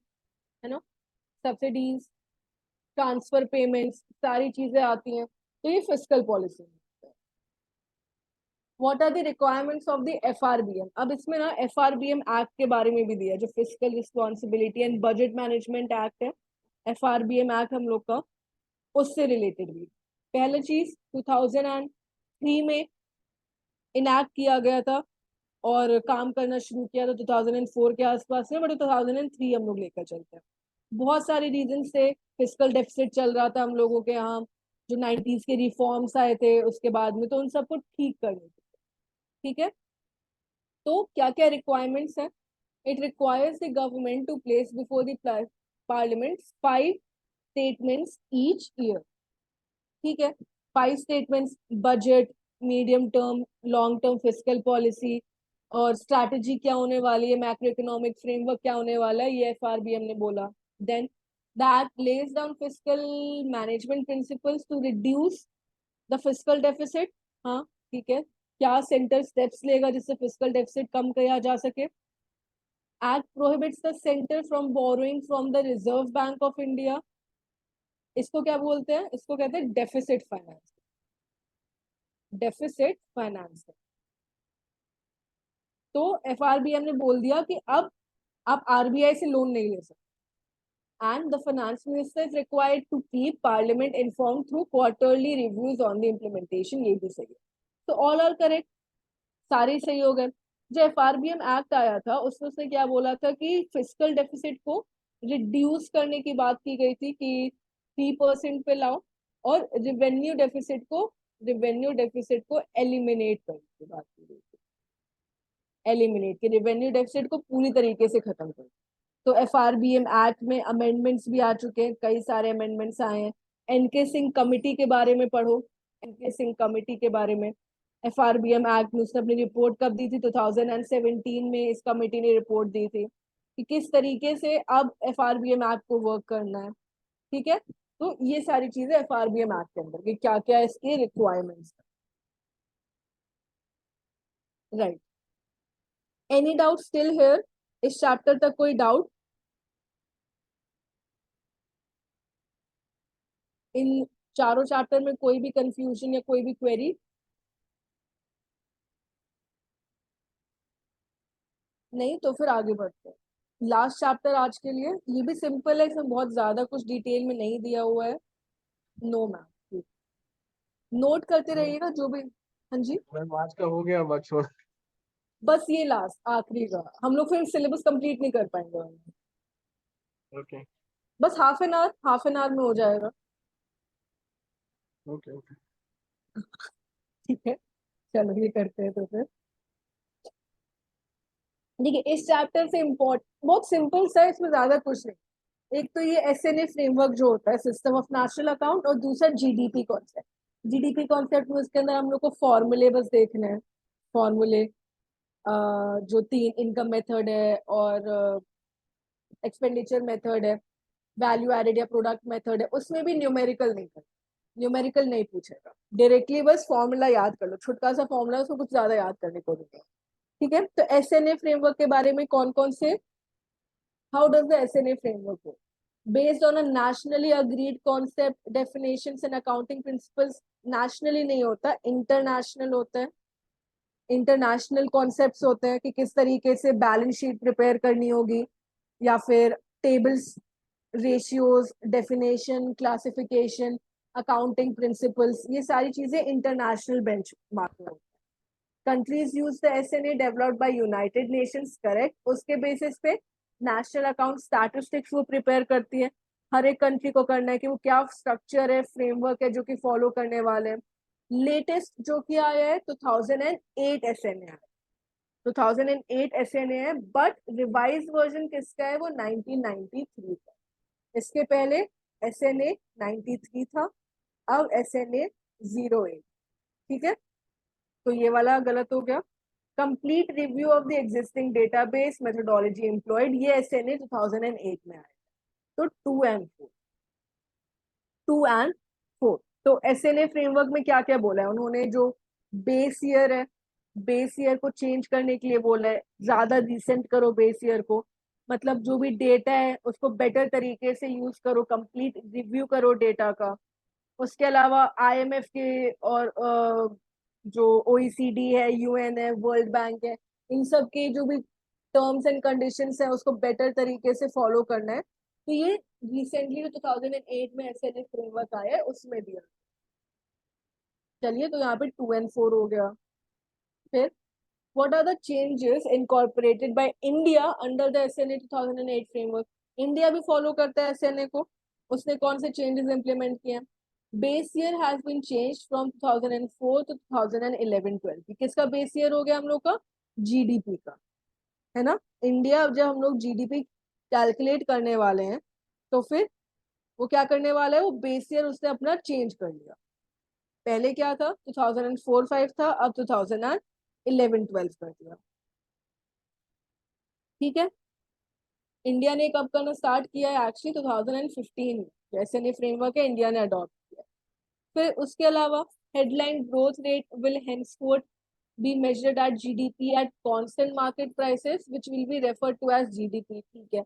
है ना, सब्सिडीज, ट्रांसफर पेमेंट्स, सारी चीजें आती हैं। तो ये फिस्कल पॉलिसी है। What are the requirements of the FRBM? अब इसमें ना एफआरबीएम एक्ट के बारे में भी दिया है, जो fiscal responsibility and budget management act है, एफआरबीएम एक्ट हम लोग का, उससे रिलेटेड भी। पहला चीज 2003 में इनैक्ट किया गया था और काम करना शुरू किया था 2004 के आसपास में, बट 2003 हम लोग लेकर चलते हैं। बहुत सारे रीजन से फिस्कल डेफिसिट चल रहा था हम लोगों के यहाँ, जो 90s के रिफॉर्म्स आए थे उसके बाद में, तो उन सबको ठीक करने थे। ठीक है, तो क्या क्या रिक्वायरमेंट्स हैं? It requires the government to place before the parliament 5 statements each year. ठीक है, 5 statements, budget, medium term, long term fiscal policy, और स्ट्रैटेजी क्या होने वाली है, मैक्रो इकोनॉमिक फ्रेमवर्क क्या होने वाला है, ये एफआरबीएम ने बोला। Then that lays down fiscal management principles to reduce the fiscal deficit. हाँ, ठीक है, क्या सेंटर स्टेप्स लेगा जिससे फिस्कल डेफिसिट कम किया जा सके? Act prohibits the centre from borrowing from the reserve bank of India. इसको क्या बोलते हैं? इसको कहते हैं डेफिसिट फाइनेंस, डेफिसिट फाइनेंस। तो एफआरबीएम ने बोल दिया कि अब आप आरबीआई से लोन नहीं ले सकते, and the finance minister is required to keep parliament inform through quarterly reviews on the implementation. ये भी सही है। तो ऑल आर करेक्ट, सारे सही हो गए। जो एफआरबीएम एक्ट आया था उसमें उसने क्या बोला था कि फिस्कल डेफिसिट को रिड्यूस करने की बात की गई थी कि 3% पे लाओ, और रिवेन्यू डेफिसिट को एलिमिनेट करने की बात की गई थी। एलिमिनेट के रिवेन्यू डेफिसिट को पूरी तरीके से खत्म कर। तो एफआरबीएम एक्ट में अमेंडमेंट्स भी आ चुके हैं, कई सारे अमेंडमेंट्स आए हैं। एनके सिंह कमिटी के बारे में पढ़ो, एनके सिंह कमिटी के बारे में। एफआरबीएम एक्ट में उसने अपनी रिपोर्ट कब दी थी? 2017 में इस कमिटी ने रिपोर्ट दी थी कि किस तरीके से अब एफआरबीएम एक्ट को वर्क करना है। ठीक है, तो ये सारी चीजें एफआरबीएम एक्ट के अंदर कि क्या क्या इसके requirements. Right, any doubt still here? इस चैप्टर तक कोई डाउट? इन चारों चैप्टर में कोई भी कंफ्यूजन या कोई भी क्वेरी? नहीं तो फिर आगे बढ़ते हैं। लास्ट चैप्टर आज के लिए, ये भी सिंपल है, इसमें बहुत ज्यादा कुछ डिटेल में नहीं दिया हुआ है। नो मैम, नोट करते रहिएगा जो भी। हाँ जी, मैम आज का हो गया, अब छोड़। बस ये लास्ट आखिरी का, हम लोग फिर सिलेबस कंप्लीट नहीं कर पाएंगे। ओके बस हाफ एन आवर में हो जाएगा। Okay okay. ठीक है, चलो ये करते हैं तो फिर। देखिए, इस चैप्टर से इम्पोर्ट बहुत सिंपल सा है, इसमें ज्यादा कुछ नहीं। एक तो ये एसएनए फ्रेमवर्क जो होता है, सिस्टम ऑफ नेशनल अकाउंट, और दूसरा जीडीपी कॉन्सेप्ट। जीडीपी कॉन्सेप्ट में उसके अंदर हम लोग को फॉर्मूले बस देखने हैं। फॉर्मूले, जो 3 इनकम मेथड है और एक्सपेंडिचर मेथड है, वैल्यू एडेड या प्रोडक्ट मेथड है, उसमें भी न्यूमेरिकल नहीं कर, न्यूमेरिकल नहीं पूछेगा। डायरेक्टली बस फॉर्मूला याद कर लो, छोटा सा फॉर्मूला, उसको कुछ ज्यादा याद करने को नहीं है। ठीक है, तो एसएनए फ्रेमवर्क के बारे में कौन कौन से, how does the SNA framework work? Based on a nationally agreed concept, definitions and accounting principles. Nationally नहीं होता, international होता है। इंटरनेशनल कॉन्सेप्ट्स होते हैं कि किस तरीके से बैलेंस शीट प्रिपेयर करनी होगी, या फिर tables, ratios, definition, classification, accounting principles, ये सारी चीजें इंटरनेशनल बेंचमार्क में होती है। Countries use the SNA developed by United Nations, correct. उसके बेसिस पे नेशनल अकाउंट स्टैटिस्टिक्स वो प्रिपेयर करती है। हर एक कंट्री को करना है कि वो क्या स्ट्रक्चर है, फ्रेमवर्क है जो कि फॉलो करने वाले हैं। लेटेस्ट जो कि आया है 2008 एसएनए है, 2008 एसएनए है, बट रिवाइज वर्जन किसका है, वो 1993 का। इसके पहले एसएनए 93 था, अब एसएनए 08। ठीक है, तो ये वाला गलत हो गया। Complete review of the existing database methodology employed, ये एसएनए 2008 में आया। तो 2 and 4। तो एसएनए फ्रेमवर्क में क्या क्या बोला है उन्होंने, जो बेस ईयर है, बेस ईयर को चेंज करने के लिए बोला है, ज्यादा रिसेंट करो बेस ईयर को, मतलब जो भी डेटा है उसको बेटर तरीके से यूज करो, कंप्लीट रिव्यू करो डेटा का। उसके अलावा आईएमएफ के और जो ओईसीडी है, यूएन है, वर्ल्ड बैंक है, इन सब के जो भी टर्म्स एंड कंडीशंस है उसको बेटर तरीके से फॉलो करना है। तो ये रिसेंटली जो 2008 में एसएनए फ्रेमवर्क आया है उसमें दिया। चलिए, तो यहाँ पे 2 and 4 हो गया। फिर what are the changes incorporated by India under the SNA 2008 framework? India भी फॉलो करता है एसएनए को, उसने कौन से चेंजेस इंप्लीमेंट किए हैं? Base year has been change from 2004 to 2011-12। किसका बेस ईयर हो गया हम लोग का? जीडीपी का, है ना। इंडिया, जब हम लोग जीडीपी कैलकुलेट करने वाले हैं तो फिर वो क्या करने वाला है, वो बेस ईयर उसने अपना चेंज कर लिया। पहले क्या था, 2004-05 था, अब 2011-12 कर दिया। ठीक है, इंडिया ने कब करना स्टार्ट किया है, एक्चुअली 2015 में जैसे ने फ्रेमवर्क है इंडिया ने अडॉप्ट किया। फिर उसके अलावा headline growth rate will henceforth be measured at GDP at constant market prices which will be referred to as GDP। ठीक है,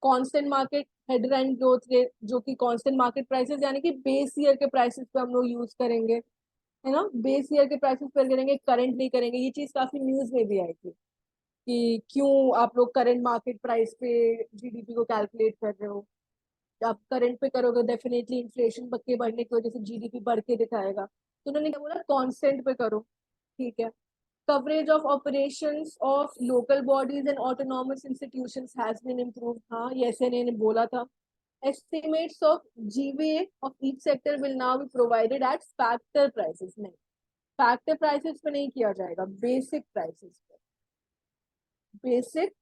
constant market headline growth rate जो कि कांस्टेंट मार्केट प्राइसेस यानी कि बेस ईयर के प्राइसेस पे हम लोग यूज करेंगे, है ना। बेस ईयर के प्राइसेस पे करेंगे, करंट नहीं करेंगे। ये चीज काफी न्यूज में भी आई थी कि क्यों आप लोग करंट मार्केट प्राइस पे जीडीपी को कैलकुलेट कर रहे हो। आप करंट पे करोगे डेफिनेटली इन्फ्लेशन के बढ़ने की वजह से जीडीपी बढ़ के दिखाएगा, तो उन्होंने क्या बोला, कांस्टेंट पे करो। ठीक है, coverage of operations of local bodies and autonomous institutions has been improved। हाँ, ये एसएनए ने बोला था। estimates of GVA of each sector will now be provided at factor prices। नहीं, फैक्टर प्राइसेस पे नहीं किया जाएगा, बेसिक प्राइसेस पे, बेसिक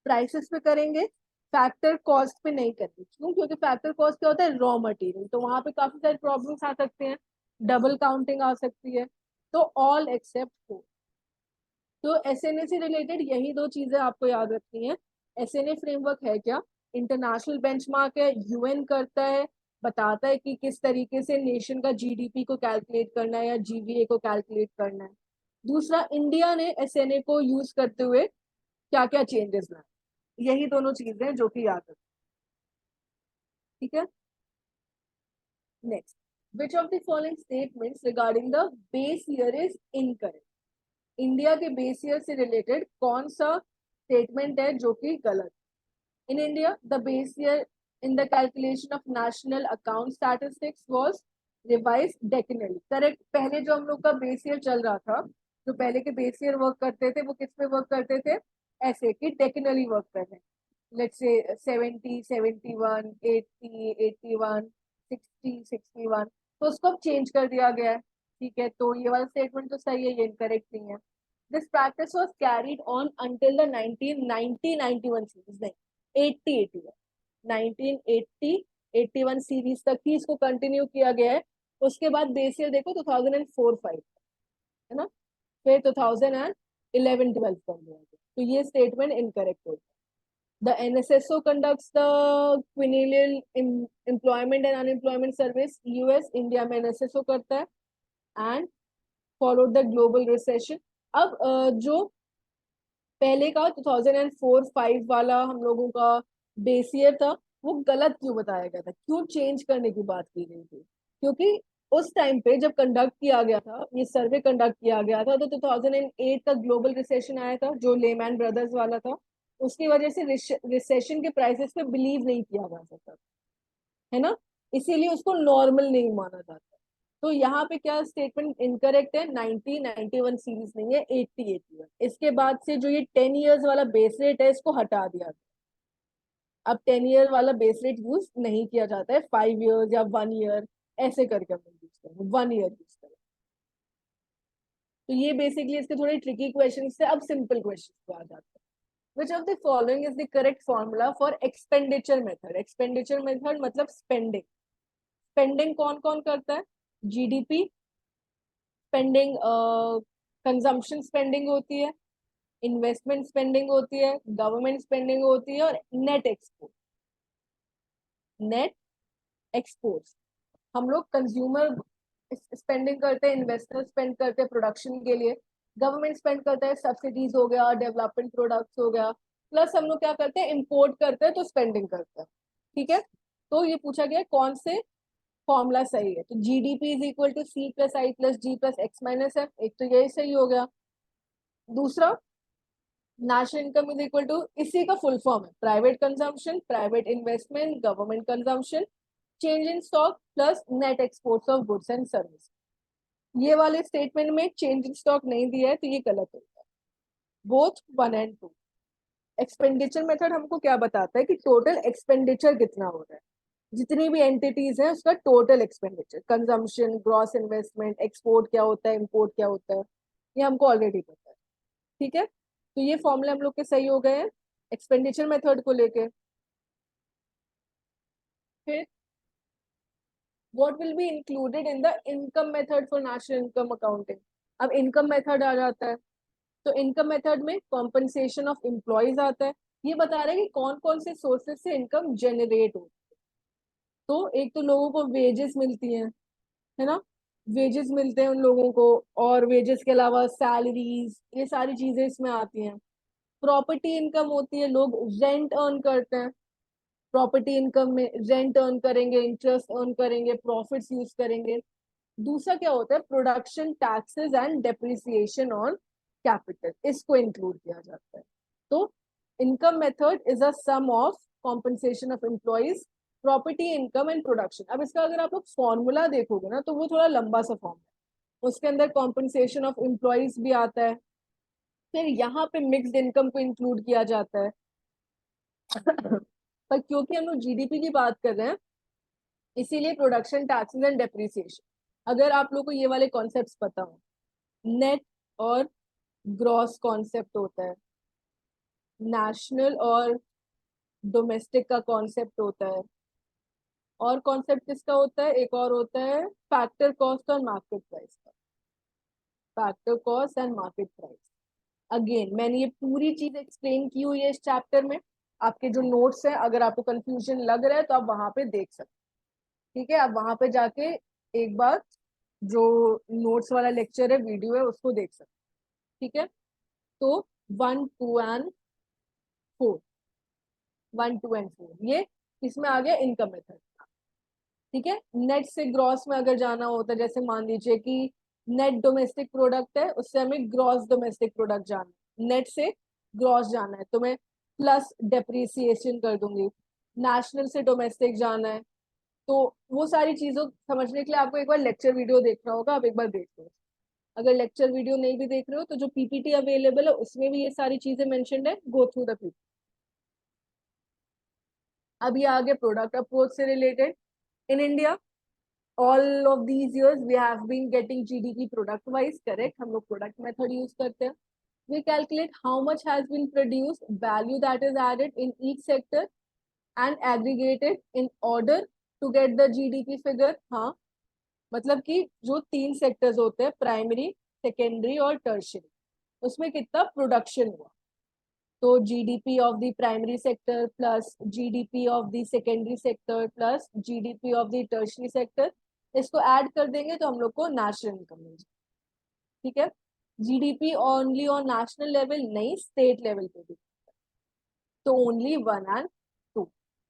प्राइसेस पे करेंगे। फैक्टर कॉस्ट पे नहीं करेंगे। क्यों? क्योंकि फैक्टर कॉस्ट क्या होता है, रॉ मटेरियल, तो वहां पे काफी सारे प्रॉब्लम्स आ सकते हैं, डबल काउंटिंग आ सकती है। तो ऑल एक्सेप्ट 4। तो एसएनए से रिलेटेड यही दो चीजें आपको याद रखनी है। एसएनए फ्रेमवर्क है क्या? इंटरनेशनल बेंचमार्क है, यूएन करता है, बताता है कि किस तरीके से नेशन का जीडीपी को कैलकुलेट करना है या जीवीए को कैलकुलेट करना है। दूसरा, इंडिया ने एसएनए को यूज करते हुए क्या क्या चेंजेस लाए, यही दोनों चीजें जो कि याद रखनी। ठीक है, next, which of the following statements regarding the base year is incorrect? India के बेस ईयर से रिलेटेड कौन सा स्टेटमेंट है जो कि गलत? In India the base year in the calculation of national account statistics was revised decennially. Correct, पहले जो हम लोग का बेस ईयर चल रहा था, जो पहले के बेस ईयर वर्क करते थे वो किस पे वर्क करते थे, ऐसे कि डेकेनली वर्क कर रहे हैं। लेट्स से 70, 71, 80, 81, 60, 61, तो उसको अब चेंज कर दिया गया है। ठीक है, तो ये वाला स्टेटमेंट तो सही है, ये इनकरेक्ट नहीं है। This practice was carried on until the 1991 series, नहीं 80-81, 1980 81 सीरीज तक ही इसको कंटिन्यू किया गया है। उसके बाद बेस ईयर देखो 2004-05, है ना, फिर 2011-12 कर दिया गया, तो ये स्टेटमेंट इनकरेक्ट होगा। The NSSO conducts the quinennial employment and unemployment service। US, India में NSSO करता है, and followed the global recession। अब जो पहले का 2004-05 वाला हम लोगों का बेस ईयर था वो गलत क्यों बताया गया था, क्यों चेंज करने की बात की गई थी? क्योंकि उस टाइम पे जब कंडक्ट किया गया था, ये सर्वे कंडक्ट किया गया था, तो 2008 का ग्लोबल रिसेशन आया था जो लेमैन ब्रदर्स वाला था। उसकी वजह से रिसेशन के प्राइसेस पे बिलीव नहीं किया जा सकता, है ना, इसीलिए उसको नॉर्मल नहीं माना जाता। तो यहाँ पे क्या स्टेटमेंट इनकरेक्ट है, 1991 सीरीज नहीं है, 8081। इसके बाद से जो ये 10 इयर्स वाला बेस रेट है इसको हटा दिया गया। अब 10 ईयर वाला बेस रेट यूज नहीं किया जाता है, 5 इयर्स या 1 ईयर ऐसे करके हम यूज करें, 1 ईयर यूज करें। तो ये बेसिकली इसके थोड़े ट्रिकी क्वेश्चन थे। अब सिंपल क्वेश्चन पे आ जाते हैं। विच of the following is the correct formula for expenditure method? Expenditure method मतलब स्पेंडिंग। स्पेंडिंग कौन कौन करता है? जीडीपी स्पेंडिंग, कंजम्पशन स्पेंडिंग होती है, इन्वेस्टमेंट स्पेंडिंग होती है, गवर्नमेंट स्पेंडिंग होती है, और नेट एक्सपोर्ट। नेट एक्सपोर्ट्स हम लोग कंज्यूमर स्पेंडिंग करते हैं, इन्वेस्टर स्पेंड करते हैं प्रोडक्शन के लिए, गवर्नमेंट स्पेंड करता है सब्सिडीज हो गया, डेवलपमेंट प्रोडक्ट्स हो गया, प्लस हम लोग क्या करते हैं, इंपोर्ट करते हैं तो स्पेंडिंग करते हैं। ठीक है, तो ये पूछा गया कौन से फॉर्मूला सही है। तो GDP is equal to C plus I plus G plus X minus F, एक तो यही सही हो गया। दूसरा, national income is equal to, इसी का फुल फॉर्म है private consumption, private investment, government consumption, change in stock plus net exports of goods and service. ये वाले स्टेटमेंट में चेंज इन स्टॉक नहीं दिया है तो ये गलत होगा। Both 1 and 2। एक्सपेंडिचर मेथड हमको क्या बताता है कि टोटल एक्सपेंडिचर कितना हो रहा है, जितनी भी एंटिटीज है उसका total expenditure, consumption, gross investment, export क्या होता है, इंपोर्ट क्या होता है, ये हमको ऑलरेडी पता है। ठीक है, तो ये फॉर्मूले हम लोग के सही हो गए हैं एक्सपेंडिचर मेथड को लेके। फिर what will be included in the income method for national income accounting? अब इनकम मेथड आ जाता है, तो इनकम मेथड में कॉम्पनसेशन ऑफ एम्प्लॉयज आता है। ये बता रहे हैं कि कौन कौन से सोर्सेस से इनकम जनरेट होती है। तो एक तो लोगों को वेजेस मिलती हैं, है ना, वेजेस मिलते हैं उन लोगों को, और वेजेस के अलावा सैलरीज, ये सारी चीजें इसमें आती हैं। प्रॉपर्टी इनकम होती है, लोग रेंट अर्न करते हैं, प्रॉपर्टी इनकम में रेंट अर्न करेंगे, इंटरेस्ट अर्न करेंगे, प्रॉफिट्स यूज करेंगे। दूसरा क्या होता है, production taxes and depreciation on capital, इसको इंक्लूड किया जाता है। तो income method is a sum of compensation of employees, property income and production. अब इसका अगर आप लोग फॉर्मूला देखोगे ना तो वो थोड़ा लंबा सा फॉर्म है, उसके अंदर कॉम्पनसेशन ऑफ एम्प्लॉइज भी आता है, फिर यहाँ पे मिक्स्ड इनकम को इंक्लूड किया जाता है। पर क्योंकि हम लोग जीडीपी की बात कर रहे हैं इसीलिए प्रोडक्शन टैक्सेस एंड डेप्रिसिएशन, अगर आप लोग को ये वाले कॉन्सेप्ट्स पता हो, नेट और ग्रॉस कॉन्सेप्ट होता है, नेशनल और डोमेस्टिक का कॉन्सेप्ट होता है, और कॉन्सेप्ट किसका होता है, एक और होता है फैक्टर कॉस्ट और मार्केट प्राइस का, factor cost and market price. Again मैंने ये पूरी चीज एक्सप्लेन की हुई है इस चैप्टर में, आपके जो नोट्स है अगर आपको कंफ्यूजन लग रहा है तो आप वहां पे देख सकते हैं। ठीक है, आप वहां पे जाके एक बार जो नोट्स वाला लेक्चर है, वीडियो है, उसको देख सकते हैं। ठीक है, तो 1, 2 and 4, 1, 2 and 4 ये इसमें आ गया इनकम मेथड। ठीक है, नेट से ग्रॉस में अगर जाना होता है, जैसे मान लीजिए कि नेट डोमेस्टिक प्रोडक्ट है, उससे हमें ग्रॉस डोमेस्टिक प्रोडक्ट जाना है, नेट से ग्रॉस जाना है तो मैं प्लस डेप्रिसिएशन कर दूंगी। नेशनल से डोमेस्टिक जाना है, तो वो सारी चीजों समझने के लिए आपको एक बार लेक्चर वीडियो देखना होगा, आप एक बार देख लो। अगर लेक्चर वीडियो नहीं भी देख रहे हो तो जो पीपीटी अवेलेबल है उसमें भी ये सारी चीजें मेंशन्ड है, गो थ्रू द पीपीटी। अब ये आगे प्रोडक्ट अप्रोच से related. In India all of these years we have been getting GDP product wise, correct, हम लोग प्रोडक्ट मेथड यूज करते हैं। we calculate how much has been produced, value that is added in each sector and aggregated in order to get the GDP figure। हाँ, मतलब कि जो 3 sectors होते हैं, प्राइमरी, सेकेंडरी और टर्शियरी, उसमें कितना प्रोडक्शन हुआ, तो GDP of the primary sector plus GDP of the secondary sector plus GDP of the tertiary sector, इसको ऐड कर देंगे तो हम लोग को नेशनल इनकम मिल जाए। ठीक है, GDP only on national level नहीं, स्टेट लेवल पे भी, तो ओनली 1 and 2।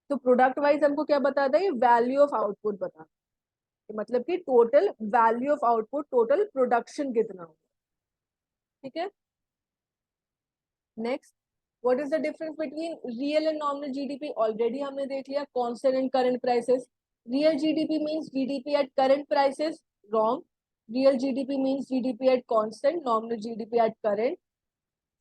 तो प्रोडक्ट वाइज हमको क्या बताता है, वैल्यू ऑफ आउटपुट बताता है। मतलब कि total value of output, total production कितना होगा, ठीक है। Next, what is the difference between real and nominal GDP? Already हमने देख लिया, constant and current prices. Real GDP means GDP at current prices, wrong. Real GDP means GDP at constant, nominal GDP at current,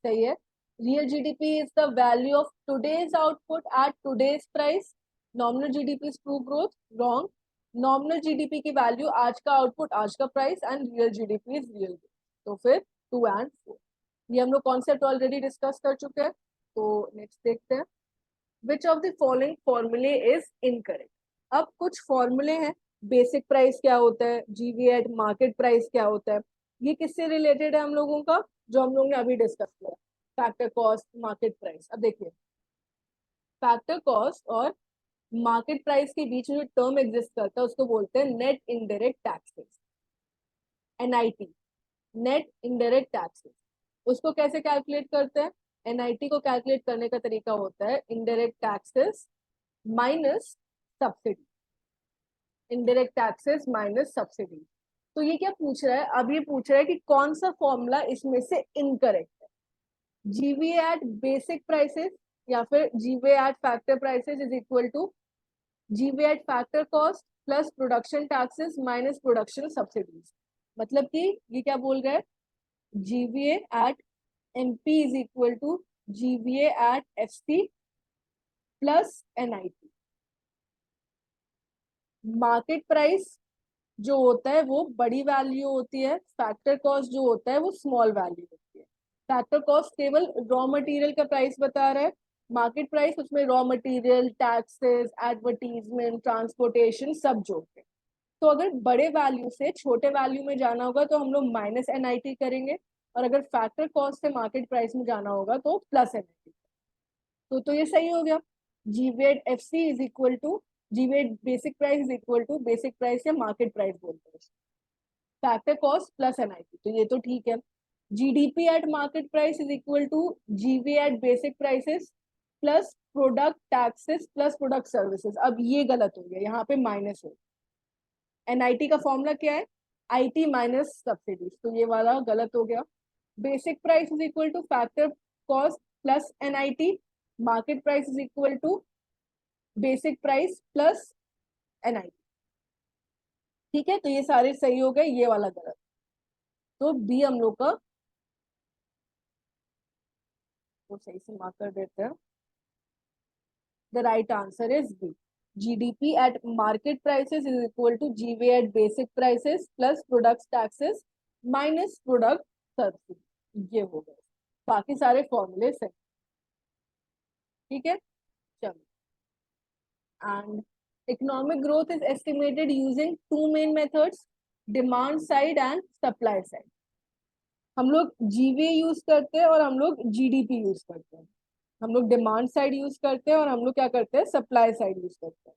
सही है। Real GDP is the value of today's output at today's price, nominal GDP is true growth, wrong. Nominal GDP की value आज का output, आज का price, and real GDP is real. तो फिर 2 and 4, ये हम लोग कॉन्सेप्ट ऑलरेडी डिस्कस कर चुके हैं। तो नेक्स्ट देखते हैं, विच ऑफ द फॉलोइंग फॉर्मूले इज इनकरेक्ट? अब कुछ फॉर्मूले हैं, बेसिक प्राइस क्या होता है, जीवी एट मार्केट प्राइस क्या होता है, ये किससे रिलेटेड है हम लोगों का, जो हम लोगों ने अभी डिस्कस किया, फैक्टर कॉस्ट, मार्केट प्राइस। अब देखिए, फैक्टर कॉस्ट और मार्केट प्राइस के बीच में जो टर्म एग्जिस्ट करता है उसको बोलते हैं net indirect taxes, NIT, net indirect taxes. उसको कैसे कैलकुलेट करते हैं? एनआईटी को कैलकुलेट करने का तरीका होता है indirect taxes minus subsidy, indirect taxes minus subsidy. तो ये क्या पूछ रहा है? अब ये पूछ रहा है कि कौन सा फॉर्मूला इसमें से इनकरेक्ट है, जीवी एट बेसिक प्राइसेस या फिर GV at factor prices is equal to GV at factor cost plus production taxes minus production subsidies. मतलब कि ये क्या बोल रहा है, GVA at MP is equal to GVA at FC plus NIT. Market price जो होता है वो बड़ी वैल्यू होती है, फैक्टर कॉस्ट जो होता है वो स्मॉल वैल्यू होती है। फैक्टर कॉस्ट केवल रॉ मटेरियल का प्राइस बता रहा है, मार्केट प्राइस उसमें raw material, taxes, advertisement, transportation सब जोड़ के। तो अगर बड़े वैल्यू से छोटे वैल्यू में जाना होगा तो हम लोग माइनस एनआईटी करेंगे, और अगर फैक्टर कॉस्ट से मार्केट प्राइस में जाना होगा तो प्लस एनआईटी। तो ये सही हो गया, GVA at F C is equal to GVA at basic price is equal to basic price या मार्केट प्राइस बोलते हैं, फैक्टर कॉस्ट प्लस एनआईटी, तो ये तो ठीक है। GDP at market price is equal to GV at basic prices plus product taxes plus product services. अब ये गलत हो गया, यहाँ पे माइनस हो, एनआईटी का फॉर्मूला क्या है, आईटी माइनस सब्सिडीज, तो ये वाला गलत हो गया। Basic price is equal to factor cost plus NIT, market price is equal to basic price plus NIT, ठीक है। तो ये सारे सही हो गए, ये वाला गलत, तो बी हम लोग का, तो सही से मार्क कर देते हैं। The right answer is B, GDP at market prices is equal to GV at basic prices plus product taxes minus product subsidy, ये हो गए। बाकी सारे फॉर्मूले सही, ठीक है। चलो, and economic growth is estimated using two main methods, demand side and supply side। हम लोग जीवी यूज करते हैं और हम लोग जीडीपी यूज करते हैं, हम लोग डिमांड साइड यूज करते हैं और हम लोग क्या करते हैं, सप्लाई साइड यूज करते हैं।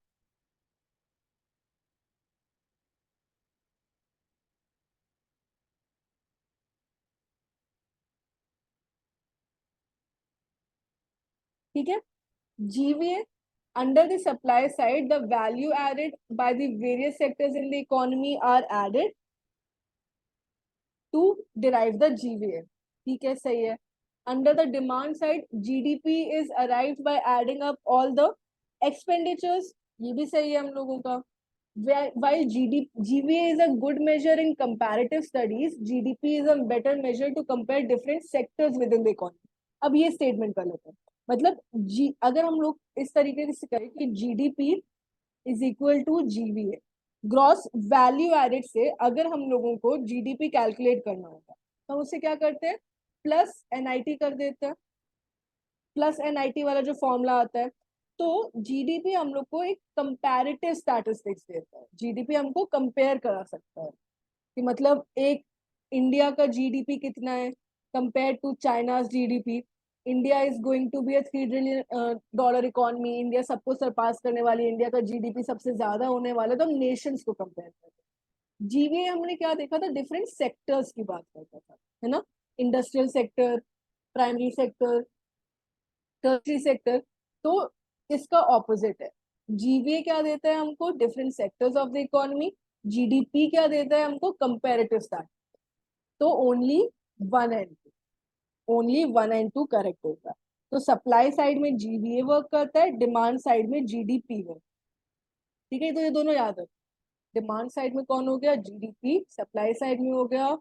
ठीक है, GVA under the supply side the value added by the various sectors in the economy are added to derive the GVA, ठीक है, सही है। Under the demand side GDP is arrived by adding up all the expenditures, ये भी सही है हम लोगों का। While GVA is a good measure in comparative studies, GDP is a better measure to compare different sectors within the economy। अब ये statement कर लेते हैं, मतलब अगर हम लोग इस तरीके से करें कि GDP is equal to GVA, gross value added से अगर हम लोगों को जीडीपी कैलकुलेट करना होगा तो हम उसे क्या करते हैं, प्लस एनआईटी कर देते हैं, प्लस एनआईटी वाला जो फॉर्मूला आता है। तो जीडीपी हम लोग को एक कंपैरेटिव स्टैटिस्टिक्स देता है, जीडीपी हमको कंपेयर करा सकता है कि मतलब एक इंडिया का जीडीपी कितना है compare to China's GDP. India is going to be $3 trillion economy, India सबको सरपास करने वाली, इंडिया का जीडीपी सबसे ज्यादा होने वाला, तो हम नेशंस को कंपेयर करते हैं। जीवीए हमने क्या देखा था, डिफरेंट सेक्टर्स की बात करता था, है ना, industrial sector, primary sector, tertiary sector. तो इसका ऑपोजिट है, जीवीए क्या देता है हमको, different sectors of the economy, GDP क्या देता है हमको? Comparative stat. तो only one and two correct होता है। तो सप्लाई साइड में जीवीए वर्क करता है, डिमांड साइड में जीडीपी वर्क। ठीक है, तो ये दोनों याद है। डिमांड साइड में कौन हो गया? जीडीपी। सप्लाई साइड में हो गया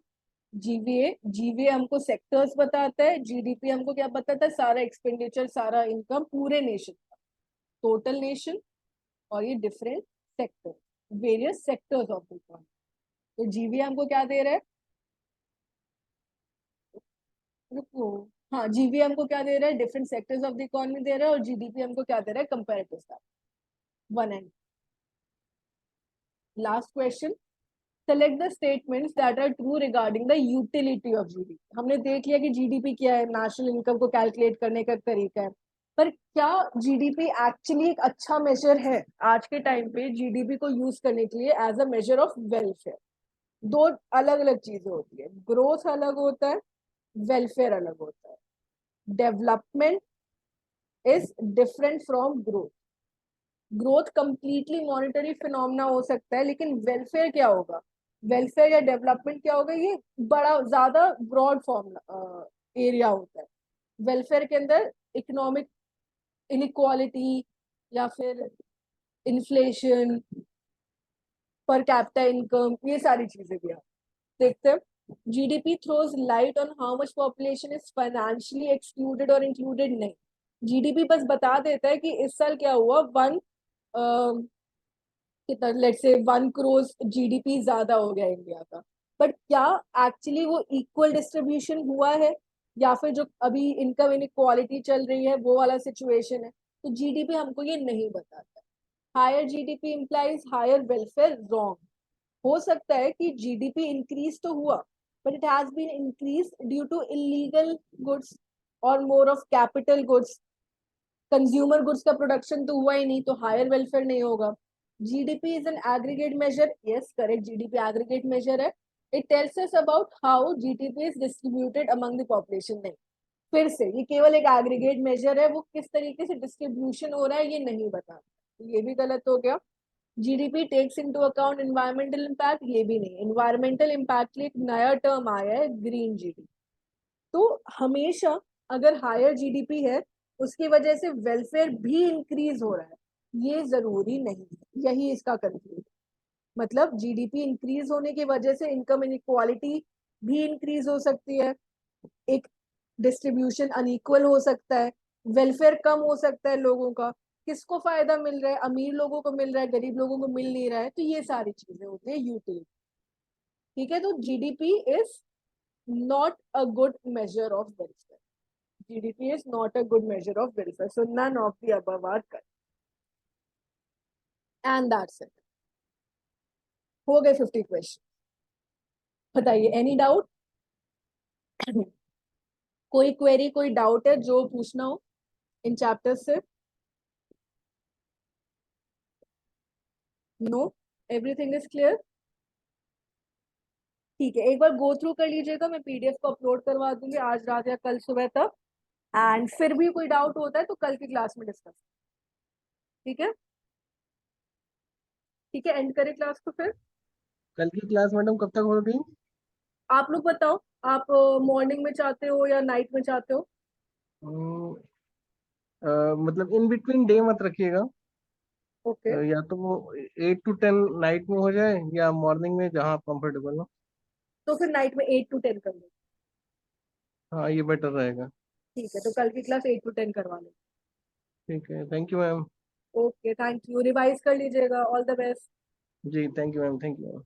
जीवीए। जीवीए हमको सेक्टर्स बताता है, जीडीपी हमको क्या बताता है? सारा एक्सपेंडिचर, सारा इनकम पूरे नेशन का, टोटल नेशन। और ये different sector, various sectors of the economy. तो जीवीए हमको क्या दे रहा है? रुको, हाँ, जीवीए हमको क्या दे रहा है? Different sectors of the economy दे रहा है। और जीडीपी हमको क्या दे रहा है? Comparative stat. One and last question, select the statements that are true regarding the utility of GDP. हमने देख लिया कि जीडीपी क्या है, नेशनल इनकम को कैलकुलेट करने का तरीका है। पर क्या जीडीपी एक्चुअली एक अच्छा मेजर है आज के टाइम पे जीडीपी को यूज करने के लिए as a measure of welfare? दो अलग अलग चीजें होती है। ग्रोथ अलग होता है, वेलफेयर अलग होता है। Development is different from growth. Growth completely monetary phenomena हो सकता है, लेकिन वेलफेयर क्या होगा? वेलफेयर या डेवलपमेंट क्या होगा? ये बड़ा ज्यादा ब्रॉड फॉर्म एरिया होता है। वेलफेयर के अंदर इकोनॉमिक इनइक्वालिटी या फिर इन्फ्लेशन, पर कैपिटा इनकम, ये सारी चीजें भी आप देखते हैं। GDP throws light on how much population is financially excluded और इंक्लूडेड नहीं। जीडीपी बस बता देता है कि इस साल क्या हुआ, कितना, लेट्स से 1 करोड़ जीडीपी ज्यादा हो गया इंडिया का। बट क्या एक्चुअली वो इक्वल डिस्ट्रीब्यूशन हुआ है, या फिर जो अभी इनकम इनइक्वालिटी चल रही है वो वाला सिचुएशन है? तो जीडीपी हमको ये नहीं बताता। Higher GDP implies higher welfare, wrong. हो सकता है कि जीडीपी इंक्रीज तो हुआ, but it has been increase due to illegal goods और more of capital goods. Consumer goods का प्रोडक्शन तो हुआ ही नहीं, तो हायर वेलफेयर नहीं होगा। GDP is an aggregate measure, yes correct, GDP aggregate measure है। It tells us about how GDP is distributed among the population. नहीं, फिर से ये केवल एक एग्रीगेट मेजर है, वो किस तरीके से डिस्ट्रीब्यूशन हो रहा है ये नहीं बता, तो ये भी गलत हो गया। GDP takes into account environmental impact, ये भी नहीं। एनवायरमेंटल इम्पैक्ट के लिए एक नया टर्म आया है, ग्रीन जीडीपी। तो हमेशा अगर हायर जीडीपी है उसकी वजह से वेलफेयर भी इंक्रीज हो रहा है, ये जरूरी नहीं है। यही इसका कंक्लूजन। मतलब जीडीपी इंक्रीज होने की वजह से इनकम इनइक्वालिटी भी इंक्रीज हो सकती है, एक डिस्ट्रीब्यूशन अनइक्वल हो सकता है, वेलफेयर कम हो सकता है लोगों का। किसको फायदा मिल रहा है? अमीर लोगों को मिल रहा है, गरीब लोगों को मिल नहीं रहा है। तो ये सारी चीजें होती है यूटिलिटी। ठीक है, तो GDP is not a good measure of welfare. GDP is not a good measure of welfare. So none of the above are correct. And that's it. हो गए 50 क्वेश्चन। बताइए, एनी डाउट? कोई क्वेरी, कोई doubt है जो पूछना हो इन चैप्टर्स से? No, everything is clear. ठीक है, एक बार गो थ्रू कर लीजिएगा, मैं पीडीएफ को अपलोड करवा दूंगी आज रात या कल सुबह तक। एंड फिर भी कोई डाउट होता है तो कल की क्लास में डिस्कस। ठीक है, ठीक है, एंड करें क्लास को फिर। कल की क्लास मैडम कब तक होगी? आप लोग बताओ, आप मॉर्निंग में चाहते हो या नाइट में चाहते हो? मतलब इन बिटवीन डे मत रखिएगा। ओके, या तो वो 8 to 10 नाइट में हो जाए या मॉर्निंग में, जहाँ आप कंफर्टेबल हो। तो फिर नाइट में 8 to 10 कर लो। हाँ, ये बेटर रहेगा। ठीक है, तो कल की क्लास 8 to 10 करवा लो। ठीक है, thank you ma'am. Okay, thank you, revise कर लीजिएगा, ऑल द बेस्ट। जी thank you ma'am, thank you ma'am.